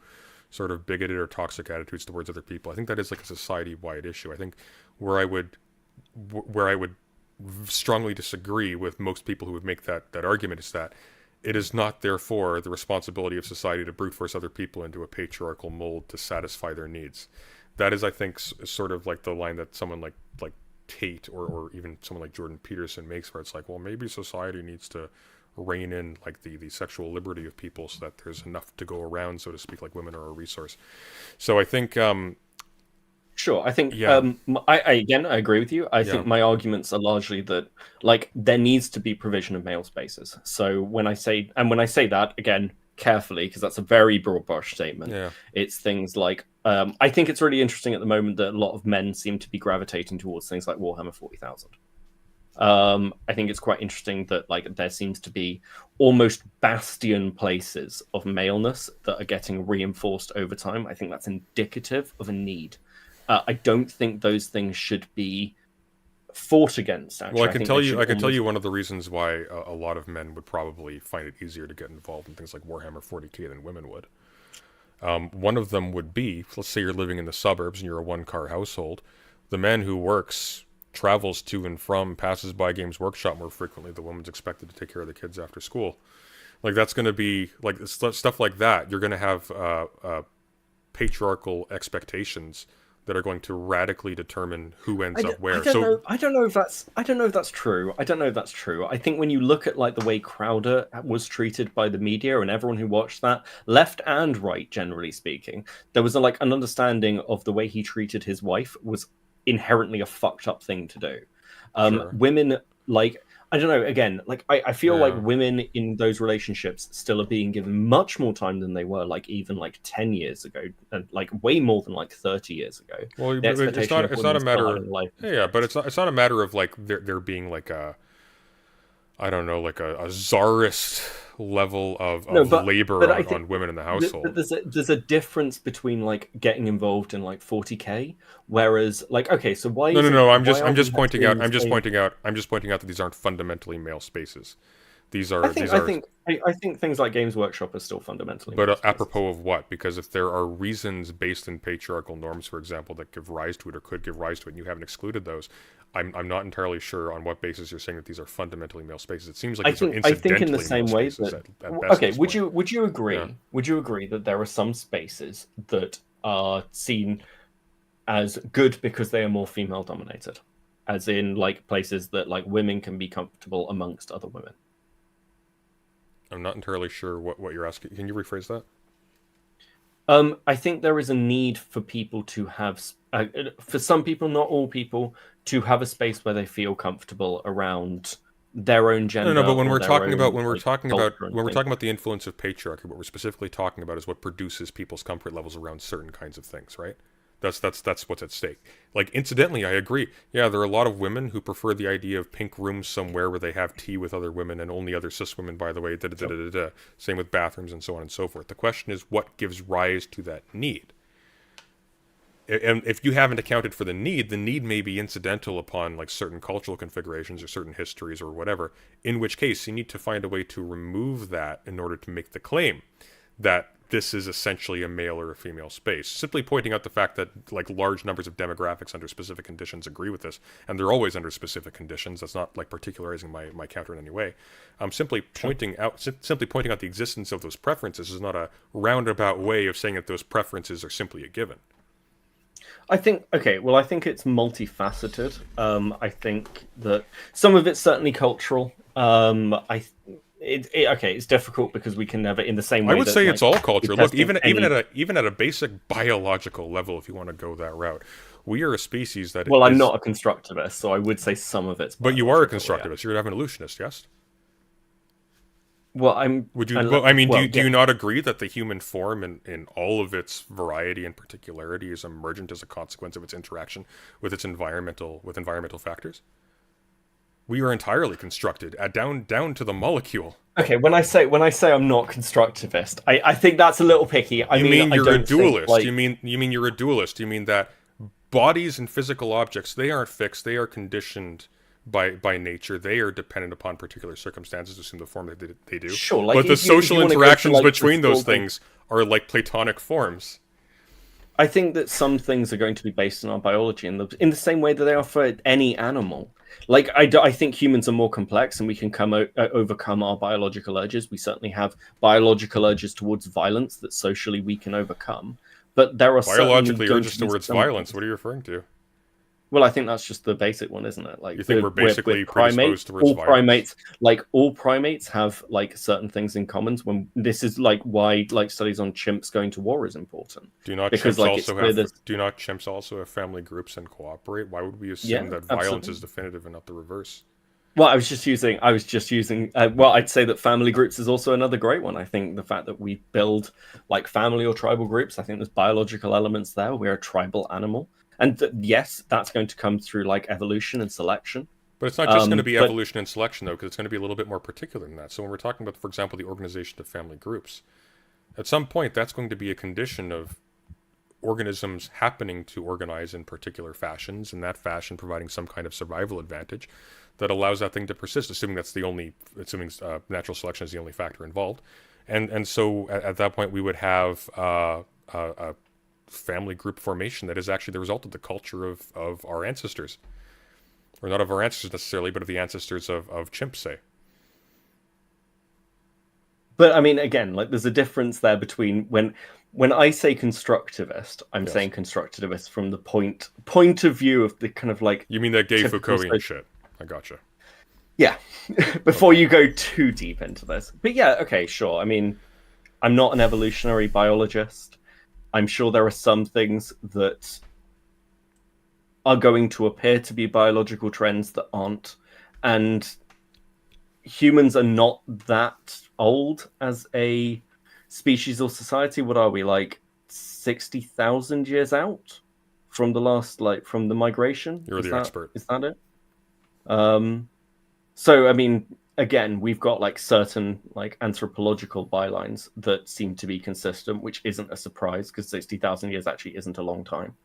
sort of bigoted or toxic attitudes towards other people, I think that is like a society-wide issue. I think where I would strongly disagree with most people who would make that argument is that it is not therefore the responsibility of society to brute force other people into a patriarchal mold to satisfy their needs. That is, I think, sort of like the line that someone like Tate or even someone like Jordan Peterson makes, where it's like, well, maybe society needs to rein in like the sexual liberty of people so that there's enough to go around, so to speak, like women are a resource. So I think Sure, I think Yeah. I again I agree with you. I Yeah. think my arguments are largely that like there needs to be provision of male spaces. So when I say that again carefully, because that's a very broad brush statement. Yeah. It's things like I think it's really interesting at the moment that a lot of men seem to be gravitating towards things like Warhammer 40,000. I think it's quite interesting that like there seems to be almost bastion places of maleness that are getting reinforced over time. I think that's indicative of a need. I don't think those things should be fought against. Actually, Well, I can tell you almost... one of the reasons why a lot of men would probably find it easier to get involved in things like Warhammer 40K than women would. One of them would be, let's say you're living in the suburbs and you're a one-car household. The man who works, travels to and from, passes by Games Workshop more frequently. The woman's expected to take care of the kids after school. Like that's going to be like stuff like that. You're going to have patriarchal expectations that are going to radically determine who ends up where. I don't know if that's true. I think when you look at like the way Crowder was treated by the media and everyone who watched that, left and right, generally speaking, there was like an understanding of the way he treated his wife was inherently a fucked up thing to do. Sure. Women, like, I don't know, again, like I feel like Yeah. women in those relationships still are being given much more time than they were like even like 10 years ago, and like way more than like 30 years ago. Well, The but it's expectation not of it's women not a still matter. having life. Yeah, but it's not a matter of like there being like a, I don't know, like a czarist level of No, but labor I think on women in the But household. there's a difference between like getting involved in like 40K, whereas like okay, so why? No. I'm why just aren't we pointing out. doing I'm the just same- pointing out that these aren't fundamentally male spaces. These are. I think things like Games Workshop are still fundamentally. But male spaces. apropos of what? Because if there are reasons based in patriarchal norms, for example, that give rise to it or could give rise to it, and you haven't excluded those, I'm not entirely sure on what basis you're saying that these are fundamentally male spaces. It seems like these are I think in the incidentally same male way spaces that at best okay, at this would point. you agree? Yeah. Would you agree that there are some spaces that are seen as good because they are more female dominated, as in like places that like women can be comfortable amongst other women? I'm not entirely sure what you're asking. Can you rephrase that? I think there is a need for people to have, for some people, not all people, to have a space where they feel comfortable around their own gender. No, but when or we're their talking own, about when we're like, talking about culture and when we're things. talking about the influence of patriarchy, what we're specifically talking about is what produces people's comfort levels around certain kinds of things, right? That's what's at stake. Like, incidentally, I agree. Yeah, there are a lot of women who prefer the idea of pink rooms somewhere where they have tea with other women and only other cis women, by the way. Same with bathrooms and so on and so forth. The question is, what gives rise to that need? And if you haven't accounted for the need may be incidental upon like certain cultural configurations or certain histories or whatever, in which case you need to find a way to remove that in order to make the claim that this is essentially a male or a female space. Simply pointing out the fact that like large numbers of demographics under specific conditions agree with this, and they're always under specific conditions. That's not like particularizing my counter in any way. Simply pointing out the existence of those preferences is not a roundabout way of saying that those preferences are simply a given. I think I think it's multifaceted. I think that some of it's certainly cultural. It's difficult because we can never in the same way. I would say it's all culture. Look, even at a basic biological level, if you want to go that route, we are a species that. Well, I'm not a constructivist, so I would say some of it's. But you are a constructivist. Yeah. You're an evolutionist, yes. Well, I'm. Would you? Well, I mean, do you not agree that the human form, in all of its variety and particularity, is emergent as a consequence of its interaction with its environmental factors? We are entirely constructed down to the molecule. Okay, when I say I'm not constructivist, I think that's a little picky. I mean you're a dualist. You mean you're a dualist. You mean that bodies and physical objects, they aren't fixed. They are conditioned by nature. They are dependent upon particular circumstances to assume the form that they do. Sure, like but the social interactions between those things are like Platonic forms. I think that some things are going to be based on our biology in the same way that they are for any animal. Like, I think humans are more complex and we can overcome our biological urges. We certainly have biological urges towards violence that socially we can overcome. But there are biologically urges towards violence. What are you referring to? Well, I think that's just the basic one, isn't it? Like, you think we're basically predisposed towards violence? All primates have like certain things in common. When this is like why like studies on chimps going to war is important. Do not chimps also have family groups and cooperate? Why would we assume that violence is definitive and not the reverse? Well, I was just using. Well, I'd say that family groups is also another great one. I think the fact that we build like family or tribal groups, I think there's biological elements there. We're a tribal animal. And yes, that's going to come through like evolution and selection. But it's not just going to be evolution and selection, though, because it's going to be a little bit more particular than that. So when we're talking about, for example, the organization of family groups, at some point that's going to be a condition of organisms happening to organize in particular fashions, and that fashion providing some kind of survival advantage that allows that thing to persist, assuming natural selection is the only factor involved. And so at that point we would have a family group formation that is actually the result of the culture of our ancestors, or not of our ancestors necessarily, but of the ancestors of chimps, say. But I mean, again, like there's a difference there between when I say constructivist, I'm saying constructivist from the point of view of the kind of like. You mean that gay Foucauldian shit? I gotcha. Yeah, before you go too deep into this, but yeah, okay, sure. I mean, I'm not an evolutionary biologist. I'm sure there are some things that are going to appear to be biological trends that aren't. And humans are not that old as a species or society. What are we, like 60,000 years out from the last, from the migration? You're the expert. Is that it? So, I mean, again, we've got like certain like anthropological bylines that seem to be consistent, which isn't a surprise because 60,000 years actually isn't a long time.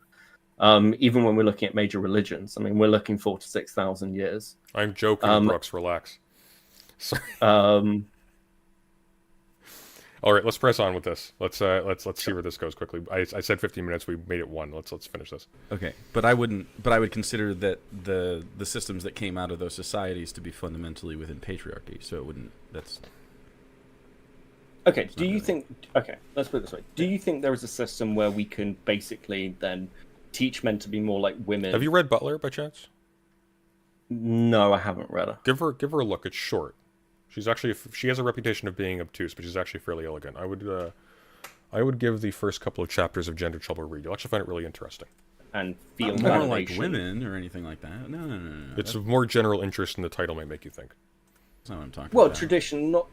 Even when we're looking at major religions, I mean, we're looking 4,000 to 6,000 years. I'm joking, Brooks. Relax. Sorry. All right, let's press on with this. Let's see where this goes quickly. I said 15 minutes. We made it 1. Let's finish this. Okay, but I would consider that the systems that came out of those societies to be fundamentally within patriarchy. So it wouldn't. That's okay. Do you think? Okay, let's put it this way. Do you think there is a system where we can basically then teach men to be more like women? Have you read Butler by chance? No, I haven't read her. Give her a look. It's short. She has a reputation of being obtuse, but she's actually fairly elegant. I would give the first couple of chapters of Gender Trouble a read. You'll actually find it really interesting. And feel more like women or anything like that. No. It's of more general interest than the title might make you think. That's not what I'm talking about. Well, tradition, not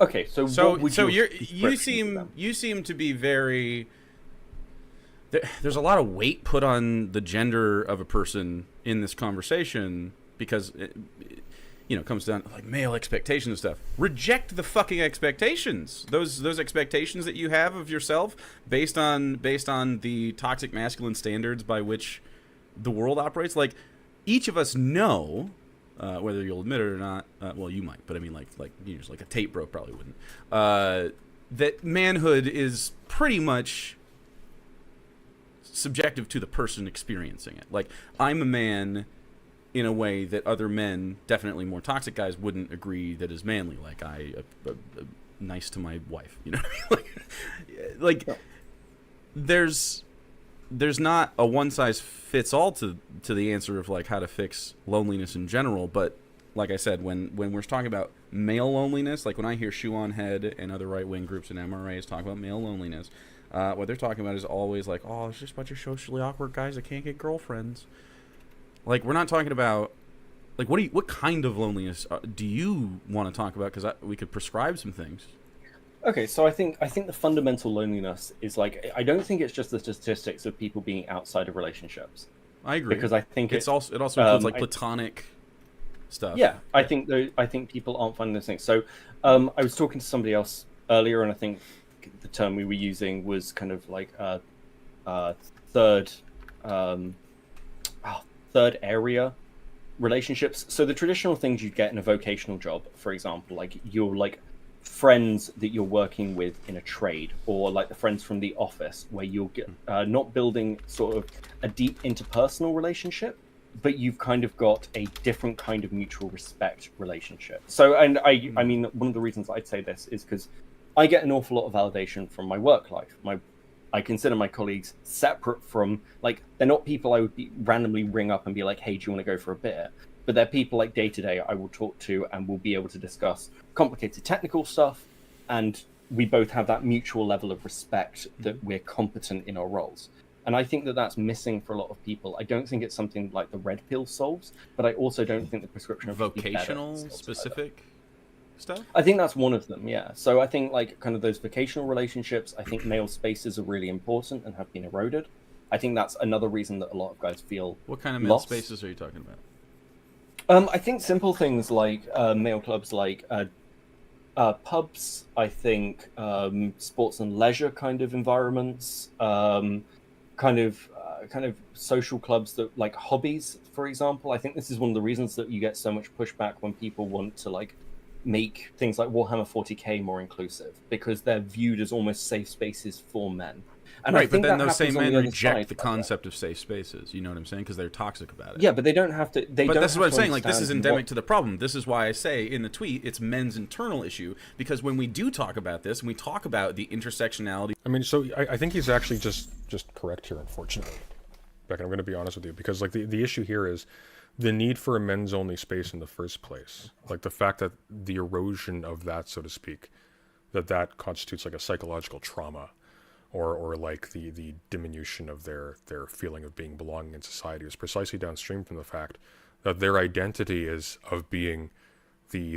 okay. You seem to be very. There's a lot of weight put on the gender of a person in this conversation because. It comes down to like male expectations and stuff. Reject the fucking expectations. Those expectations that you have of yourself based on the toxic masculine standards by which the world operates. Like each of us know, whether you'll admit it or not. Well, you might, but I mean, like a tape bro probably wouldn't. that manhood is pretty much subjective to the person experiencing it. Like, I'm a man in a way that other men, definitely more toxic guys, wouldn't agree that is manly. Like, nice to my wife, you know what I mean? like there's not a one size fits all to the answer of like how to fix loneliness in general. But like I said, when we're talking about male loneliness, like when I hear Shoe on Head and other right wing groups and MRAs talk about male loneliness, what they're talking about is always like, oh, it's just a bunch of socially awkward guys that can't get girlfriends. Like, we're not talking about, like, what kind of loneliness do you want to talk about? Because we could prescribe some things. Okay, so I think the fundamental loneliness is like, I don't think it's just the statistics of people being outside of relationships. I agree, because I think it also includes like platonic stuff. Yeah, I think people aren't finding those things. So I was talking to somebody else earlier, and I think the term we were using was kind of like third area relationships. So the traditional things you'd get in a vocational job, for example, like your like friends that you're working with in a trade, or like the friends from the office, where you'll get not building sort of a deep interpersonal relationship, but you've kind of got a different kind of mutual respect relationship. So, and I mean, one of the reasons I'd say this is because I get an awful lot of validation from my work life. I consider my colleagues separate from, like, they're not people I would randomly ring up and be like, hey, do you want to go for a beer? But they're people like day to day I will talk to and will be able to discuss complicated technical stuff. And we both have that mutual level of respect that we're competent in our roles. And I think that that's missing for a lot of people. I don't think it's something like the red pill solves, but I also don't think the prescription of vocational specific stuff. I think that's one of them, yeah. So I think like kind of those vocational relationships, I think male spaces are really important and have been eroded. I think that's another reason that a lot of guys feel What kind of male spaces are you talking about? I think simple things like male clubs, like pubs. I think sports and leisure kind of environments, kind of social clubs that like hobbies, for example. I think this is one of the reasons that you get so much pushback when people want to like make things like Warhammer 40k more inclusive, because they're viewed as almost safe spaces for men. And right, I think but then that those same men reject the that. concept of safe spaces. You know what I'm saying? Because they're toxic about it. Yeah, but they don't have to. But that's what I'm saying. Like, this is endemic to the problem. This is why I say in the tweet it's men's internal issue. Because when we do talk about this, and we talk about the intersectionality. I mean, so I think he's actually just correct here, unfortunately. Beckett, I'm going to be honest with you, because like the issue here is the need for a men's only space in the first place. Like the fact that the erosion of that, so to speak, that constitutes like a psychological trauma. Or like the diminution of their feeling of being belonging in society is precisely downstream from the fact that their identity is of being the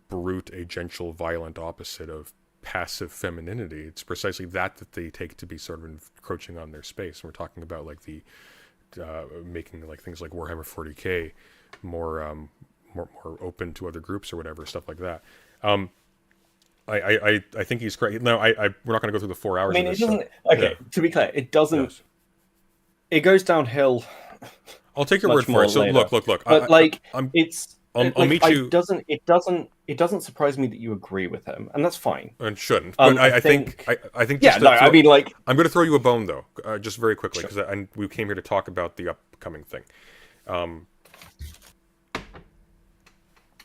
brute, agential, violent opposite of passive femininity. It's precisely that they take to be sort of encroaching on their space. And we're talking about like the making like things like Warhammer 40k more open to other groups or whatever, stuff like that. I think he's correct. No, we're not going to go through the 4 hours. I mean, of this, it doesn't. so, Okay, yeah. To be clear, it doesn't. Yes. It goes downhill. I'll take your word for it. So look. But I'll meet you. It doesn't surprise me that you agree with him, and that's fine. And shouldn't. But I think. Yeah. No, I mean, like, I'm going to throw you a bone though, just very quickly, because we came here to talk about the upcoming thing.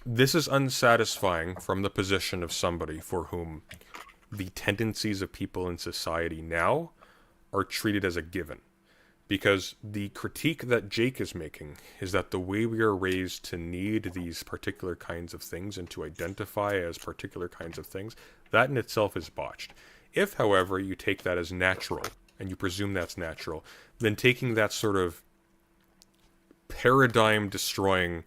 This is unsatisfying from the position of somebody for whom the tendencies of people in society now are treated as a given. Because the critique that Jake is making is that the way we are raised to need these particular kinds of things and to identify as particular kinds of things, that in itself is botched. If, however, you take that as natural, and you presume that's natural, then taking that sort of paradigm-destroying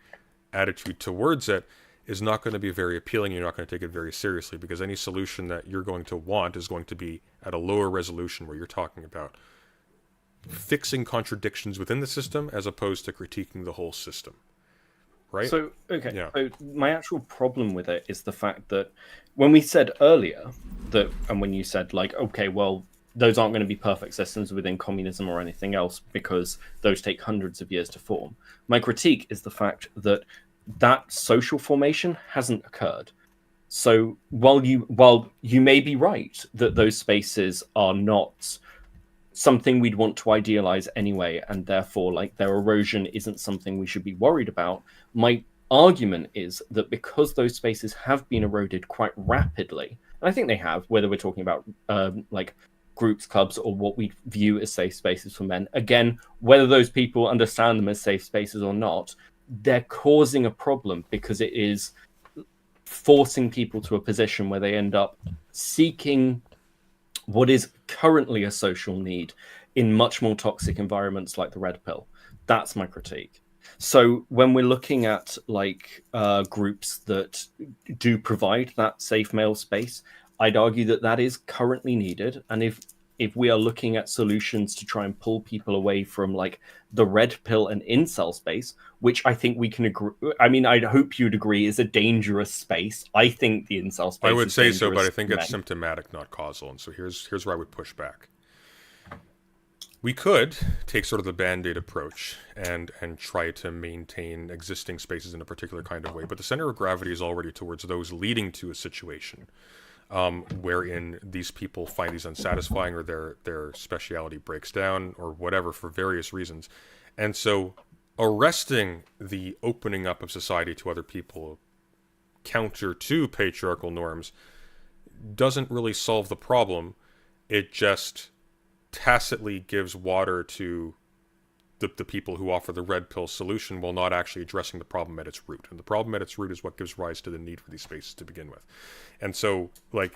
attitude towards it is not going to be very appealing. You're not going to take it very seriously, because any solution that you're going to want is going to be at a lower resolution, where you're talking about fixing contradictions within the system as opposed to critiquing the whole system. Right? So, okay. Yeah. So my actual problem with it is the fact that when we said earlier that, and when you said like, okay, well, those aren't going to be perfect systems within communism or anything else because those take hundreds of years to form. My critique is the fact that social formation hasn't occurred. So while you may be right that those spaces are not something we'd want to idealize anyway, and therefore like their erosion isn't something we should be worried about, my argument is that because those spaces have been eroded quite rapidly, and I think they have, whether we're talking about like groups, clubs, or what we view as safe spaces for men, again, whether those people understand them as safe spaces or not, they're causing a problem because it is forcing people to a position where they end up seeking what is currently a social need in much more toxic environments like the red pill. That's my critique. So when we're looking at like groups that do provide that safe male space, I'd argue that that is currently needed. And if we are looking at solutions to try and pull people away from like the red pill and incel space, which I think we can agree, I mean, I'd hope you'd agree is a dangerous space. I think the incel space I would is say so, but dangerous I think for it's men. symptomatic, not causal. And so here's where I would push back. We could take sort of the Band-Aid approach and try to maintain existing spaces in a particular kind of way, but the center of gravity is already towards those leading to a situation wherein these people find these unsatisfying, or their speciality breaks down, or whatever, for various reasons. And so arresting the opening up of society to other people counter to patriarchal norms doesn't really solve the problem. It just tacitly gives water to the people who offer the red pill solution, while not actually addressing the problem at its root. And the problem at its root is what gives rise to the need for these spaces to begin with. And so, like,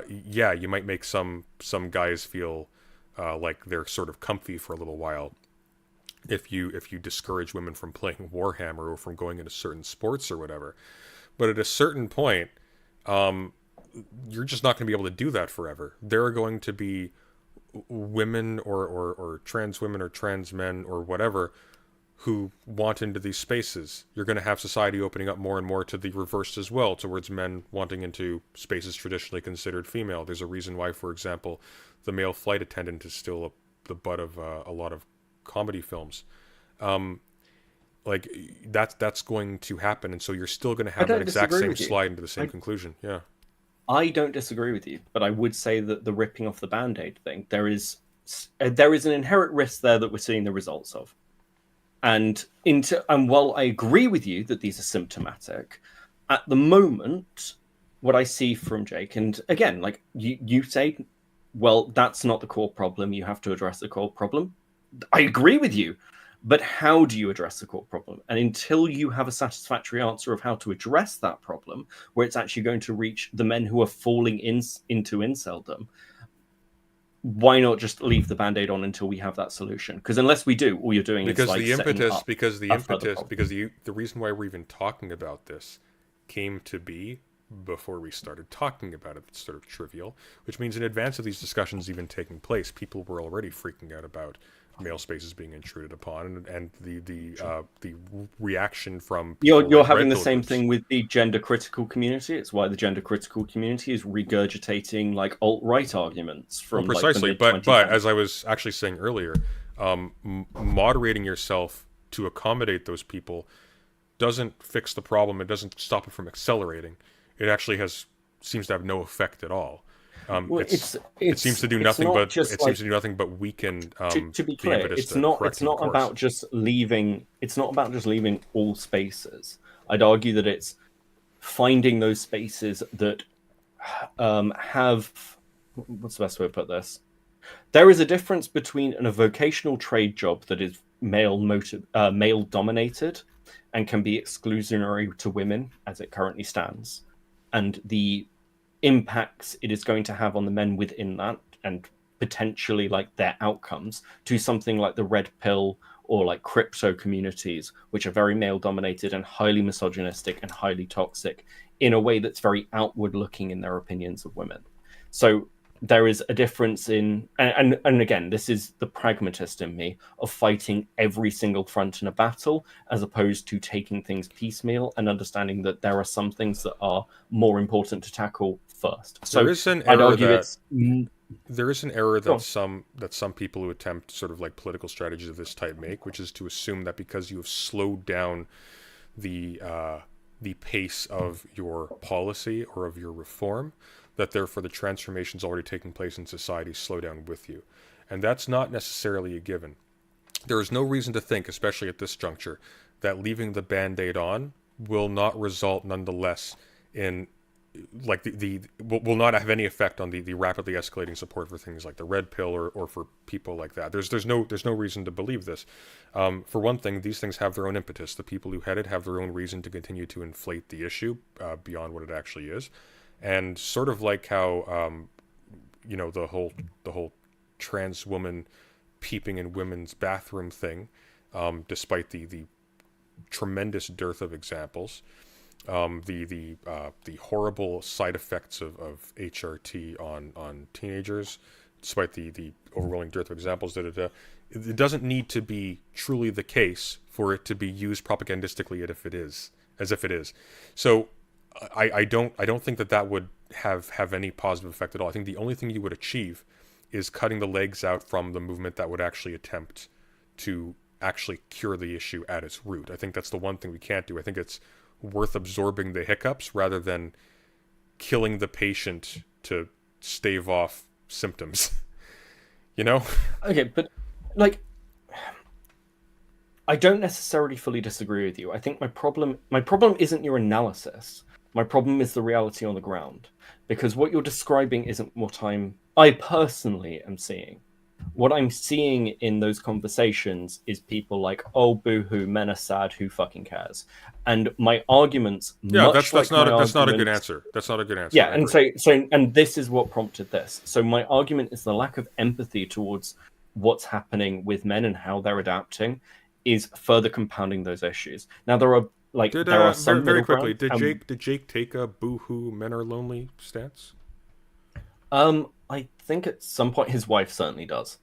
yeah, you might make some guys feel like they're sort of comfy for a little while if you discourage women from playing Warhammer or from going into certain sports or whatever. But at a certain point, you're just not going to be able to do that forever. There are going to be women or trans women or trans men or whatever who want into these spaces. You're going to have society opening up more and more to the reverse as well, towards men wanting into spaces traditionally considered female. There's a reason why, for example, the male flight attendant is still the butt of a lot of comedy films. Like that's going to happen, and so you're still going to have that exact same slide into the same conclusion. Yeah. I don't disagree with you, but I would say that the ripping off the Band-Aid thing, there is an inherent risk there that we're seeing the results of. And while I agree with you that these are symptomatic, at the moment, what I see from Jake, and again, like you say, well, that's not the core problem. You have to address the core problem. I agree with you. But how do you address the core problem? And until you have a satisfactory answer of how to address that problem, where it's actually going to reach the men who are falling into inceldom, why not just leave the Band-Aid on until we have that solution? Because unless we do, all you're doing is like the reason why we're even talking about this came to be before we started talking about it. It's sort of trivial, which means in advance of these discussions even taking place, people were already freaking out about male spaces being intruded upon, and the reaction from you're having the same thing with the gender critical community. It's why the gender critical community is regurgitating like alt-right arguments from precisely. Like, but as I was actually saying earlier, moderating yourself to accommodate those people doesn't fix the problem. It doesn't stop it from accelerating. It actually seems to have no effect at all. It seems to do nothing but weaken. To be clear, it's not about just leaving. It's not about just leaving all spaces. I'd argue that it's finding those spaces that have. What's the best way to put this? There is a difference between a vocational trade job that is male dominated and can be exclusionary to women as it currently stands, and the impacts it is going to have on the men within that, and potentially like their outcomes, to something like the red pill or like crypto communities, which are very male dominated and highly misogynistic and highly toxic in a way that's very outward looking in their opinions of women. So there is a difference in, and again, this is the pragmatist in me, of fighting every single front in a battle as opposed to taking things piecemeal and understanding that there are some things that are more important to tackle first. So there is an error that some people who attempt sort of like political strategies of this type make, which is to assume that because you have slowed down the the pace of your policy or of your reform, that therefore the transformations already taking place in society slow down with you. And that's not necessarily a given. There is no reason to think, especially at this juncture, that leaving the Band-Aid on will not result nonetheless in like will not have any effect on the rapidly escalating support for things like the red pill or for people like that. There's no reason to believe this. For one thing, these things have their own impetus. The people who head it have their own reason to continue to inflate the issue beyond what it actually is, and sort of like how the whole trans woman peeping in women's bathroom thing, despite the tremendous dearth of examples. The horrible side effects of HRT on teenagers, despite the overwhelming dearth of examples. It doesn't need to be truly the case for it to be used propagandistically as if it is. So I don't think that would have any positive effect at all. I think the only thing you would achieve is cutting the legs out from the movement that would actually attempt to actually cure the issue at its root. I think that's the one thing we can't do. I think it's worth absorbing the hiccups rather than killing the patient to stave off symptoms. Okay, but like, I don't necessarily fully disagree with you. I think my problem isn't your analysis. My problem is the reality on the ground, because what you're describing isn't what I personally am seeing. What I'm seeing in those conversations is people like, "Oh, boo-hoo, men are sad. Who fucking cares?" And my arguments, yeah, that's not a good answer. That's not a good answer. Yeah, and and this is what prompted this. So my argument is the lack of empathy towards what's happening with men and how they're adapting is further compounding those issues. Now there are some very quickly. Did Jake take a boo-hoo, men are lonely stance? I think at some point his wife certainly does.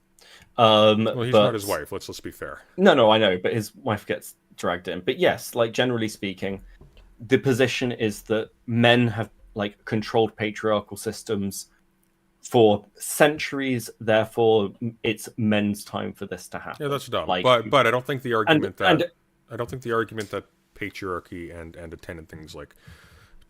Well, he's not his wife. Let's be fair. No, I know, but his wife gets dragged in. But yes, like generally speaking, the position is that men have like controlled patriarchal systems for centuries. Therefore, it's men's time for this to happen. Yeah, that's dumb. But I don't think the argument that patriarchy and attendant things like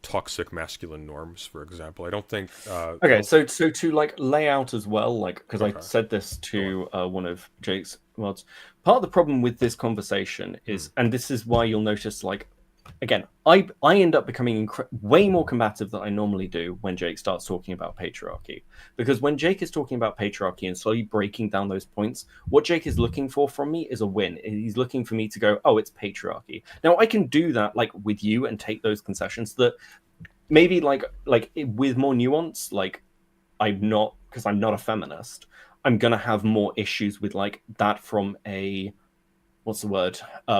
toxic masculine norms, for example, I don't think okay, so to like lay out as well, like, because I said this to one of Jake's mods, part of the problem with this conversation is, and this is why you'll notice, like, again, I end up becoming way more combative than I normally do when Jake starts talking about patriarchy, because when Jake is talking about patriarchy and slowly breaking down those points, what Jake is looking for from me is a win. He's looking for me to go, "Oh, it's patriarchy." Now I can do that like with you and take those concessions that maybe like with more nuance. Like, because I'm not a feminist, I'm gonna have more issues with like that from a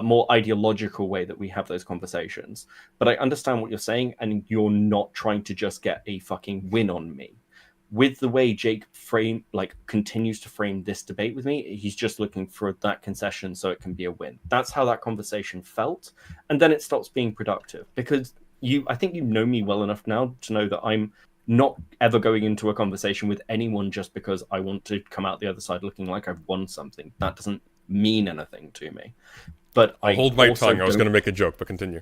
more ideological way that we have those conversations. But I understand what you're saying, and you're not trying to just get a fucking win on me. With the way Jake continues to frame this debate with me, he's just looking for that concession so it can be a win. That's how that conversation felt, and then it stops being productive, because I think you know me well enough now to know that I'm not ever going into a conversation with anyone just because I want to come out the other side looking like I've won something. That doesn't mean anything to me. But I'll hold my tongue. I was going to make a joke, but continue.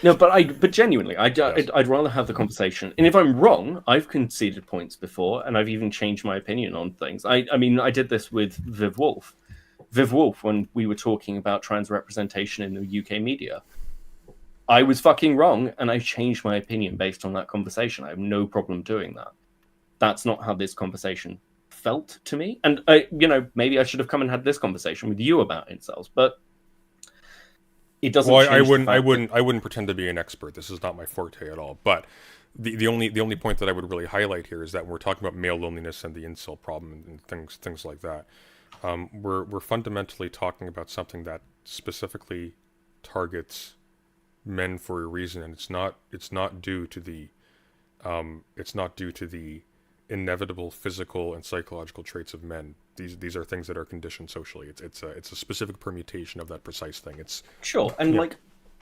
No, but genuinely, I'd rather have the conversation. And if I'm wrong, I've conceded points before, and I've even changed my opinion on things. I mean, I did this with Viv Wolf. Viv Wolf, when we were talking about trans representation in the UK media, I was fucking wrong, and I changed my opinion based on that conversation. I have no problem doing that. That's not how this conversation felt to me. And maybe I should have come and had this conversation with you about incels, but it doesn't. Well, I wouldn't pretend to be an expert. This is not my forte at all. But the only point that I would really highlight here is that when we're talking about male loneliness and the incel problem and things like that, we're fundamentally talking about something that specifically targets men for a reason, and it's not due to the inevitable physical and psychological traits of men. These are things that are conditioned socially. It's a specific permutation of that precise thing. It's sure, and like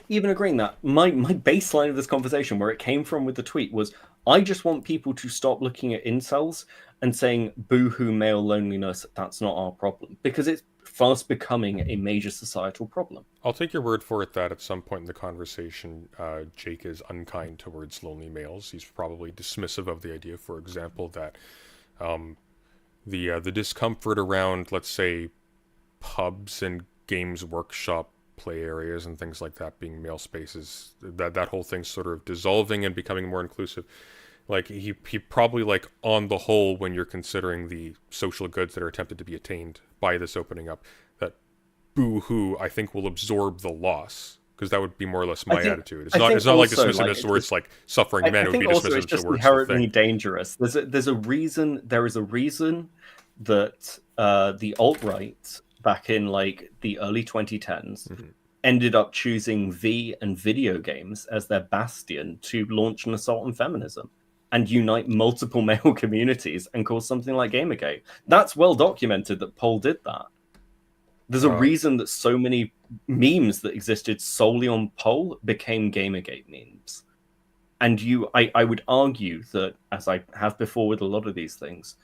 even agreeing that my baseline of this conversation, where it came from with the tweet, was I just want people to stop looking at incels and saying boo-hoo male loneliness. That's not our problem, because it's fast becoming a major societal problem. I'll take your word for it that at some point in the conversation, Jake is unkind towards lonely males. He's probably dismissive of the idea, for example, that the discomfort around, let's say, pubs and games workshop play areas and things like that being male spaces, that whole thing sort of dissolving and becoming more inclusive. Like he probably, like, on the whole, when you're considering the social goods that are attempted to be attained by this opening up, that boo-hoo, I think, will absorb the loss, because that would be more or less my attitude. It's not like dismissiveness where it's like suffering men. It would be also it's dismissive just towards inherently the thing. dangerous. There is a reason that the alt-right back in like the early 2010s ended up choosing V and video games as their bastion to launch an assault on feminism and unite multiple male communities and cause something like Gamergate. That's well documented that Paul did that. There's a reason that so many memes that existed solely on Poll became Gamergate memes. And I would argue that, as I have before with a lot of these things,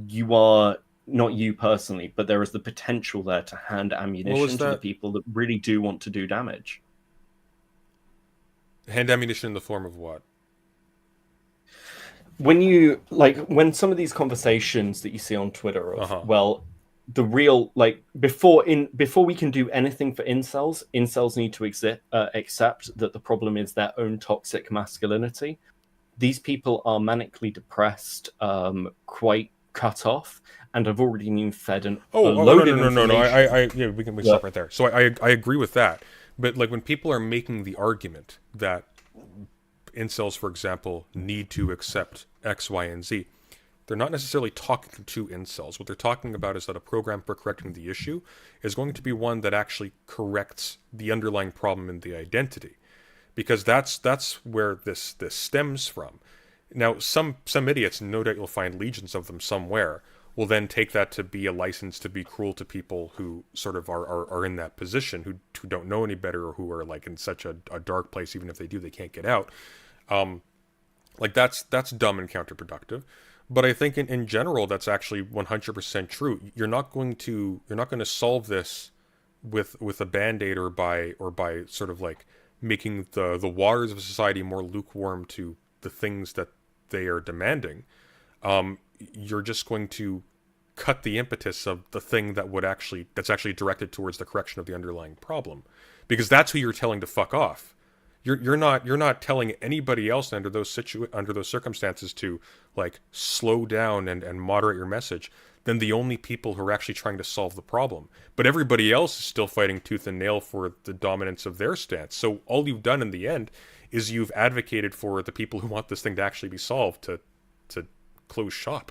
you are, not you personally, but there is the potential there to hand ammunition to the people that really do want to do damage. Hand ammunition in the form of what? When some of these conversations that you see on Twitter of, well, the real, like, before we can do anything for incels need to accept that the problem is their own toxic masculinity. These people are manically depressed, quite cut off, and have already been fed an load of information. Yeah, we can stop right there. So I agree with that. But like when people are making the argument that incels, for example, need to accept X, Y, and Z, they're not necessarily talking to incels. What they're talking about is that a program for correcting the issue is going to be one that actually corrects the underlying problem in the identity, because that's where this stems from. Now, some idiots, no doubt you'll find legions of them somewhere, will then take that to be a license to be cruel to people who sort of are in that position, who don't know any better, or who are like in such a dark place, even if they do, they can't get out. Like that's dumb and counterproductive. But I think in general, that's actually 100% true. You're not going to solve this with a Band-Aid or by sort of like making the waters of society more lukewarm to the things that they are demanding. You're just going to cut the impetus of the thing that's actually directed towards the correction of the underlying problem, because that's who you're telling to fuck off. You're not telling anybody else under those circumstances to like slow down and moderate your message than the only people who are actually trying to solve the problem. But everybody else is still fighting tooth and nail for the dominance of their stance. So all you've done in the end is you've advocated for the people who want this thing to actually be solved to close shop.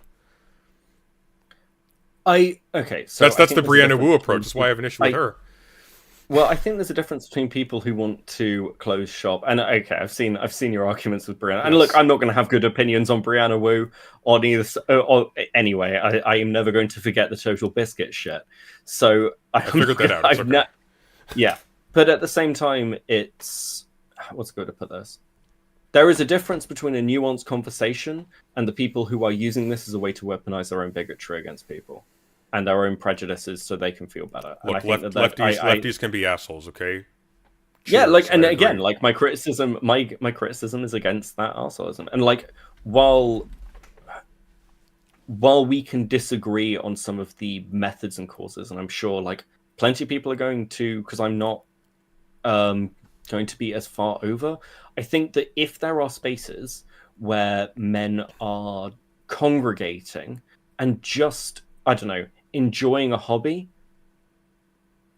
So that's the Brianna Wu approach. That's why I have an issue with her. Well, I think there's a difference between people who want to close shop, and okay, I've seen your arguments with Brianna. Yes. And look, I'm not going to have good opinions on Brianna Wu on either. Anyway, I am never going to forget the Total Biscuit shit. So I figured that out. Yeah, but at the same time, it's what's good to put this. There is a difference between a nuanced conversation and the people who are using this as a way to weaponize their own bigotry against people and their own prejudices so they can feel better. Look, and I think lefties can be assholes, okay? Cheers, yeah, and again, like my criticism is against that arseholism. And like while we can disagree on some of the methods and causes, and I'm sure like plenty of people are going to, because I'm not going to be as far over, I think that if there are spaces where men are congregating and just, I don't know, enjoying a hobby,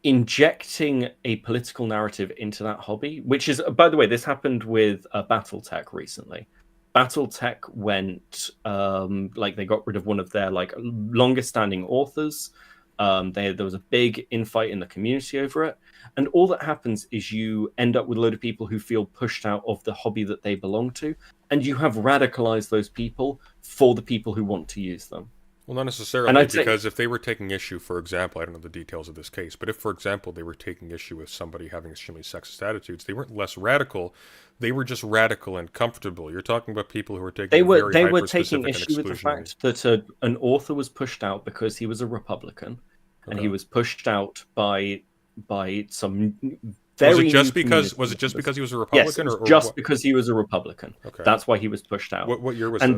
injecting a political narrative into that hobby, which is, by the way, this happened with Battletech recently. Battletech went, they got rid of one of their like longest standing authors. There was a big infight in the community over it. And all that happens is you end up with a load of people who feel pushed out of the hobby that they belong to. And you have radicalized those people for the people who want to use them. Well, not necessarily, because if they were taking issue, for example, I don't know the details of this case, but if, for example, they were taking issue with somebody having extremely sexist attitudes, they weren't less radical. They were just radical and comfortable. You're talking about people who were taking they were taking issue with the fact that an author was pushed out because he was a Republican, and he was pushed out by some Was very it just new because community he was a Yes, Republican, it was or just what? because he was a Republican. Okay. That's why he was pushed out. What year was And this?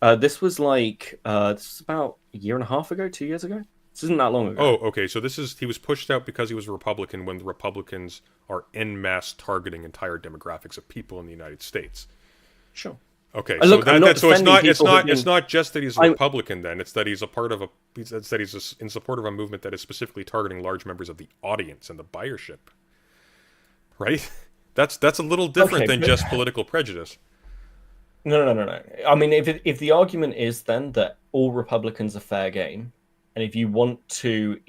then this was like this was about a year and a half ago, 2 years ago. This isn't that long ago. Oh, okay. So he was pushed out because he was a Republican when the Republicans are en masse targeting entire demographics of people in the United States. Sure. Okay, And look, I'm not so it's defending people who've it's been- not just that he's a I'm- Republican. Then it's that he's a part of in support of a movement that is specifically targeting large members of the audience and the buyership. Right? That's a little different Okay, than but- just political prejudice. No. I mean, if the argument is then that all Republicans are fair game, and if you want to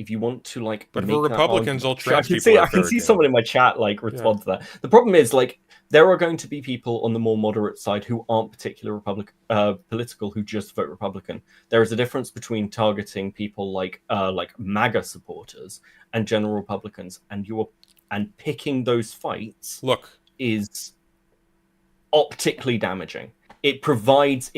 like, But make for that Republicans, argument- all trans I can people see are I can fair see game. someone in my chat like respond to that. The problem is like there are going to be people on the more moderate side who aren't particular political who just vote Republican. There is a difference between targeting people like MAGA supporters and general Republicans, and picking those fights Look, is optically damaging. It provides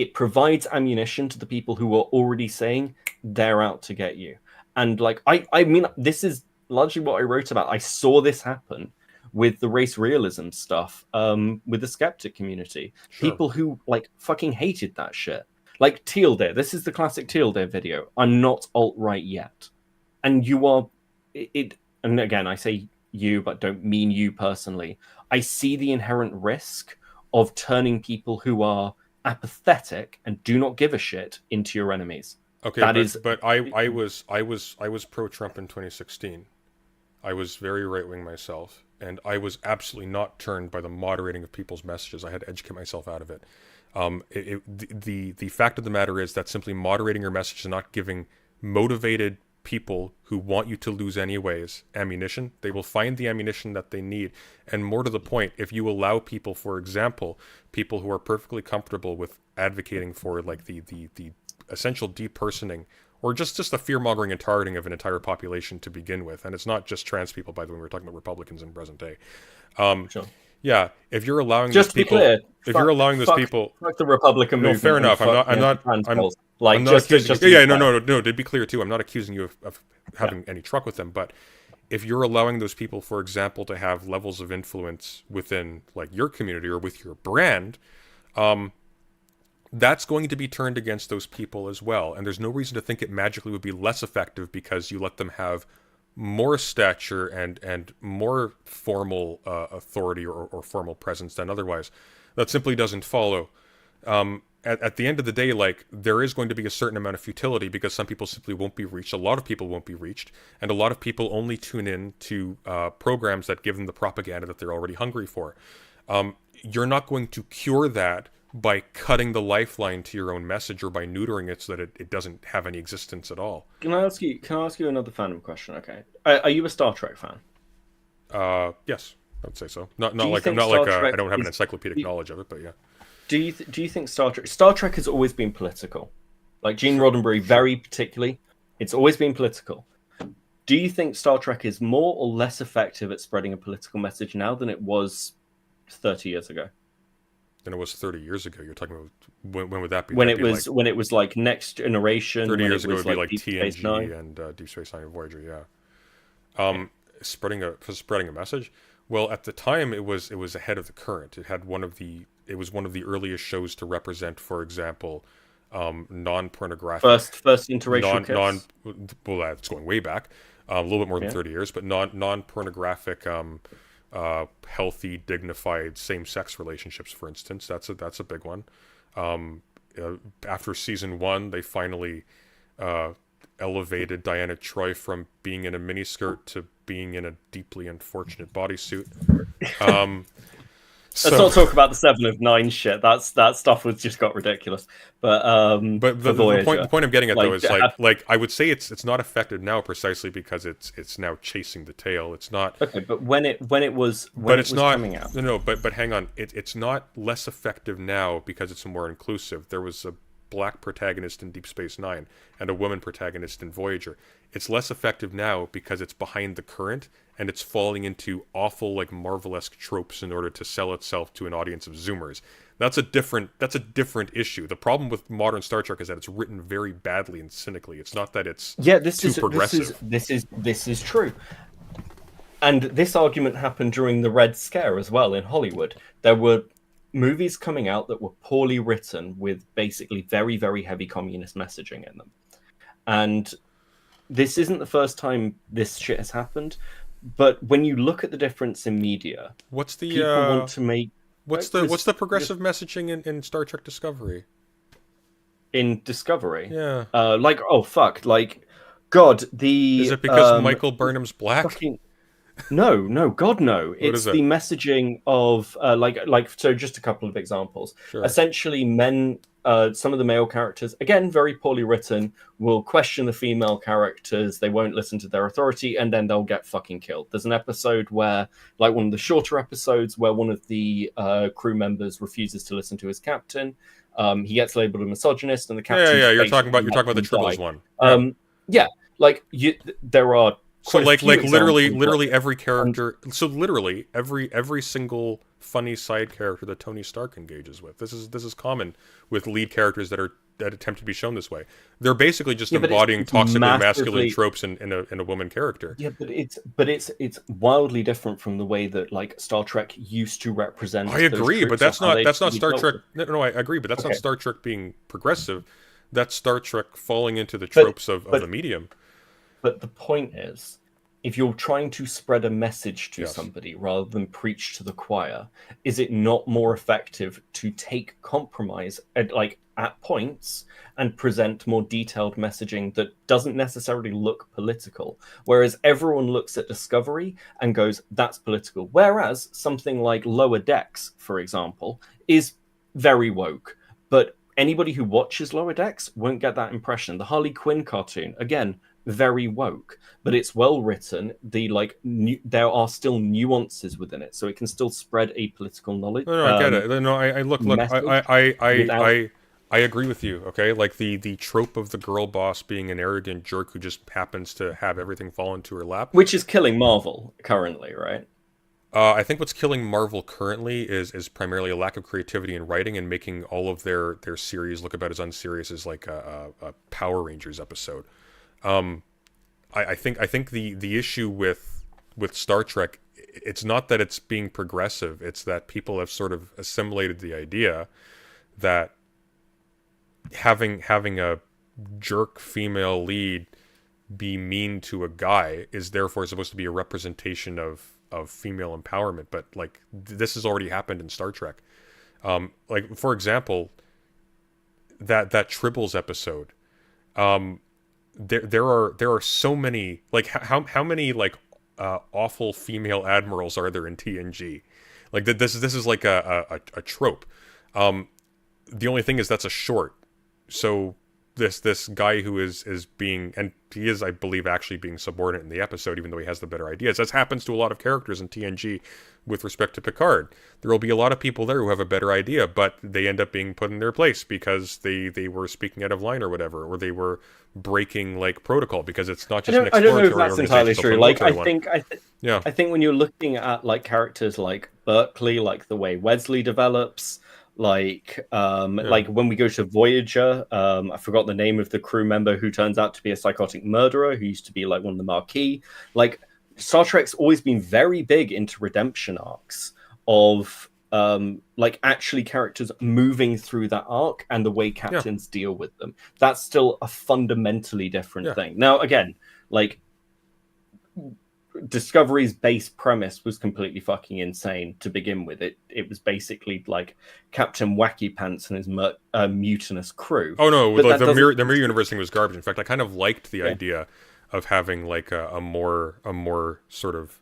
ammunition to the people who are already saying they're out to get you. And like I mean, this is largely what I wrote about. I saw this happen with the race realism stuff, with the skeptic community. Sure. People who like fucking hated that shit. Like Teal Day. This is the classic Teal Day video. I'm not alt-right yet. And you are it and again I say you, but don't mean you personally. I see the inherent risk of turning people who are apathetic and do not give a shit into your enemies. okay, That I was pro-Trump in 2016. I was very right-wing myself, and I was absolutely not turned by the moderating of people's messages. I had to educate myself out of it. The fact of the matter is that simply moderating your message and not giving motivated people who want you to lose anyways ammunition, they will find the ammunition that they need. And more to the point, if you allow people, for example, people who are perfectly comfortable with advocating for like the essential depersoning or just the fear-mongering and targeting of an entire population to begin with, and it's not just trans people, by the way, we're talking about Republicans in present day. Sure. Yeah, if you're allowing Just those to be people, clear, if you're allowing those people, fuck the Republican no, movement. fair and enough. I'm fuck not. the I'm trans like I'm not just accusing just you. to Yeah, be fair. no. To be clear too, I'm not accusing you of having any truck with them. But if you're allowing those people, for example, to have levels of influence within like your community or with your brand, that's going to be turned against those people as well. And there's no reason to think it magically would be less effective because you let them have more stature and more formal authority or formal presence than otherwise. That simply doesn't follow. At the end of the day, like, there is going to be a certain amount of futility because some people simply won't be reached. A lot of people won't be reached. And a lot of people only tune in to programs that give them the propaganda that they're already hungry for. You're not going to cure that by cutting the lifeline to your own message or by neutering it so that it doesn't have any existence at all. Can I ask you another fandom question? Okay. Are you a Star Trek fan? Yes, I would say so. Do you I think don't Star have Trek an is- encyclopedic knowledge of it, but yeah. Do you think Star Trek has always been political? Like Gene Roddenberry, very particularly, it's always been political. Do you think Star Trek is more or less effective at spreading a political message now than it was 30 years ago? Than it was 30 years ago. You're talking about when would that be? When That'd it be was when it was like Next Generation. 30 when years it ago was would be like Deep Space TNG Nine. and Deep Space Nine and Voyager. Yeah. Spreading a message. Well, at the time, it was ahead of the current. It was one of the earliest shows to represent, for example, non-pornographic. First interracial kiss. Well, that's going way back, a little bit more than 30 years, but non-pornographic, healthy, dignified same-sex relationships, for instance. That's a big one. After season 1, they finally elevated Diana Troy from being in a miniskirt to being in a deeply unfortunate bodysuit. Let's not talk about the 7 of 9 shit. That stuff was just got ridiculous. But the point I'm getting at, though, is like, like I would say it's not effective now precisely because it's now chasing the tail. It's not okay. But when it was coming out, no. But hang on, it's not less effective now because it's more inclusive. There was a black protagonist in Deep Space Nine and a woman protagonist in Voyager. It's less effective now because it's behind the current and it's falling into awful, like, Marvel-esque tropes in order to sell itself to an audience of Zoomers. That's a different issue. The problem with modern Star Trek is that it's written very badly and cynically. It's not that it's too progressive. This is true. And this argument happened during the Red Scare as well in Hollywood. There were movies coming out that were poorly written with basically very, very heavy communist messaging in them. And this isn't the first time this shit has happened. But when you look at the difference in media, what's the people want to make... What's the progressive messaging in Star Trek Discovery? In Discovery? Yeah. God, the... Is it because Michael Burnham's black? No, God, no. It's it? the messaging of so. Just a couple of examples. Sure. Essentially, men, some of the male characters, again very poorly written, will question the female characters. They won't listen to their authority, and then they'll get fucking killed. There's an episode where, like one of the shorter episodes, where one of the crew members refuses to listen to his captain. He gets labeled a misogynist, and the captain. Yeah. You're talking about the Tribbles one. There are. So literally every character. So literally every single funny side character that Tony Stark engages with. This is common with lead characters that attempt to be shown this way. They're basically just embodying toxically masculine tropes in a woman character. Yeah, but it's wildly different from the way that like Star Trek used to represent. I agree, but that's not Star Trek. No, I agree, but that's Okay. not Star Trek being progressive. That's Star Trek falling into the tropes of the medium. But the point is, if you're trying to spread a message to Yes. somebody rather than preach to the choir, is it not more effective to take compromise at points and present more detailed messaging that doesn't necessarily look political? Whereas everyone looks at Discovery and goes, that's political. Whereas something like Lower Decks, for example, is very woke. But anybody who watches Lower Decks won't get that impression. The Harley Quinn cartoon, again, very woke, but it's well written. There are still nuances within it, so it can still spread a political knowledge. No, I get it. No, I look. I agree with you. Okay, like the trope of the girl boss being an arrogant jerk who just happens to have everything fall into her lap, which is killing Marvel currently, right? I think what's killing Marvel currently is primarily a lack of creativity in writing and making all of their series look about as unserious as like a Power Rangers episode. I think the issue with Star Trek, it's not that it's being progressive, it's that people have sort of assimilated the idea that having a jerk female lead be mean to a guy is therefore supposed to be a representation of female empowerment. But like this has already happened in Star Trek. Like for example, that Tribbles episode. There are so many, like how many like awful female admirals are there in TNG? Like this is like a trope. The only thing is that's a short. So this guy who is being, and he is, I believe, actually being subordinate in the episode, even though he has the better ideas. That happens to a lot of characters in TNG with respect to Picard. There will be a lot of people there who have a better idea, but they end up being put in their place because they were speaking out of line or whatever, or they were breaking like protocol, because it's not just an exploratory I don't know if that's entirely true. Like I think when you're looking at like characters like Berkeley, like the way Wesley develops, like when we go to Voyager, I forgot the name of the crew member who turns out to be a psychotic murderer who used to be like one of the Marquis. Like Star Trek's always been very big into redemption arcs of like actually characters moving through that arc and the way captains deal with them. That's still a fundamentally different thing. Now again, like Discovery's base premise was completely fucking insane to begin with. It was basically like Captain Wacky Pants and his mutinous crew. Oh no, like the mirror universe thing was garbage. In fact, I kind of liked the idea of having like a more sort of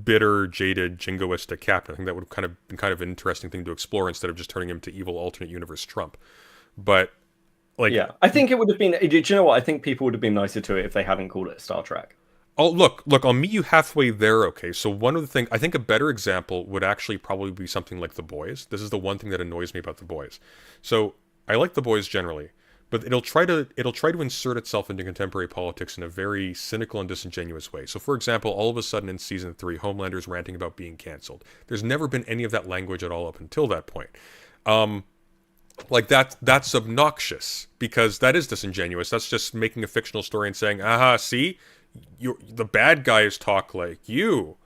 bitter, jaded, jingoistic captain. I think that would have been kind of an interesting thing to explore instead of just turning him to evil alternate universe Trump. But like, I think it would have been. Do you know what? I think people would have been nicer to it if they hadn't called it Star Trek. Oh, look, I'll meet you halfway there, okay? So one of the things, I think a better example would actually probably be something like The Boys. This is the one thing that annoys me about The Boys. So I like The Boys generally, but it'll try to insert itself into contemporary politics in a very cynical and disingenuous way. So, for example, all of a sudden in season 3, Homelander's ranting about being canceled. There's never been any of that language at all up until that point. Like that's obnoxious because that is disingenuous. That's just making a fictional story and saying, "Aha, see, the bad guys talk like you."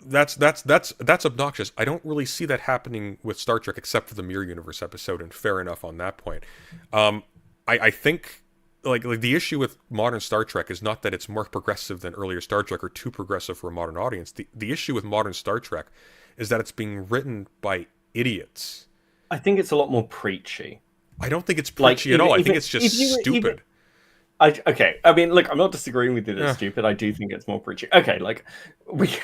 That's obnoxious. I don't really see that happening with Star Trek except for the Mirror Universe episode, and fair enough on that point. I think like the issue with modern Star Trek is not that it's more progressive than earlier Star Trek or too progressive for a modern audience. The issue with modern Star Trek is that it's being written by idiots. I think it's a lot more preachy. I don't think it's preachy at all. I think it's just stupid. Okay, I mean, look, I'm not disagreeing with you that it's stupid. I do think it's more preachy. Okay, like we've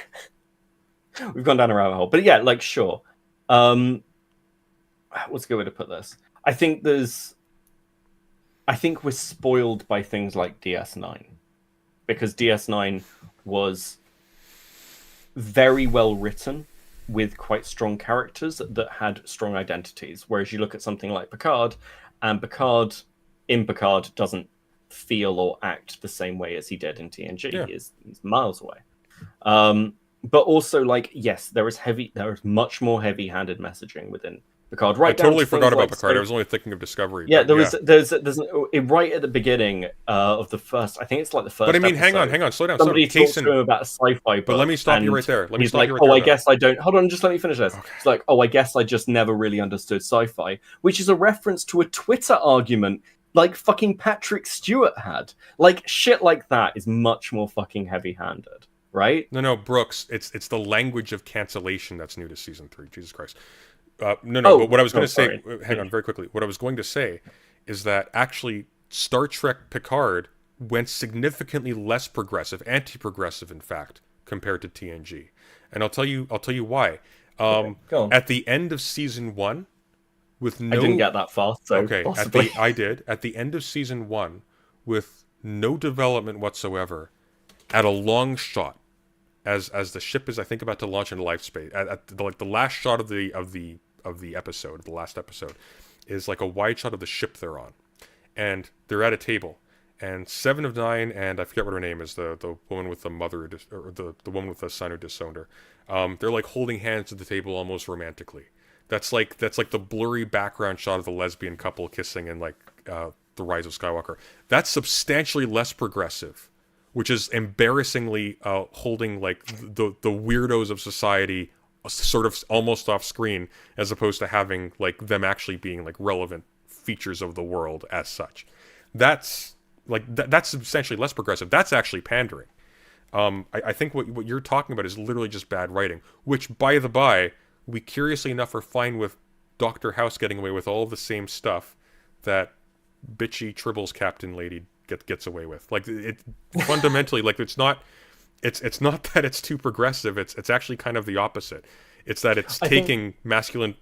gone down a rabbit hole, but yeah, like sure. What's a good way to put this? I think we're spoiled by things like DS9, because DS9 was very well written with quite strong characters that had strong identities. Whereas you look at something like Picard, and Picard doesn't feel or act the same way as he did in TNG. Yeah. He's miles away. But also, like, yes, there is much more heavy-handed messaging within Picard. Right, I totally forgot about Picard. I was only thinking of Discovery. Yeah, there's right at the beginning of the first. I think it's like the first. But I mean, episode, hang on, slow down. Somebody talks to him about a sci-fi book. But let me stop you right there. He's like, I guess I don't. Hold on, just let me finish this. Okay. It's like, I guess I just never really understood sci-fi, which is a reference to a Twitter argument like fucking Patrick Stewart had. Like shit like that is much more fucking heavy-handed, right? No, Brooks. It's the language of cancellation that's new to season 3. Jesus Christ. But what I was going to say, hang on very quickly. What I was going to say is that actually Star Trek Picard went significantly less progressive, anti-progressive in fact, compared to TNG. And I'll tell you why. At the end of season 1, with no... I didn't get that far, so okay, possibly. I did. At the end of season 1, with no development whatsoever, at a long shot, as the ship is, I think, about to launch into life space, at the last shot of the episode, the last episode, is like a wide shot of the ship they're on, and they're at a table, and 7 of 9, and I forget what her name is, the woman with the mother, or the woman with the son who disowned her, they're like holding hands at the table almost romantically. That's like the blurry background shot of the lesbian couple kissing in like The Rise of Skywalker. That's substantially less progressive, which is embarrassingly holding like the weirdos of society sort of almost off screen, as opposed to having like them actually being like relevant features of the world as such. That's substantially less progressive. That's actually pandering. I think what you're talking about is literally just bad writing, which, by the by, we curiously enough are fine with Dr. House getting away with all of the same stuff that bitchy Tribbles captain lady gets away with. Like, it fundamentally, like, it's not that it's too progressive. It's actually kind of the opposite. It's that it's taking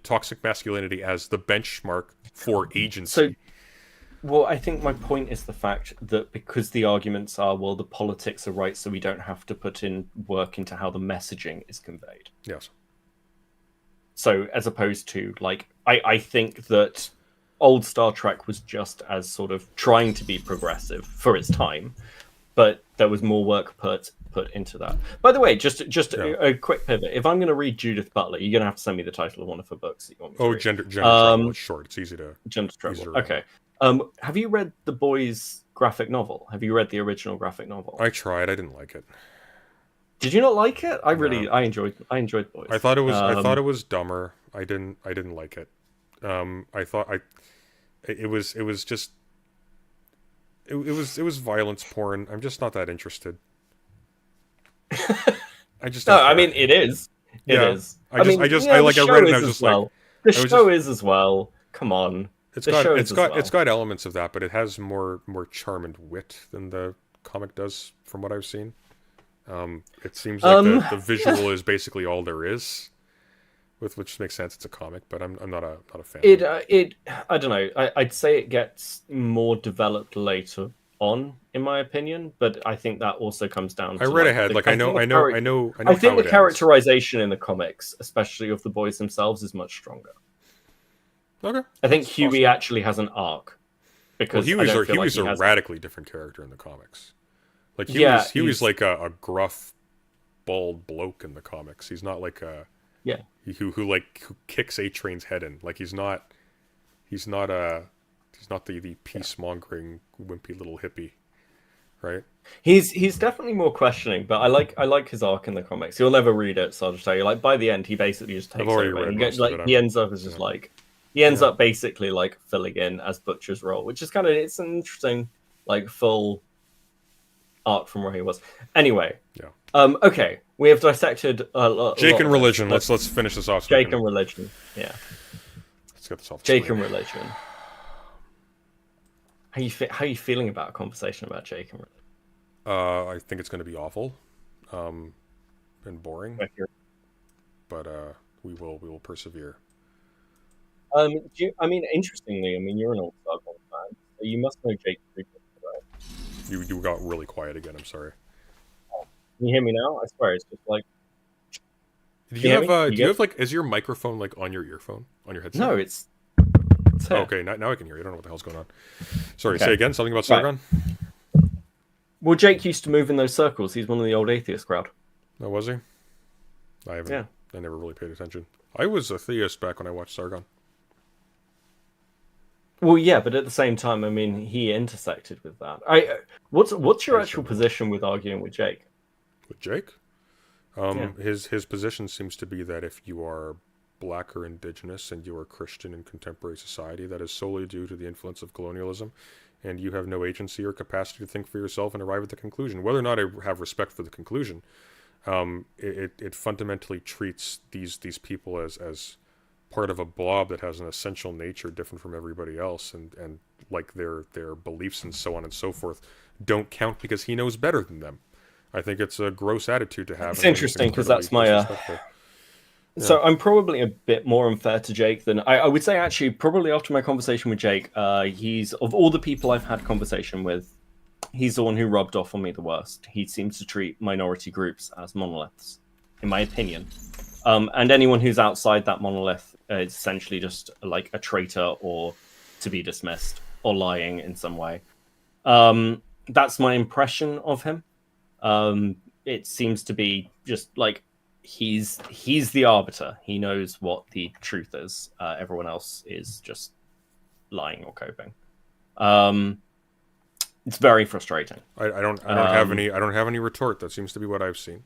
toxic masculinity as the benchmark for agency. Well, I think my point is the fact that because the arguments are, well, the politics are right, so we don't have to put in work into how the messaging is conveyed. Yes. So as opposed to, like, I think that old Star Trek was just as sort of trying to be progressive for its time, but there was more work put into that. By the way, just a quick pivot. If I'm going to read Judith Butler, you're going to have to send me the title of one of her books that you want me to read. Gender Trouble. It's short. It's easy to... Gender Trouble. Okay. Have you read the boys' graphic novel? Have you read the original graphic novel? I tried. I didn't like it. Did you not like it? I enjoyed boys. I thought it was dumber. I didn't like it. It was violence porn. I'm just not that interested. I just no. I mean, it is. It is. I read it and I was just like, the show is as well. Come on. It's got elements of that, but it has more charm and wit than the comic does, from what I've seen. It seems like the visual is basically all there is, which makes sense. It's a comic, but I'm not a fan. I don't know. I'd say it gets more developed later on, in my opinion, but I think that also comes down to... I read ahead. I know. I think the characterization in the comics, especially of the boys themselves, is much stronger. Okay. I think That's Huey possible. actually has an arc Well, because Huey's I don't feel like Huey's he a has. radically different character in the comics. Like Yeah, Huey's he's like a gruff, bald bloke in the comics. He's not like a yeah. who kicks A Train's head in. Like he's not the peace mongering wimpy little hippie, right? He's definitely more questioning, but I like his arc in the comics. You'll never read it, so I'll just tell you. Like by the end, he basically just I've takes already over. read He most gets of like it. he ends up as just Yeah. like he ends Yeah. up basically like filling in as Butcher's role, which is kind of it's an interesting like full arc from where he was. Anyway, Yeah. okay, we have dissected Jake and of religion. this. Let's finish this off. So we Jake can- and religion. Yeah, let's get this off. The Jake screen. and religion. How you feeling about a conversation about Jake and religion? I think it's going to be awful, and boring, but we will persevere. I mean, interestingly, I mean, you're an old Sargon fan, so you must know Jake frequently, right? You got really quiet again. I'm sorry. Can you hear me now? I swear, it's just like Do you you hear have me? You do you good? have like is your microphone like on your earphone on your headset? no, it's Oh, okay, now I can hear you. I don't know what the hell's going on. Sorry, Okay. say again. Something about Right. Sargon? Well, Jake used to move in those circles. He's one of the old atheist crowd. Oh, was he? I haven't. Yeah. I never really paid attention. I was a theist back when I watched Sargon. Well, yeah, but at the same time, I mean, he intersected with that. What's your I actual see. position with arguing with Jake? With Jake, his position seems to be that if you are black or indigenous and you are Christian in contemporary society, that is solely due to the influence of colonialism, and you have no agency or capacity to think for yourself and arrive at the conclusion. Whether or not I have respect for the conclusion, it fundamentally treats these people as part of a blob that has an essential nature different from everybody else, and like their beliefs and so on and so forth don't count because he knows better than them. I think it's a gross attitude to have. It's and I think interesting, 'cause incredibly that's my, disrespectful. So I'm probably a bit more unfair to Jake than I would say. Actually, probably after my conversation with Jake, he's of all the people I've had conversation with, he's the one who rubbed off on me the worst. He seems to treat minority groups as monoliths, in my opinion. And anyone who's outside that monolith is essentially just like a traitor or to be dismissed or lying in some way. That's my impression of him. It seems to be just like he's the arbiter. He knows what the truth is. Everyone else is just lying or coping. It's very frustrating. I don't have any retort. That seems to be what I've seen.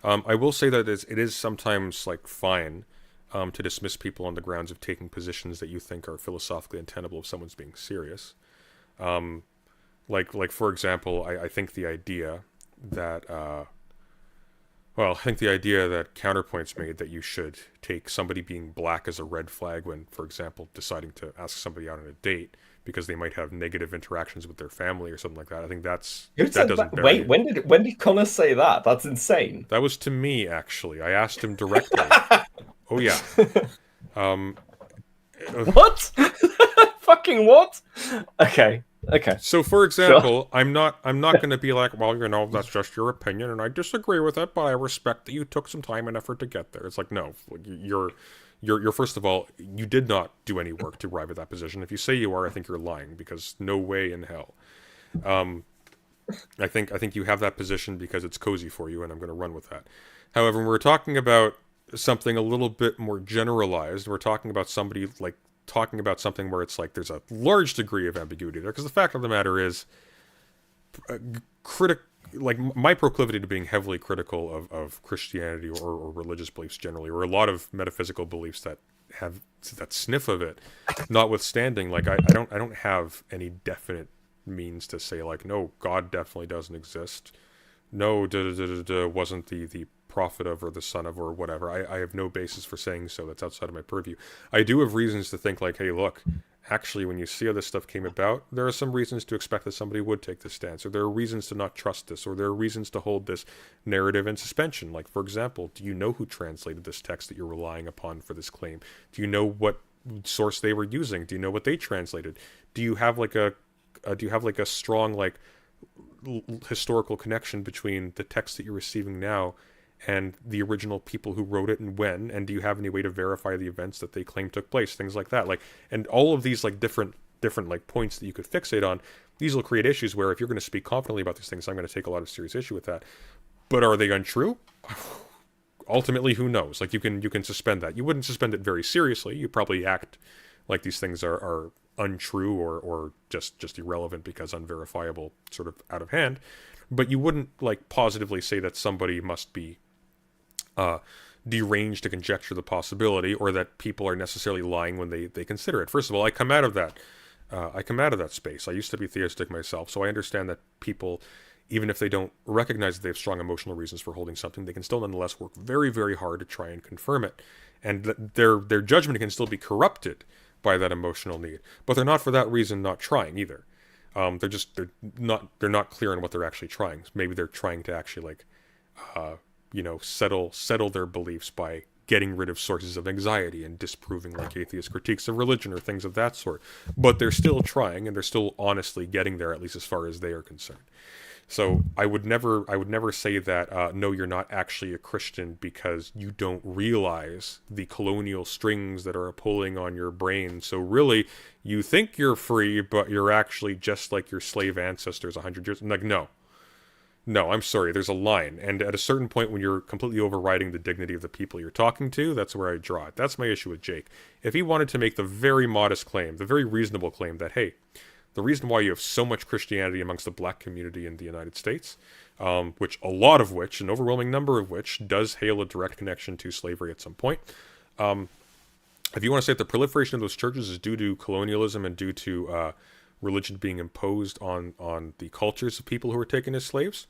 I will say that it is sometimes like fine to dismiss people on the grounds of taking positions that you think are philosophically untenable if someone's being serious. Like for example, I think the idea that Counterpoint's made that you should take somebody being black as a red flag when, for example, deciding to ask somebody out on a date because they might have negative interactions with their family or something like that. I think that doesn't bear Wait, any- when did Connor say that? That's insane. That was to me, actually. I asked him directly. Oh yeah. What? Fucking what? Okay. So, for example, I'm not going to be like, well, that's just your opinion, and I disagree with it, but I respect that you took some time and effort to get there. It's like, no, you're first of all, you did not do any work to arrive at that position. If you say you are, I think you're lying, because no way in hell. I think you have that position because it's cozy for you, and I'm going to run with that. However, when we're talking about something a little bit more generalized, we're talking about somebody like talking about something where it's like there's a large degree of ambiguity there, because the fact of the matter is, my proclivity to being heavily critical of Christianity or religious beliefs generally, or a lot of metaphysical beliefs that have that sniff of it, notwithstanding, like I don't have any definite means to say like, no, God definitely doesn't exist. No, wasn't the prophet of or the son of or whatever. I have no basis for saying so. That's outside of my purview. I do have reasons to think like, hey, look, actually, when you see how this stuff came about, there are some reasons to expect that somebody would take this stance, or there are reasons to not trust this, or there are reasons to hold this narrative in suspension. Like, for example, do you know who translated this text that you're relying upon for this claim? Do you know what source they were using? Do you know what they translated? Do you have like a strong like historical connection between the text that you're receiving now and the original people who wrote it and when, and do you have any way to verify the events that they claim took place, things like that. Like, and all of these like different like points that you could fixate on, these will create issues where if you're going to speak confidently about these things, I'm going to take a lot of serious issue with that. But are they untrue? Ultimately, who knows? Like, you can suspend that. You wouldn't suspend it very seriously. You probably act like these things are untrue or just irrelevant because unverifiable, sort of out of hand. But you wouldn't like positively say that somebody must be deranged to conjecture the possibility, or that people are necessarily lying when they consider it. First of all, I come out of that space. I used to be theistic myself, so I understand that people, even if they don't recognize that they have strong emotional reasons for holding something, they can still nonetheless work very, very hard to try and confirm it, and their judgment can still be corrupted by that emotional need. But they're not for that reason not trying either. They're not clear on what they're actually trying. Maybe they're trying to actually settle their beliefs by getting rid of sources of anxiety and disproving like atheist critiques of religion or things of that sort. But they're still trying, and they're still honestly getting there, at least as far as they are concerned. So I would never say that no, you're not actually a Christian because you don't realize the colonial strings that are pulling on your brain. So really, you think you're free, but you're actually just like your slave ancestors 100 years. Like, no, I'm sorry. There's a line, and at a certain point, when you're completely overriding the dignity of the people you're talking to, that's where I draw it. That's my issue with Jake. If he wanted to make the very modest claim, the very reasonable claim that, hey, the reason why you have so much Christianity amongst the black community in the United States, an overwhelming number of which does hail a direct connection to slavery at some point. If you want to say that the proliferation of those churches is due to colonialism and due to religion being imposed on the cultures of people who were taken as slaves,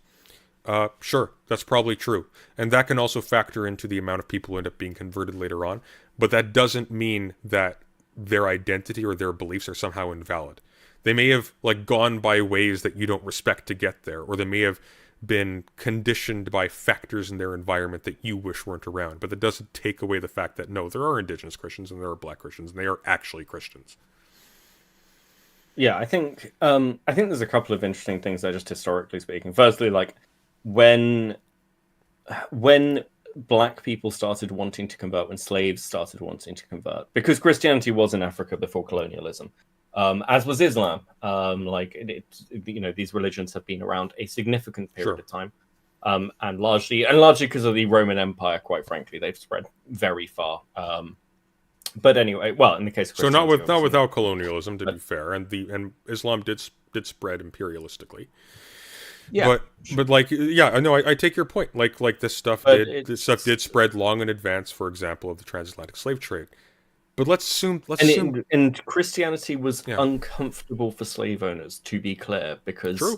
sure, that's probably true. And that can also factor into the amount of people who end up being converted later on. But that doesn't mean that their identity or their beliefs are somehow invalid. They may have like gone by ways that you don't respect to get there, or they may have been conditioned by factors in their environment that you wish weren't around. But that doesn't take away the fact that no, there are indigenous Christians and there are black Christians, and they are actually Christians. Yeah, I think there's a couple of interesting things there, just historically speaking. Firstly, like when black people started wanting to convert, when slaves started wanting to convert, because Christianity was in Africa before colonialism. As was Islam. These religions have been around a significant period of time, and largely because of the Roman Empire. Quite frankly, they've spread very far. But anyway, well, in the case of Christianity, not without colonialism, to be fair, and Islam did spread imperialistically. Yeah, but like, yeah, I know, I take your point. Like this stuff did spread long in advance, for example, of the transatlantic slave trade. But let's assume. And Christianity was uncomfortable for slave owners, to be clear, because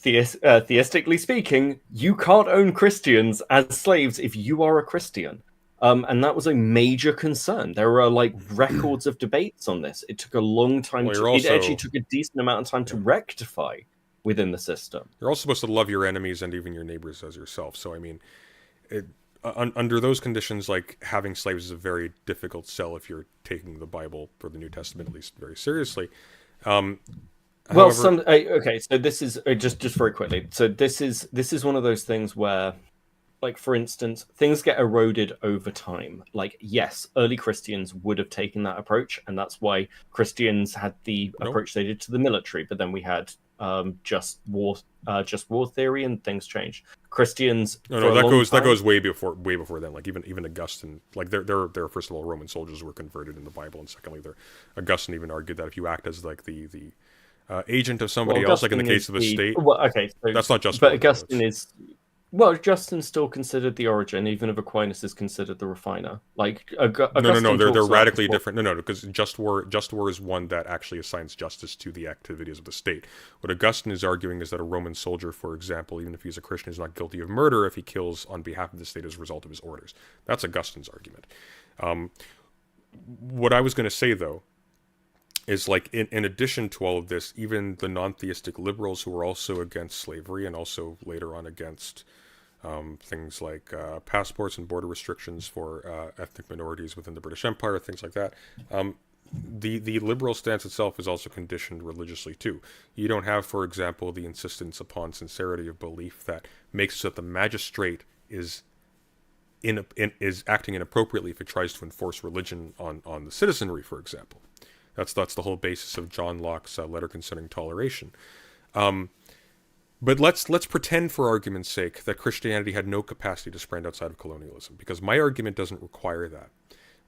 theistically speaking, you can't own Christians as slaves if you are a Christian. And that was a major concern. There are like records of debates on this. It took a long time. It actually took a decent amount of time to rectify within the system. You're also supposed to love your enemies and even your neighbors as yourself. So I mean, under those conditions, like having slaves is a very difficult sell if you're taking the Bible or the New Testament at least very seriously. So this is just very quickly. So this is one of those things where, like, for instance, things get eroded over time. Like, yes, early Christians would have taken that approach, and that's why Christians had the approach they did to the military. But then we had just war theory, and things changed. Christians. That goes way before then. Like even Augustine, like they're first of all Roman soldiers who were converted in the Bible, and secondly, Augustine even argued that if you act as like the agent of somebody else, like in the case of a state, that's not just. But Augustine is. Well, Justin's still considered the origin, even if Aquinas is considered the refiner. Like, no, they're radically different. No, because just war is one that actually assigns justice to the activities of the state. What Augustine is arguing is that a Roman soldier, for example, even if he's a Christian, is not guilty of murder if he kills on behalf of the state as a result of his orders. That's Augustine's argument. What I was going to say, though, is like in addition to all of this, even the non-theistic liberals who were also against slavery and also later on against things like passports and border restrictions for ethnic minorities within the British Empire, things like that. The liberal stance itself is also conditioned religiously too. You don't have, for example, the insistence upon sincerity of belief that makes it so that the magistrate is is acting inappropriately if it tries to enforce religion on the citizenry, for example. That's the whole basis of John Locke's letter concerning toleration. But let's pretend, for argument's sake, that Christianity had no capacity to spread outside of colonialism, because my argument doesn't require that.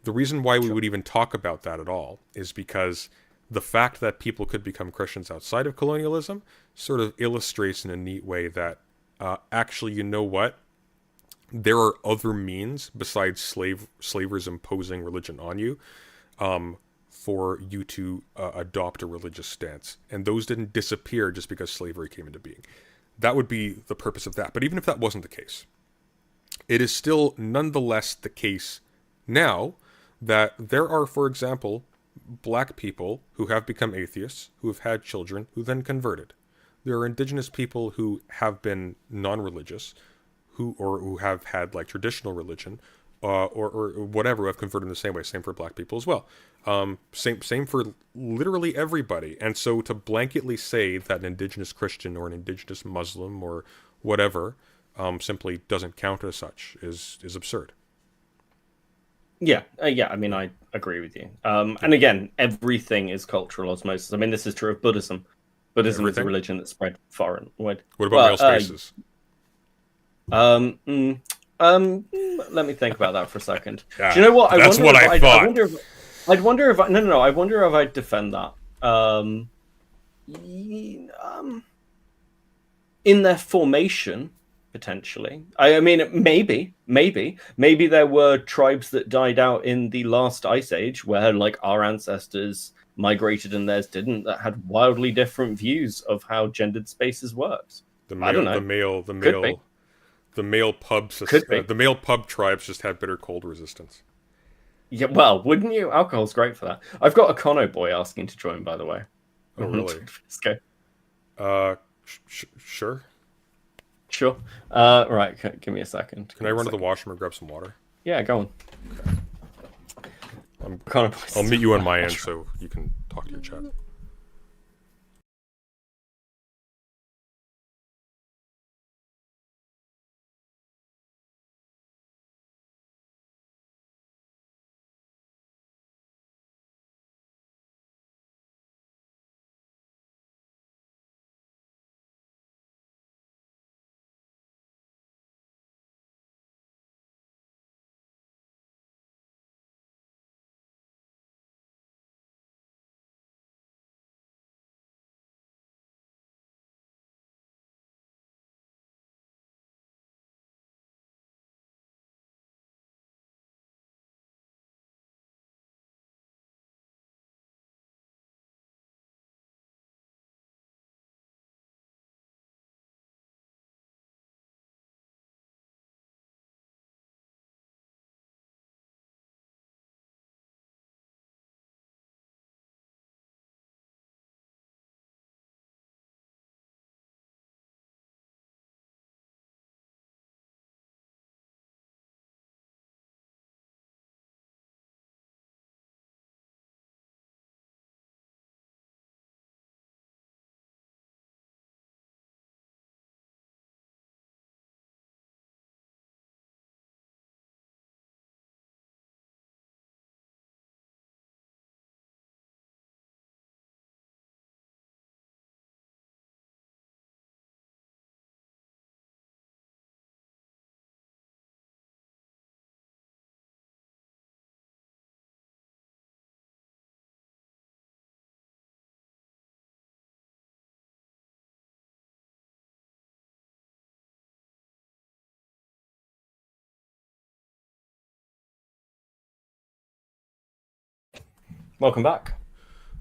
The reason why we would even talk about that at all is because the fact that people could become Christians outside of colonialism sort of illustrates in a neat way that actually, you know what? There are other means besides slavers imposing religion on you for you to adopt a religious stance. And those didn't disappear just because slavery came into being. That would be the purpose of that. But even if that wasn't the case, it is still nonetheless the case now that there are, for example, black people who have become atheists, who have had children, who then converted. There are indigenous people who have been non-religious, who have had like traditional religion, or whatever, who have converted in the same way. Same for black people as well. Same for literally everybody. And so to blanketly say that an indigenous Christian or an indigenous Muslim or whatever simply doesn't count as such is absurd. Yeah, I mean, I agree with you. And again, everything is cultural osmosis. I mean, this is true of Buddhism. Buddhism is a religion that spread far and wide. What about male spaces? Let me think about that for a second. Yeah, do you know what? that's what I thought. I wonder if I wonder if I'd defend that. In their formation, potentially. I mean, maybe there were tribes that died out in the last ice age where, like, our ancestors migrated and theirs didn't, that had wildly different views of how gendered spaces worked. I don't know. The male pub tribes just had bitter cold resistance. Yeah, well, wouldn't you? Alcohol's great for that. I've got Econoboi asking to join, by the way. Oh, really? Let's go. Sure. Sure. Right, give me a second. Can I run to the washroom and grab some water? Yeah, go on. I'll meet you on my end so you can talk to your chat. Welcome back.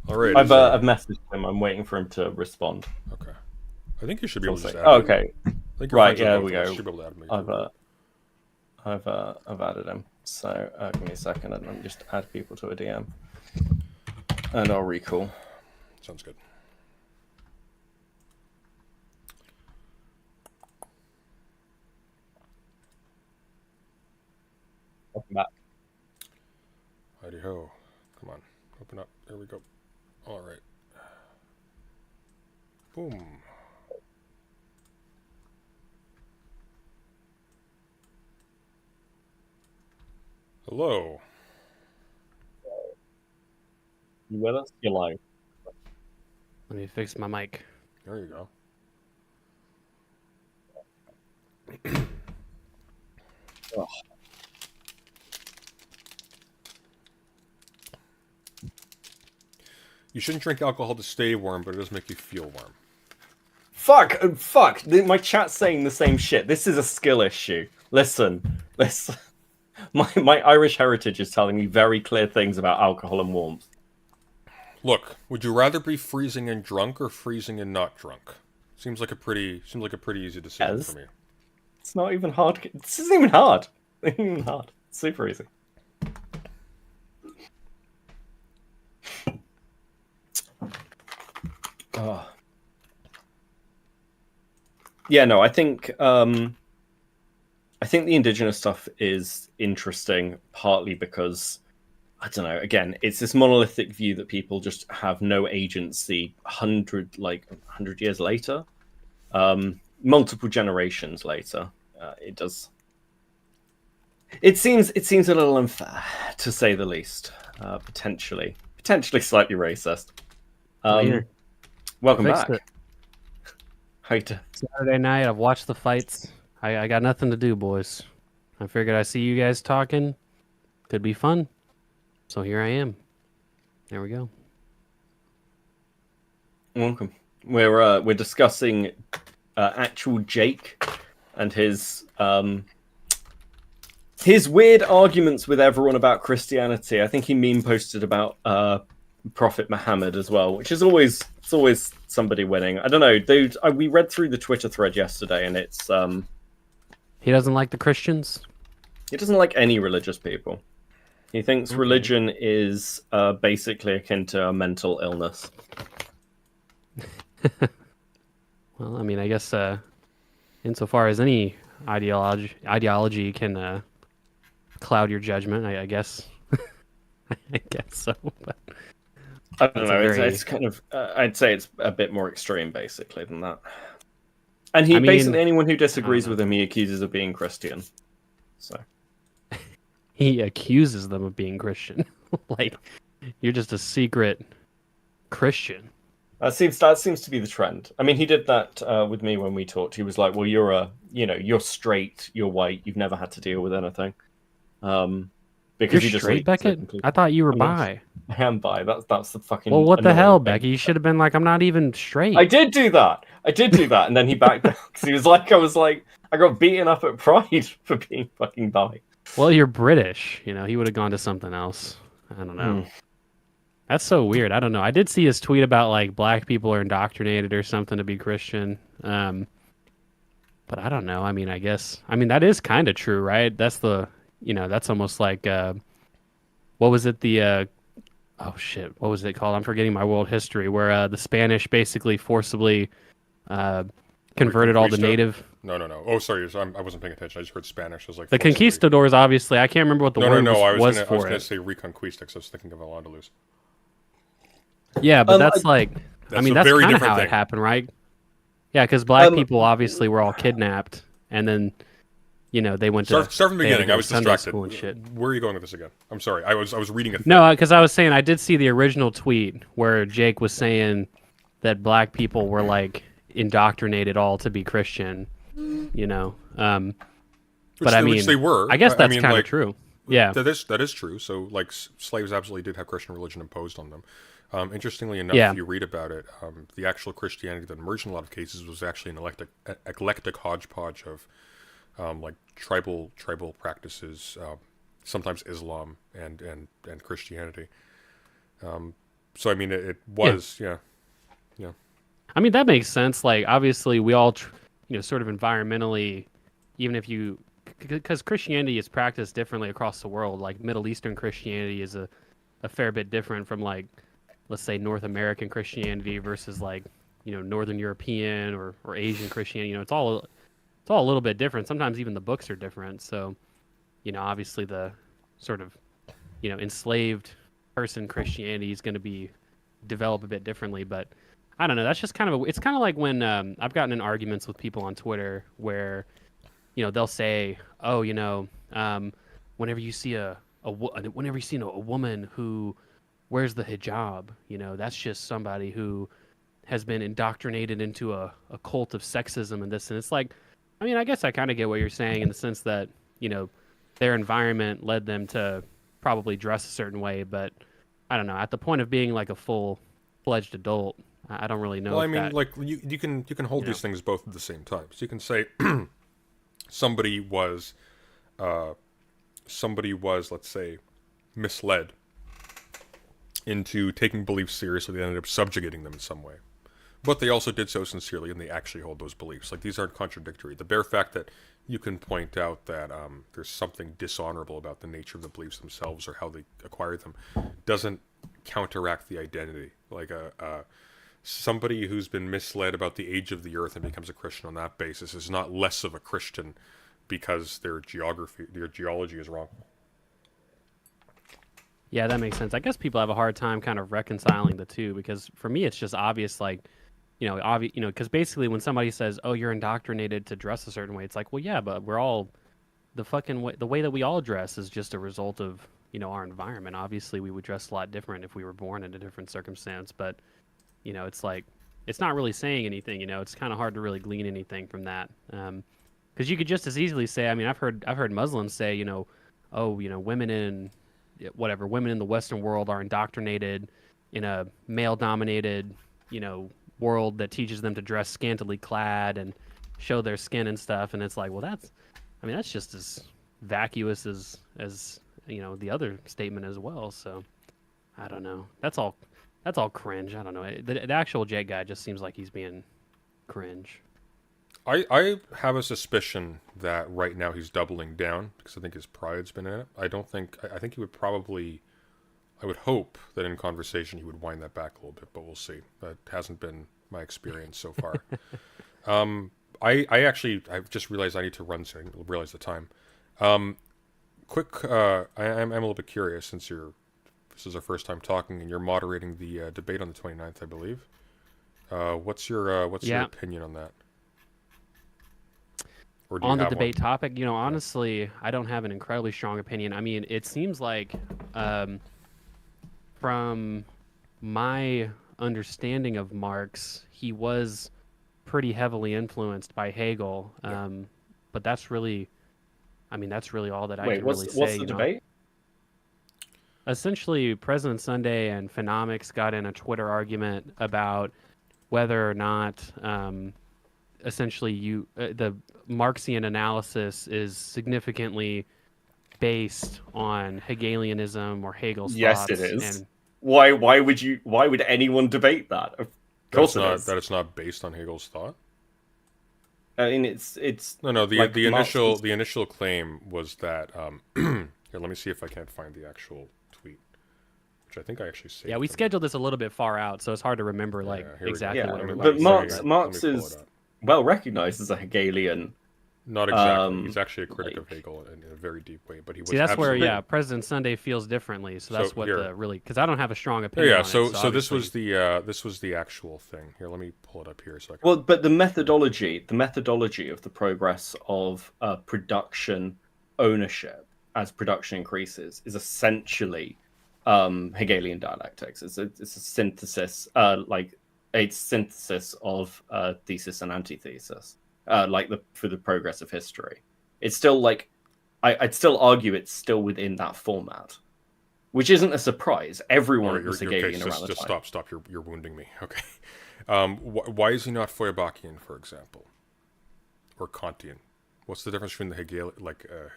All right. I've messaged him. I'm waiting for him to respond. Okay. I think you should be able to just add okay. Right, yeah, we go. You should be able to add me. I've added him. So give me a second and then just add people to a DM. And I'll recall. Sounds good. Welcome back. Howdy ho. Come on. Open up. There we go. All right. Boom. Hello. You with us? You're live. Let me fix my mic. There you go. Oh. You shouldn't drink alcohol to stay warm, but it does make you feel warm. Fuck! My chat's saying the same shit. This is a skill issue. Listen. My Irish heritage is telling me very clear things about alcohol and warmth. Look, would you rather be freezing and drunk or freezing and not drunk? Seems like a pretty easy decision Yes. for me. It's not even hard. This isn't even hard. It's not even hard. It's super easy. Oh. Yeah, no, I think the indigenous stuff is interesting, partly because I don't know. Again, it's this monolithic view that people just have no agency. 100 years later, multiple generations later, it does. It seems a little unfair, to say the least. Potentially slightly racist. Welcome Fixed back. it. How you doing? Saturday night, I've watched the fights. I got nothing to do, boys. I figured I see you guys talking. Could be fun. So here I am. There we go. Welcome. We're discussing actual Jake and his weird arguments with everyone about Christianity. I think he meme posted about Prophet Muhammad as well, which is always somebody winning. I don't know, dude. We read through the Twitter thread yesterday, and it's He doesn't like the Christians? he doesn't like any religious people. He thinks religion is basically akin to a mental illness. Well, I mean, I guess insofar as any ideology can cloud your judgment, I guess. I guess so. But I don't know. very- It's kind of. I'd say it's a bit more extreme, basically, than that. And he I mean, basically anyone who disagrees know. with him, he accuses of being Christian. So he accuses them of being Christian. Like, you're just a secret Christian. that seems to be the trend. I mean, he did that with me when we talked. He was like, "Well, you're straight, you're white, you've never had to deal with anything." Because You're you just straight, hate Beckett? certain people. I thought you were Yes. bi. I am bi. That's the fucking. Well, what the annoying hell, thing. Becky? You should have been like, I'm not even straight. I did do that, and then he backed down because he was like, I got beaten up at Pride for being fucking bi. Well, you're British. You know, he would have gone to something else. I don't know. That's so weird. I don't know. I did see his tweet about like black people are indoctrinated or something to be Christian. But I don't know. I mean, I guess. I mean, that is kind of true, right? That's that's almost like what was it? Oh shit, what was it called? I'm forgetting my world history. Where the Spanish basically forcibly converted all the Reconquista? native. No. Oh, sorry. I wasn't paying attention. I just heard Spanish. I was like The forcibly. conquistadors, obviously. I can't remember what the word I was was gonna for it. say Reconquista because I was thinking of Al-Andalus. Yeah, but that's like, That's I mean, a that's very kind of different how thing. it happened, right? Yeah, because black people obviously were all kidnapped, and then, they went to Start from the they had to beginning. go I to was Sunday distracted. school and shit. Where are you going with this again? I'm sorry. I was reading a thing. No, because I was saying I did see the original tweet where Jake was saying that black people were like indoctrinated all to be Christian, Which but I mean, which they were. I guess that's mean, kind of like, true. Yeah. That is true. So, like, slaves absolutely did have Christian religion imposed on them. Interestingly enough, Yeah. if you read about it, the actual Christianity that emerged in a lot of cases was actually an eclectic hodgepodge of like tribal practices, sometimes Islam and Christianity. So I mean, it was yeah. I mean, that makes sense. Like, obviously, we all, sort of environmentally, even if you, because Christianity is practiced differently across the world. Like, Middle Eastern Christianity is a fair bit different from, like, let's say, North American Christianity versus, like, Northern European or Asian Christianity. It's all a little bit different. Sometimes even the books are different. So, obviously the sort of, enslaved person Christianity is going to be develop a bit differently. But I don't know. That's just kind of it's kind of like when I've gotten in arguments with people on Twitter where, they'll say, oh, whenever you see a whenever you see a woman who wears the hijab, that's just somebody who has been indoctrinated into a cult of sexism and this. And it's like, I mean, I guess I kind of get what you're saying in the sense that, their environment led them to probably dress a certain way. But I don't know, at the point of being like a full-fledged adult, I don't really know. Well, I if mean, that, like you can hold these things both at the same time. So you can say somebody was, let's say, misled into taking beliefs seriously. They ended up subjugating them in some way. But they also did so sincerely, and they actually hold those beliefs. Like, these aren't contradictory. The bare fact that you can point out that there's something dishonorable about the nature of the beliefs themselves or how they acquired them doesn't counteract the identity. Like, somebody who's been misled about the age of the earth and becomes a Christian on that basis is not less of a Christian because their geology is wrong. Yeah, that makes sense. I guess people have a hard time kind of reconciling the two because for me, it's just obvious, like, because basically when somebody says, "Oh, you're indoctrinated to dress a certain way," it's like, well, yeah, but we're all the way that we all dress is just a result of our environment. Obviously, we would dress a lot different if we were born in a different circumstance, but it's like it's not really saying anything. It's kind of hard to really glean anything from that because you could just as easily say, I mean, I've heard Muslims say, women in the Western world are indoctrinated in a male-dominated, world that teaches them to dress scantily clad and show their skin and stuff. And it's like, well, that's just as vacuous as the other statement as well. So I don't know. That's all cringe. I don't know. The actual Jet guy just seems like he's being cringe. I have a suspicion that right now he's doubling down because I think his pride's been in it. I think he would probably, I would hope that in conversation he would wind that back a little bit, but we'll see. That hasn't been my experience so far. I've just realized I need to run soon. I realize the time. I'm a little bit curious since this is our first time talking and you're moderating the debate on the 29th, I believe. What's your opinion on that? On the debate topic, honestly, I don't have an incredibly strong opinion. I mean, it seems like, from my understanding of Marx, he was pretty heavily influenced by Hegel. But that's really all that I can really say. What's the debate? Essentially, President Sunday and Phenomics got in a Twitter argument about whether or not, essentially, the Marxian analysis is significantly based on Hegelianism or Hegel's yes, thoughts. Yes, it is. And why would anyone debate that? Of course that it's not based on Hegel's thought. I mean, it's no. like the initial claim was that. Here, let me see if I can't find the actual tweet, which I think I actually saved. Yeah, we scheduled this a little bit far out, so it's hard to remember exactly what it was. But Marx is well recognized as a Hegelian. Not exactly. He's actually a critic of Hegel in a very deep way, but he was. See, that's where President Sunday feels differently. So that's because I don't have a strong opinion. Yeah. On so it, so this was the actual thing. Here, let me pull it up here so I can. Well, but the methodology of the progress of production ownership as production increases is essentially Hegelian dialectics. It's a synthesis, a synthesis of thesis and antithesis. For the progress of history, it's still I'd still argue it's still within that format, which isn't a surprise. Everyone was Hegelian around the time. Just stop! You're wounding me. Okay, why is he not Feuerbachian, for example, or Kantian? What's the difference between the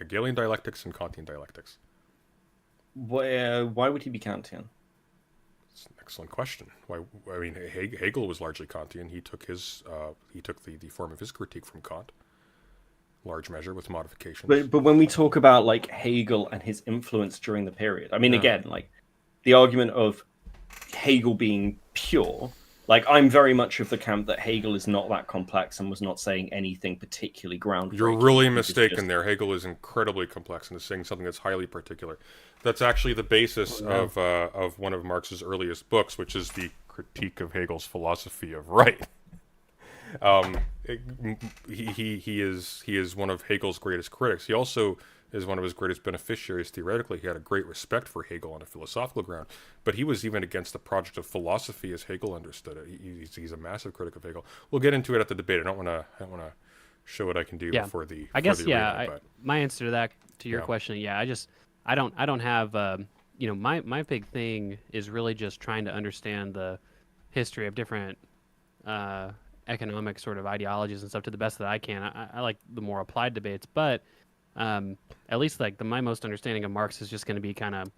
Hegelian dialectics and Kantian dialectics? Why would he be Kantian? It's an excellent question. Hegel was largely Kantian. He took the form of his critique from Kant, large measure with modifications. But when we talk about Hegel and his influence during the period, again, the argument of Hegel being pure, I'm very much of the camp that Hegel is not that complex and was not saying anything particularly groundbreaking. You're really mistaken there. Hegel is incredibly complex and is saying something that's highly particular. That's actually the basis of one of Marx's earliest books, which is the critique of Hegel's philosophy of right. He is one of Hegel's greatest critics. He also is one of his greatest beneficiaries theoretically. He had a great respect for Hegel on a philosophical ground, but he was even against the project of philosophy as Hegel understood it. He's a massive critic of Hegel. We'll get into it at the debate. I don't want to show what I can do before the. I guess arena, my answer to that, to your Yeah. question, I don't have my big thing is really just trying to understand the history of different economic sort of ideologies and stuff to the best that I can. I like the more applied debates, but at least like my most understanding of Marx is just going to be kind of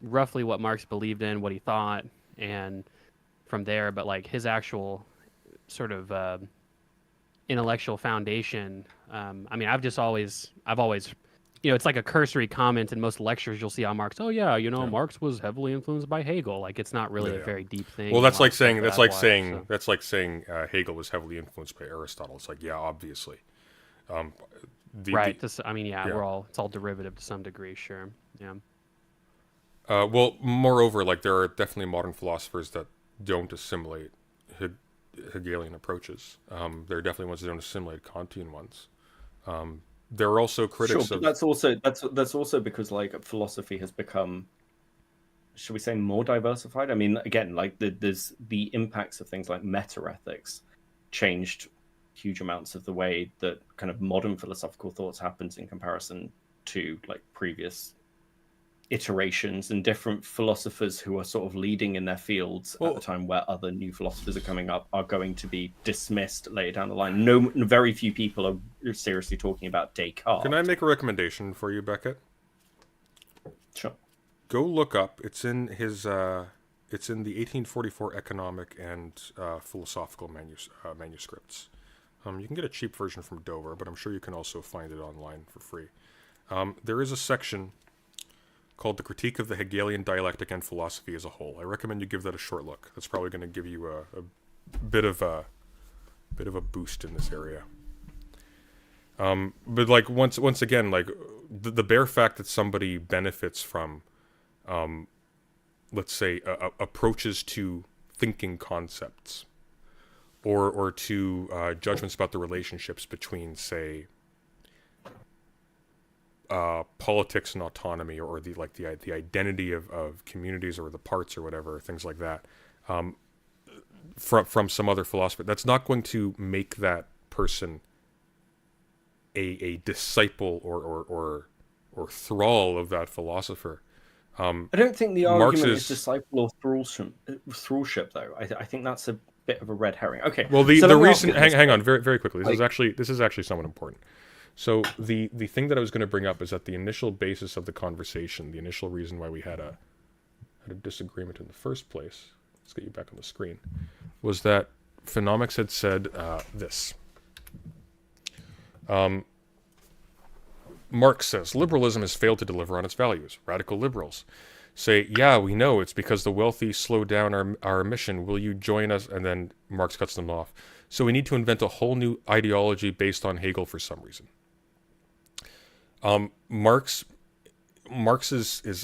roughly what Marx believed in, what he thought, and from there. But like his actual sort of intellectual foundation. I mean, I've always, it's like a cursory comment in most lectures you'll see on Marx. Oh yeah, Marx was heavily influenced by Hegel. Like it's not really a very deep thing. Well, that's a lot like of saying stuff that's like saying Hegel was heavily influenced by Aristotle. It's like, yeah, obviously. Right. It's all derivative to some degree, sure. Yeah. Well, moreover, like there are definitely modern philosophers that don't assimilate Hegelian approaches. There are definitely ones that don't assimilate Kantian ones. There are also critics Sure, of. but that's also because like philosophy has become, should we say, more diversified. I mean, again, like there's the impacts of things like meta-ethics changed huge amounts of the way that kind of modern philosophical thoughts happens in comparison to like previous iterations, and different philosophers who are sort of leading in their fields at the time where other new philosophers are coming up are going to be dismissed later down the line. Very few people are seriously talking about Descartes. Can I make a recommendation for you, Beckett? Sure. Go look up. It's in his. It's in the 1844 economic and philosophical manuscripts. You can get a cheap version from Dover, but I'm sure you can also find it online for free. There is a section called The Critique of the Hegelian Dialectic and Philosophy as a Whole. I recommend you give that a short look. That's probably going to give you a bit of a boost in this area. But like once again, like the bare fact that somebody benefits from, let's say, approaches to thinking concepts, or to judgments about the relationships between, say, politics and autonomy, or the identity of communities or the parts or whatever, things like that, from some other philosopher, that's not going to make that person a disciple or thrall of that philosopher. I don't think the argument is Marx's disciple or thrallship, though. I think that's a bit of a red herring. Okay. Well, so the let me ask reason, you this. hang on, very quickly. This is actually somewhat important. So the thing that I was going to bring up is that the initial basis of the conversation, the initial reason why we had a disagreement in the first place, let's get you back on the screen, was that Phenomics had said this. Marx says, liberalism has failed to deliver on its values. Radical liberals say, yeah, we know, it's because the wealthy slow down our mission. Will you join us? And then Marx cuts them off. So we need to invent a whole new ideology based on Hegel for some reason. Marx's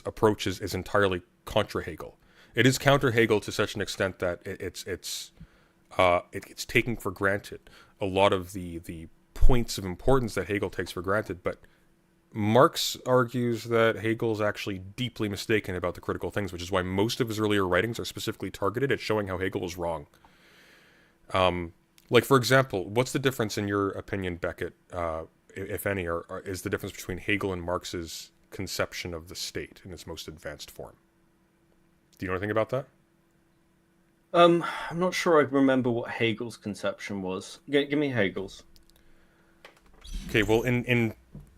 approach is entirely contra Hegel. It is counter Hegel to such an extent that it's taking for granted a lot of the points of importance that Hegel takes for granted. But Marx argues that Hegel's actually deeply mistaken about the critical things, which is why most of his earlier writings are specifically targeted at showing how Hegel was wrong. Like, for example, what's the difference in your opinion, Beckett, if any, or is the difference between Hegel and Marx's conception of the state in its most advanced form? Do you know anything about that? I'm not sure I remember what Hegel's conception was. Give me Hegel's. Okay, well, in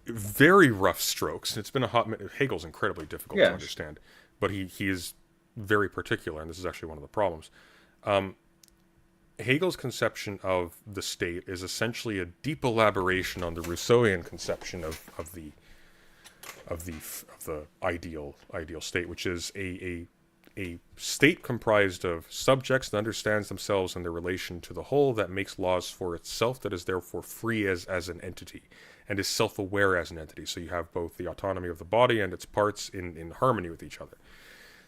very rough strokes, it's been a hot minute. Hegel's incredibly difficult to understand, but he is very particular, and this is actually one of the problems. Hegel's conception of the state is essentially a deep elaboration on the Rousseauian conception of the ideal state, which is a state comprised of subjects that understands themselves and their relation to the whole, that makes laws for itself, that is therefore free as an entity, and is self-aware as an entity. So you have both the autonomy of the body and its parts in harmony with each other.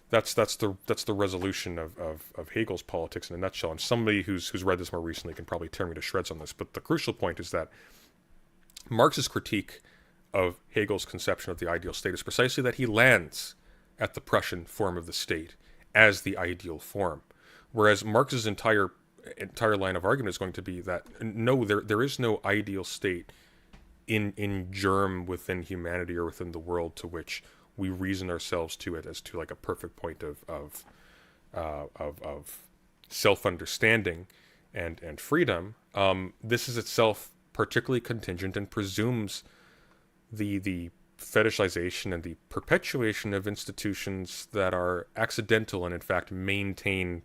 That's the resolution of Hegel's politics in a nutshell. And somebody who's read this more recently can probably tear me to shreds on this. But the crucial point is that Marx's critique of Hegel's conception of the ideal state is precisely that he lands at the Prussian form of the state as the ideal form, whereas Marx's entire line of argument is going to be that no, there is no ideal state in germ within humanity or within the world to which we reason ourselves to it as to like a perfect point of self-understanding and freedom. This is itself particularly contingent and presumes the fetishization and the perpetuation of institutions that are accidental and in fact maintain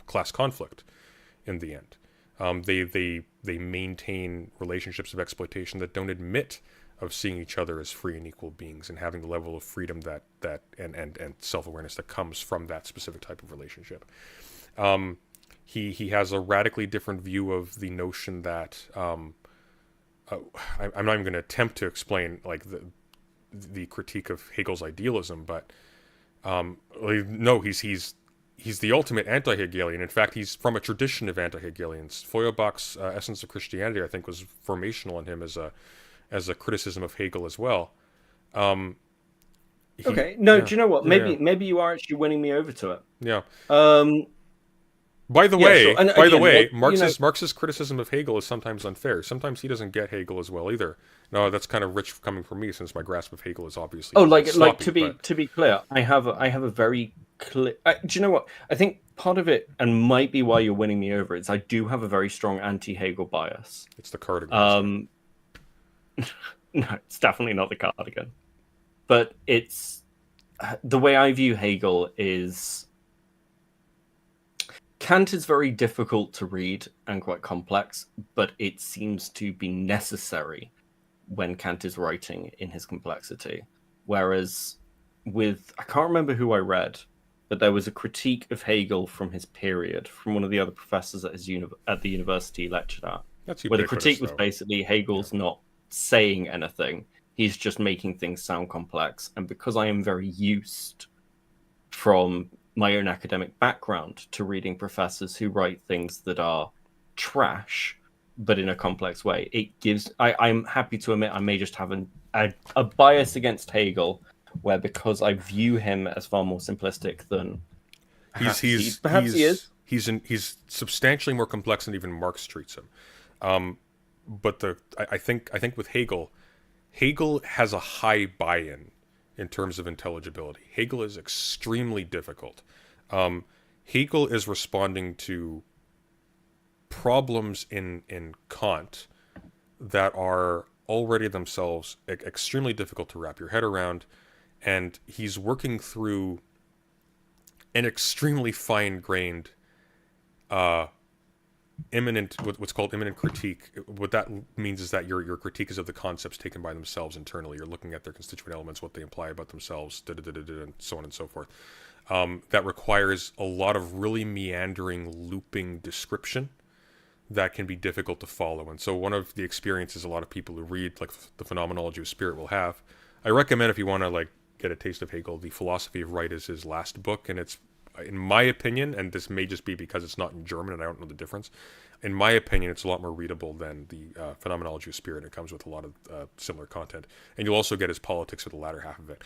class conflict in the end. They maintain relationships of exploitation that don't admit of seeing each other as free and equal beings and having the level of freedom that and self-awareness that comes from that specific type of relationship. He has a radically different view of the notion that I'm not even going to attempt to explain like the critique of Hegel's idealism, but no, he's the ultimate anti-Hegelian. In fact, he's from a tradition of anti-Hegelians. Feuerbach's Essence of Christianity, I think, was formational in him as a criticism of Hegel as well. Okay, no, do you know what? Maybe you are actually winning me over to it. Yeah. By the way, sure. And again, Marx's criticism of Hegel is sometimes unfair. Sometimes he doesn't get Hegel as well either. No, that's kind of rich coming from me, since my grasp of Hegel is obviously sloppy, to be clear, I have a very clear. Do you know what? I think part of it, and might be why you're winning me over, is I do have a very strong anti-Hegel bias. It's the cardigan. No, it's definitely not the cardigan, but it's the way I view Hegel is. Kant is very difficult to read and quite complex, but it seems to be necessary when Kant is writing in his complexity. Whereas I can't remember who I read, but there was a critique of Hegel from his period, from one of the other professors at the university he lectured at, where the critique was basically Hegel's not saying anything, he's just making things sound complex. And because I am very used from my own academic background to reading professors who write things that are trash, but in a complex way, it gives. I'm happy to admit I may just have a bias against Hegel, where because I view him as far more simplistic than perhaps he is. He's substantially more complex than even Marx treats him. But I think with Hegel has a high buy-in in terms of intelligibility. Hegel is extremely difficult. Hegel is responding to problems in Kant that are already themselves extremely difficult to wrap your head around, and he's working through an extremely fine-grained what's called immanent critique. What that means is that your critique is of the concepts taken by themselves internally. You're looking at their constituent elements, what they imply about themselves, and so on and so forth. That requires a lot of really meandering, looping description that can be difficult to follow. And so one of the experiences a lot of people who read like the Phenomenology of Spirit will have, I recommend if you want to like get a taste of Hegel, The Philosophy of Right is his last book, and it's, in my opinion, and this may just be because it's not in German and I don't know the difference, in my opinion, it's a lot more readable than the Phenomenology of Spirit. It comes with a lot of similar content. And you'll also get his politics for the latter half of it.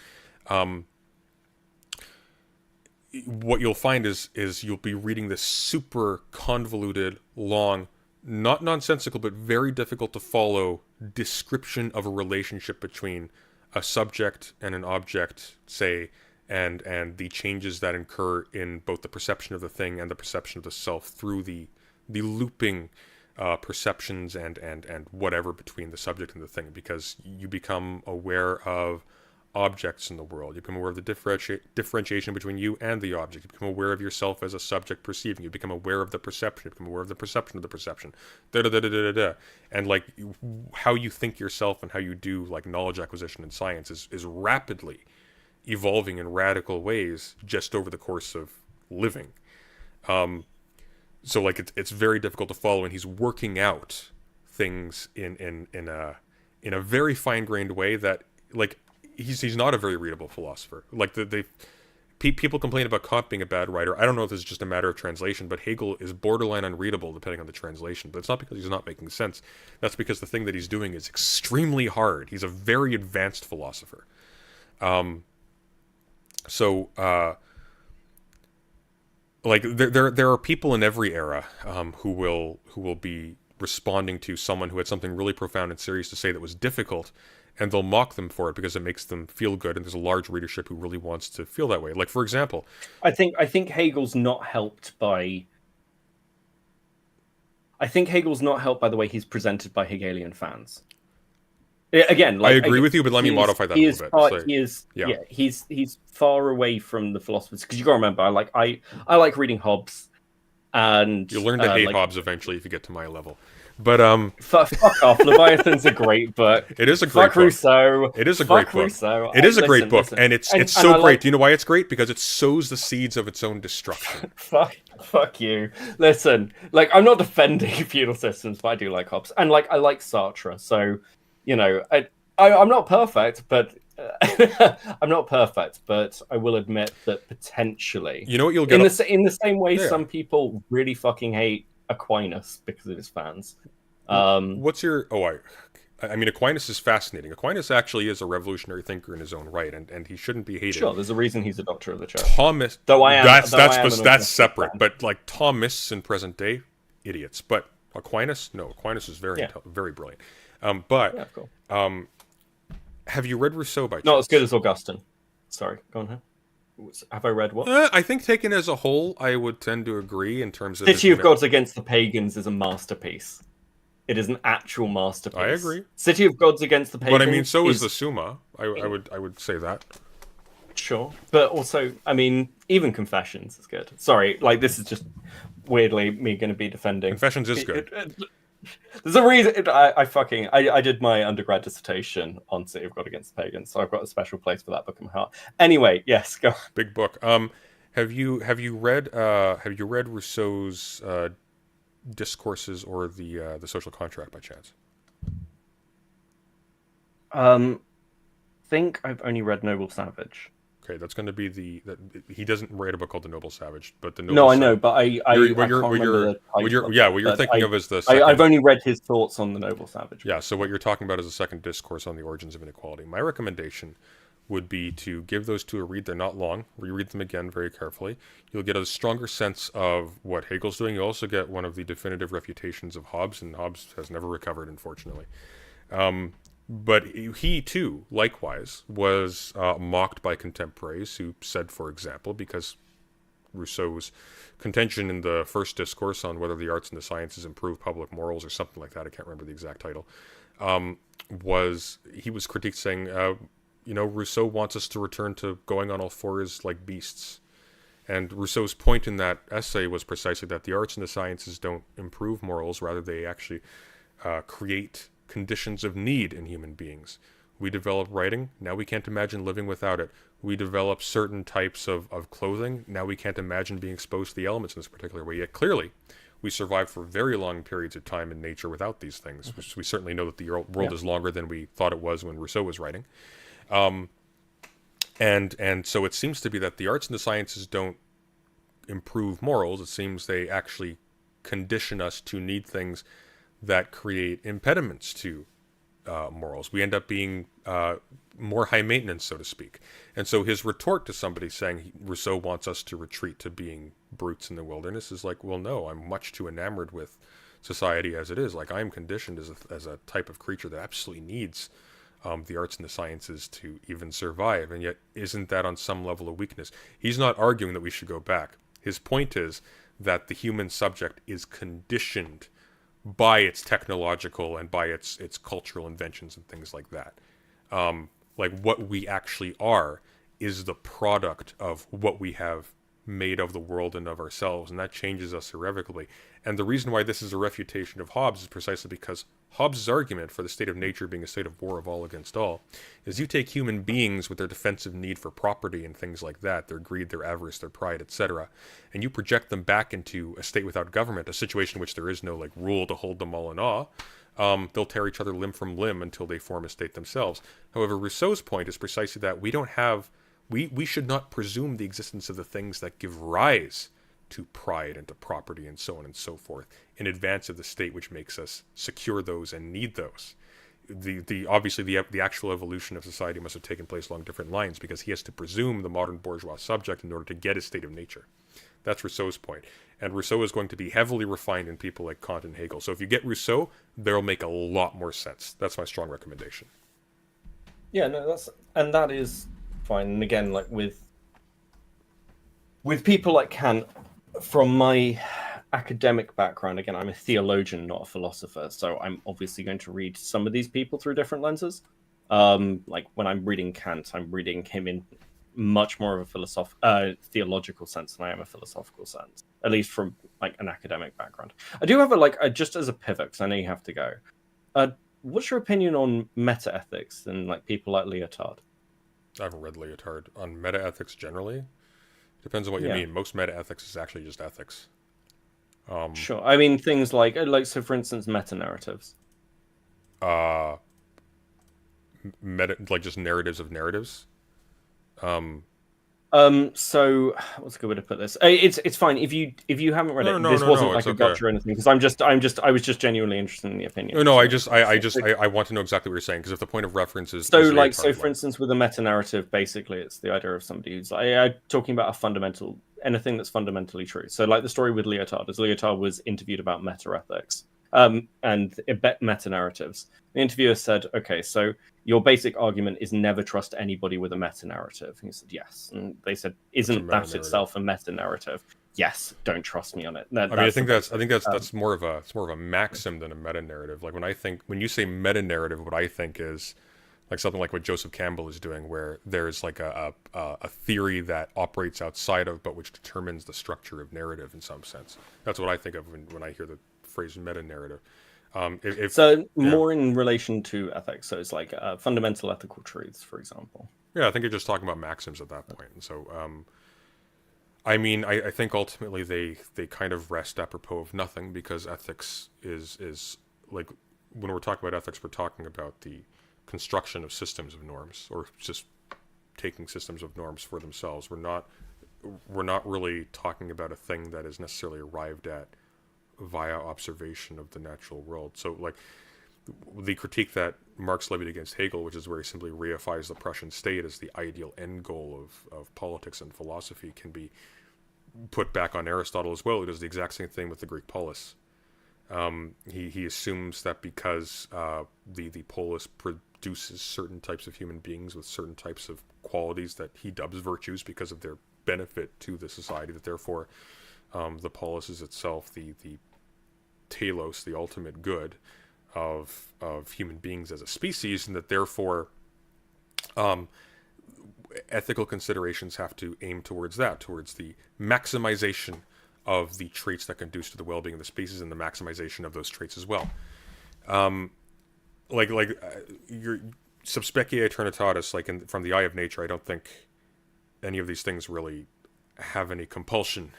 What you'll find is you'll be reading this super convoluted, long, not nonsensical, but very difficult to follow description of a relationship between a subject and an object, say, and the changes that occur in both the perception of the thing and the perception of the self through the looping perceptions and whatever between the subject and the thing, because you become aware of objects in the world. You become aware of the differentiation between you and the object. You become aware of yourself as a subject perceiving. You become aware of the perception. You become aware of the perception of the perception. And like how you think yourself and how you do like knowledge acquisition in science is rapidly evolving in radical ways just over the course of living. So like it's very difficult to follow, and he's working out things in a very fine-grained way that like he's not a very readable philosopher. Like people complain about Kant being a bad writer. I don't know if this is just a matter of translation, but Hegel is borderline unreadable depending on the translation. But it's not because he's not making sense. That's because the thing that he's doing is extremely hard. He's a very advanced philosopher. Like there are people in every era who will be responding to someone who had something really profound and serious to say that was difficult, and they'll mock them for it because it makes them feel good, and there's a large readership who really wants to feel that way. Like, for example, I think Hegel's not helped by the way he's presented by Hegelian fans. Again, like, I agree with you, but let me modify that a little bit. He's far away from the philosophers, because you got to remember, I like reading Hobbes, and you'll learn to hate Hobbes eventually if you get to my level. But fuck off. Leviathan's a great book. It is a great book. Rousseau. It is a great book. Rousseau. It is a great book, and it's so great. Like... Do you know why it's great? Because it sows the seeds of its own destruction. Fuck you. Listen, like, I'm not defending feudal systems, but I do like Hobbes, and like I like Sartre. So, you know, I'm not perfect, but I'm not perfect, but I will admit that potentially, you know what you'll get in the same way, some people really fucking hate Aquinas because of his fans. What's your... I mean, Aquinas is fascinating. Aquinas actually is a revolutionary thinker in his own right, and he shouldn't be hated. Sure, there's a reason he's a doctor of the church. Thomas... That's separate. But, like, Thomists in present day, idiots. But Aquinas? No, Aquinas is very brilliant. Cool. Have you read Rousseau by chance? Not as good as Augustine. Sorry, go on here. Have I read what? I think taken as a whole, I would tend to agree in terms of... City of Gods Against the Pagans is a masterpiece. It is an actual masterpiece. I agree. City of Gods Against the Pagans... But I mean, so is the Summa. I would say that. Sure. But also, I mean, even Confessions is good. Sorry, like, this is just weirdly me going to be defending... Confessions is good. There's a reason I did my undergrad dissertation on City of God Against the Pagans, so I've got a special place for that book in my heart. Anyway, yes, go on. Big book. Have you read Rousseau's Discourses or the Social Contract by chance? Think I've only read Noble Savage. Okay, that's going to be he doesn't write a book called The Noble Savage, but the Noble No, I Savage, know, but what you're thinking of is the second... I've only read his thoughts on The Noble Savage. Yeah, so what you're talking about is the second discourse on the origins of inequality. My recommendation would be to give those two a read. They're not long. Reread them again very carefully. You'll get a stronger sense of what Hegel's doing. You'll also get one of the definitive refutations of Hobbes, and Hobbes has never recovered, unfortunately. But he, too, likewise, was mocked by contemporaries who said, for example, because Rousseau's contention in the first discourse on whether the arts and the sciences improve public morals or something like that, I can't remember the exact title, he was critiqued saying, Rousseau wants us to return to going on all fours like beasts. And Rousseau's point in that essay was precisely that the arts and the sciences don't improve morals, rather they actually create conditions of need in human beings. We develop writing, now we can't imagine living without it. We develop certain types of clothing, now we can't imagine being exposed to the elements in this particular way. Yet clearly, we survived for very long periods of time in nature without these things. Mm-hmm. We certainly know that the world is longer than we thought it was when Rousseau was writing. And so it seems to be that the arts and the sciences don't improve morals. It seems they actually condition us to need things that create impediments to morals. We end up being more high maintenance, so to speak. And so his retort to somebody saying Rousseau wants us to retreat to being brutes in the wilderness is like, well, no, I'm much too enamored with society as it is. Like, I am conditioned as a type of creature that absolutely needs the arts and the sciences to even survive. And yet, isn't that on some level a weakness? He's not arguing that we should go back. His point is that the human subject is conditioned by its technological and by its cultural inventions and things like that. Like, what we actually are is the product of what we have made of the world and of ourselves, and that changes us irrevocably. And the reason why this is a refutation of Hobbes is precisely because Hobbes' argument for the state of nature being a state of war of all against all is you take human beings with their defensive need for property and things like that, their greed, their avarice, their pride, etc., and you project them back into a state without government, a situation in which there is no rule to hold them all in awe. They'll tear each other limb from limb until they form a state themselves. However, Rousseau's point is precisely that we don't have We should not presume the existence of the things that give rise to pride and to property and so on and so forth in advance of the state which makes us secure those and need those. Obviously the actual evolution of society must have taken place along different lines, because he has to presume the modern bourgeois subject in order to get his state of nature. That's Rousseau's point. And Rousseau is going to be heavily refined in people like Kant and Hegel. So if you get Rousseau, they'll make a lot more sense. That's my strong recommendation. Yeah, no, that is fine. And again, like with people like Kant, from my academic background, again, I'm a theologian, not a philosopher, so I'm obviously going to read some of these people through different lenses. Like when I'm reading Kant, I'm reading him in much more of a theological sense than I am a philosophical sense, at least from like an academic background. I do have just as a pivot, because I know you have to go. What's your opinion on meta-ethics and like people like Lyotard? I haven't read Lyotard. On meta-ethics generally, depends on what you mean. Most meta-ethics is actually just ethics. Sure. I mean things like so for instance, meta-narratives. Like just narratives of narratives. So what's a good way to put this? It's fine if you haven't read it. This wasn't like a gotcha or anything, because I was just genuinely interested in the opinion. No, I want to know exactly what you're saying, because if the point of reference is for instance, with a meta narrative, basically it's the idea of somebody who's talking about anything that's fundamentally true. So like the story with Lyotard, as Lyotard was interviewed about meta ethics and meta narratives. The interviewer said, "Okay, so your basic argument is never trust anybody with a meta narrative." He said, "Yes." And they said, "Isn't that itself a meta narrative?" "Yes, don't trust me on it." I think that's more of a maxim than a meta narrative. Like when you say meta narrative, what I think is like something like what Joseph Campbell is doing, where there's like a theory that operates outside of, but which determines the structure of narrative in some sense. That's what I think of when I hear the phrase meta narrative. More in relation to ethics, so it's like fundamental ethical truths, for example. Yeah, I think you're just talking about maxims at that point. And so, I mean, I think ultimately they kind of rest apropos of nothing, because ethics is like, when we're talking about ethics, we're talking about the construction of systems of norms, or just taking systems of norms for themselves. We're not really talking about a thing that is necessarily arrived at via observation of the natural world. So like the critique that Marx levied against Hegel, which is where he simply reifies the Prussian state as the ideal end goal of politics and philosophy, can be put back on Aristotle as well. He does the exact same thing with the Greek polis. He assumes that because the polis produces certain types of human beings with certain types of qualities that he dubs virtues because of their benefit to the society, that therefore the polis is itself the telos, the ultimate good of human beings as a species, and that therefore ethical considerations have to aim towards the maximization of the traits that conduce to the well-being of the species, and the maximization of those traits as well. Your sub specie aeternitatis, like from the eye of nature, I don't think any of these things really have any compulsion.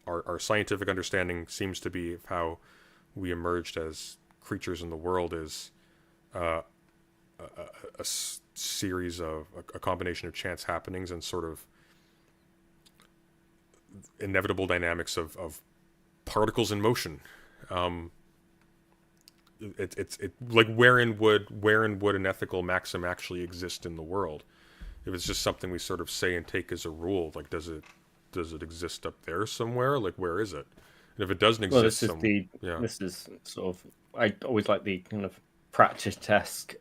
Our scientific understanding seems to be of how we emerged as creatures in the world is a series of a combination of chance happenings and sort of inevitable dynamics of particles in motion. It's like wherein would an ethical maxim actually exist in the world? If it's just something we sort of say and take as a rule, like does it exist up there somewhere? Like where is it? And if it doesn't exist, this is sort of, I always like the kind of practice-esque,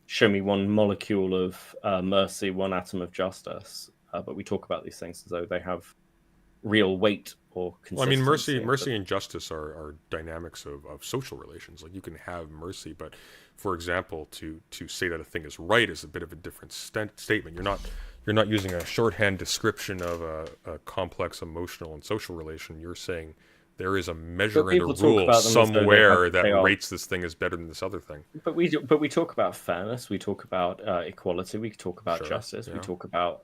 show me one molecule of mercy, one atom of justice, but we talk about these things as though they have real weight or consistency. Well, I mean, mercy and justice are dynamics of social relations. Like you can have mercy, but for example, to say that a thing is right is a bit of a different statement. You're not using a shorthand description of a complex emotional and social relation. You're saying there is a measure and a rule somewhere that rates this thing as better than this other thing. But we talk about fairness, we talk about equality, we talk about justice, we talk about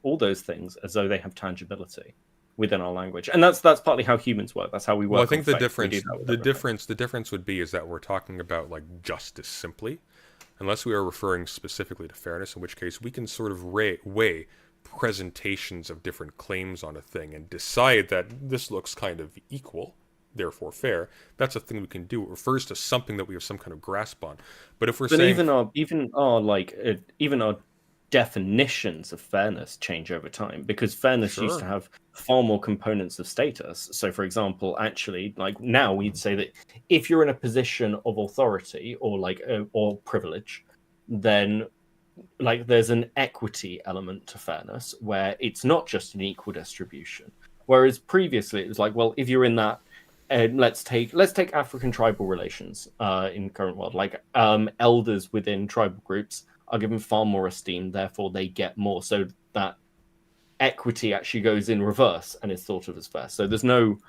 all those things as though they have tangibility within our language, and that's partly how humans work. That's how we work. Well, I think the difference would be is that we're talking about like justice simply, unless we are referring specifically to fairness, in which case we can sort of weigh presentations of different claims on a thing and decide that this looks kind of equal, therefore fair. That's a thing we can do. It refers to something that we have some kind of grasp on. But if we're saying even our definitions of fairness change over time, because fairness used to have far more components of status. So, for example, actually, like now we'd say that if you're in a position of authority or or privilege, then like there's an equity element to fairness where it's not just an equal distribution. Whereas previously it was like, well, if you're in that, let's take African tribal relations in current world, like elders within tribal groups are given far more esteem, therefore they get more. So that equity actually goes in reverse and is thought of as fair. So there's no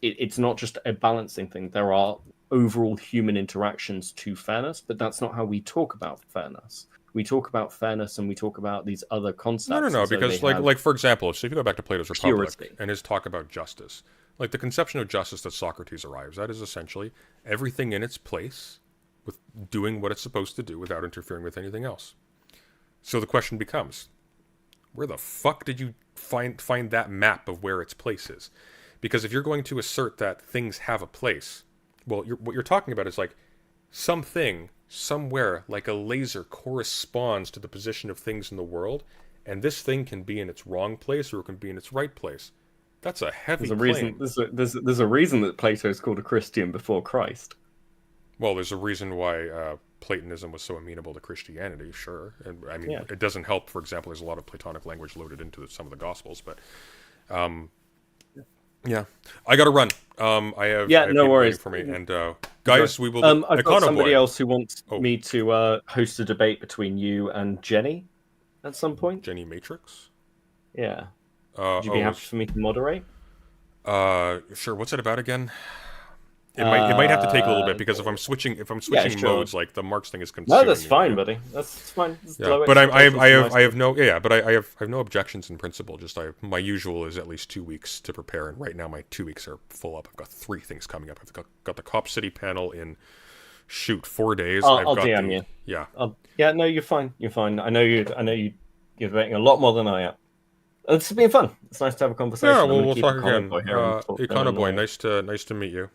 it's not just a balancing thing. There are overall human interactions to fairness, but that's not how we talk about fairness. We talk about fairness and we talk about these other concepts. No, because like for example, so if you go back to Plato's Republic purity and his talk about justice, like the conception of justice that Socrates arrives at is essentially everything in its place with doing what it's supposed to do without interfering with anything else. So the question becomes, where the fuck did you find that map of where its place is? Because if you're going to assert that things have a place, well, what you're talking about is like something somewhere like a laser corresponds to the position of things in the world, and this thing can be in its wrong place or it can be in its right place. That's a heavy claim. There's a reason that Plato is called a Christian before Christ. Well, there's a reason why Platonism was so amenable to Christianity, sure. And I mean, it doesn't help, for example, there's a lot of Platonic language loaded into some of the Gospels, but yeah. I gotta run. I have no worries for me. And guys, we will I've got somebody else who wants me to host a debate between you and Jenny at some point. Jenny Matrix? Yeah. Would you be happy for me to moderate? Sure. What's it about again? It might have to take a little bit because if I'm switching modes, like the Marx thing is consuming. No, that's fine, buddy. That's fine. Yeah, but I have no objections in principle. Just my usual is at least 2 weeks to prepare, and right now my 2 weeks are full up. I've got 3 things coming up. I've got the Cop City panel in 4 days. I'll DM you. Yeah. No, you're fine. You're fine. I know you're debating a lot more than I am. It's been fun. It's nice to have a conversation. Yeah, we'll talk again. Econoboi, nice to meet you.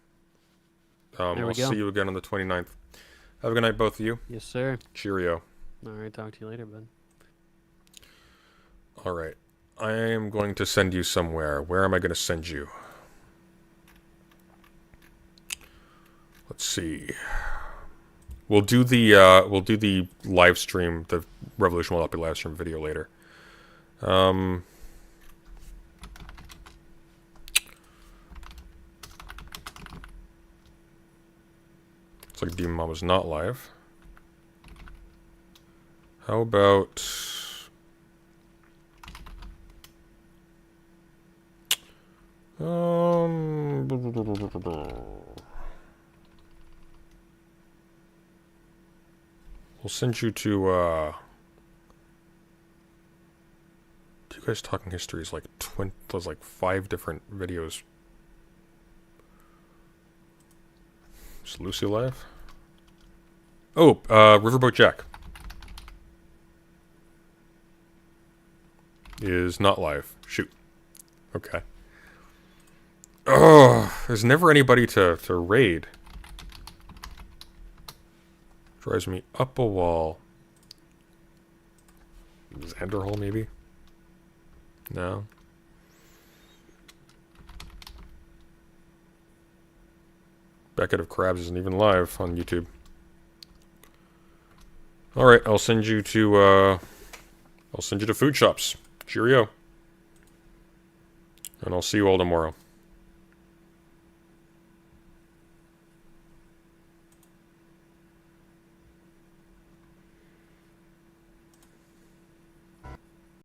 I'll see you again on the 29th. Have a good night, both of you. Yes, sir. Cheerio. All right, talk to you later, bud. All right. I am going to send you somewhere. Where am I going to send you? Let's see. We'll do the live stream. The Revolution will not be live stream video later. Looks like Demon Mom is not live. How about... We'll send you to, You Guys Talking History is like there's like 5 different videos. Is Lucy live? Oh, Riverboat Jack is not live. Shoot. Okay. Oh, there's never anybody to raid. Drives me up a wall. Xanderhole, maybe? No. Beckett of Crabs isn't even live on YouTube. Alright, I'll send you to food shops. Cheerio. And I'll see you all tomorrow.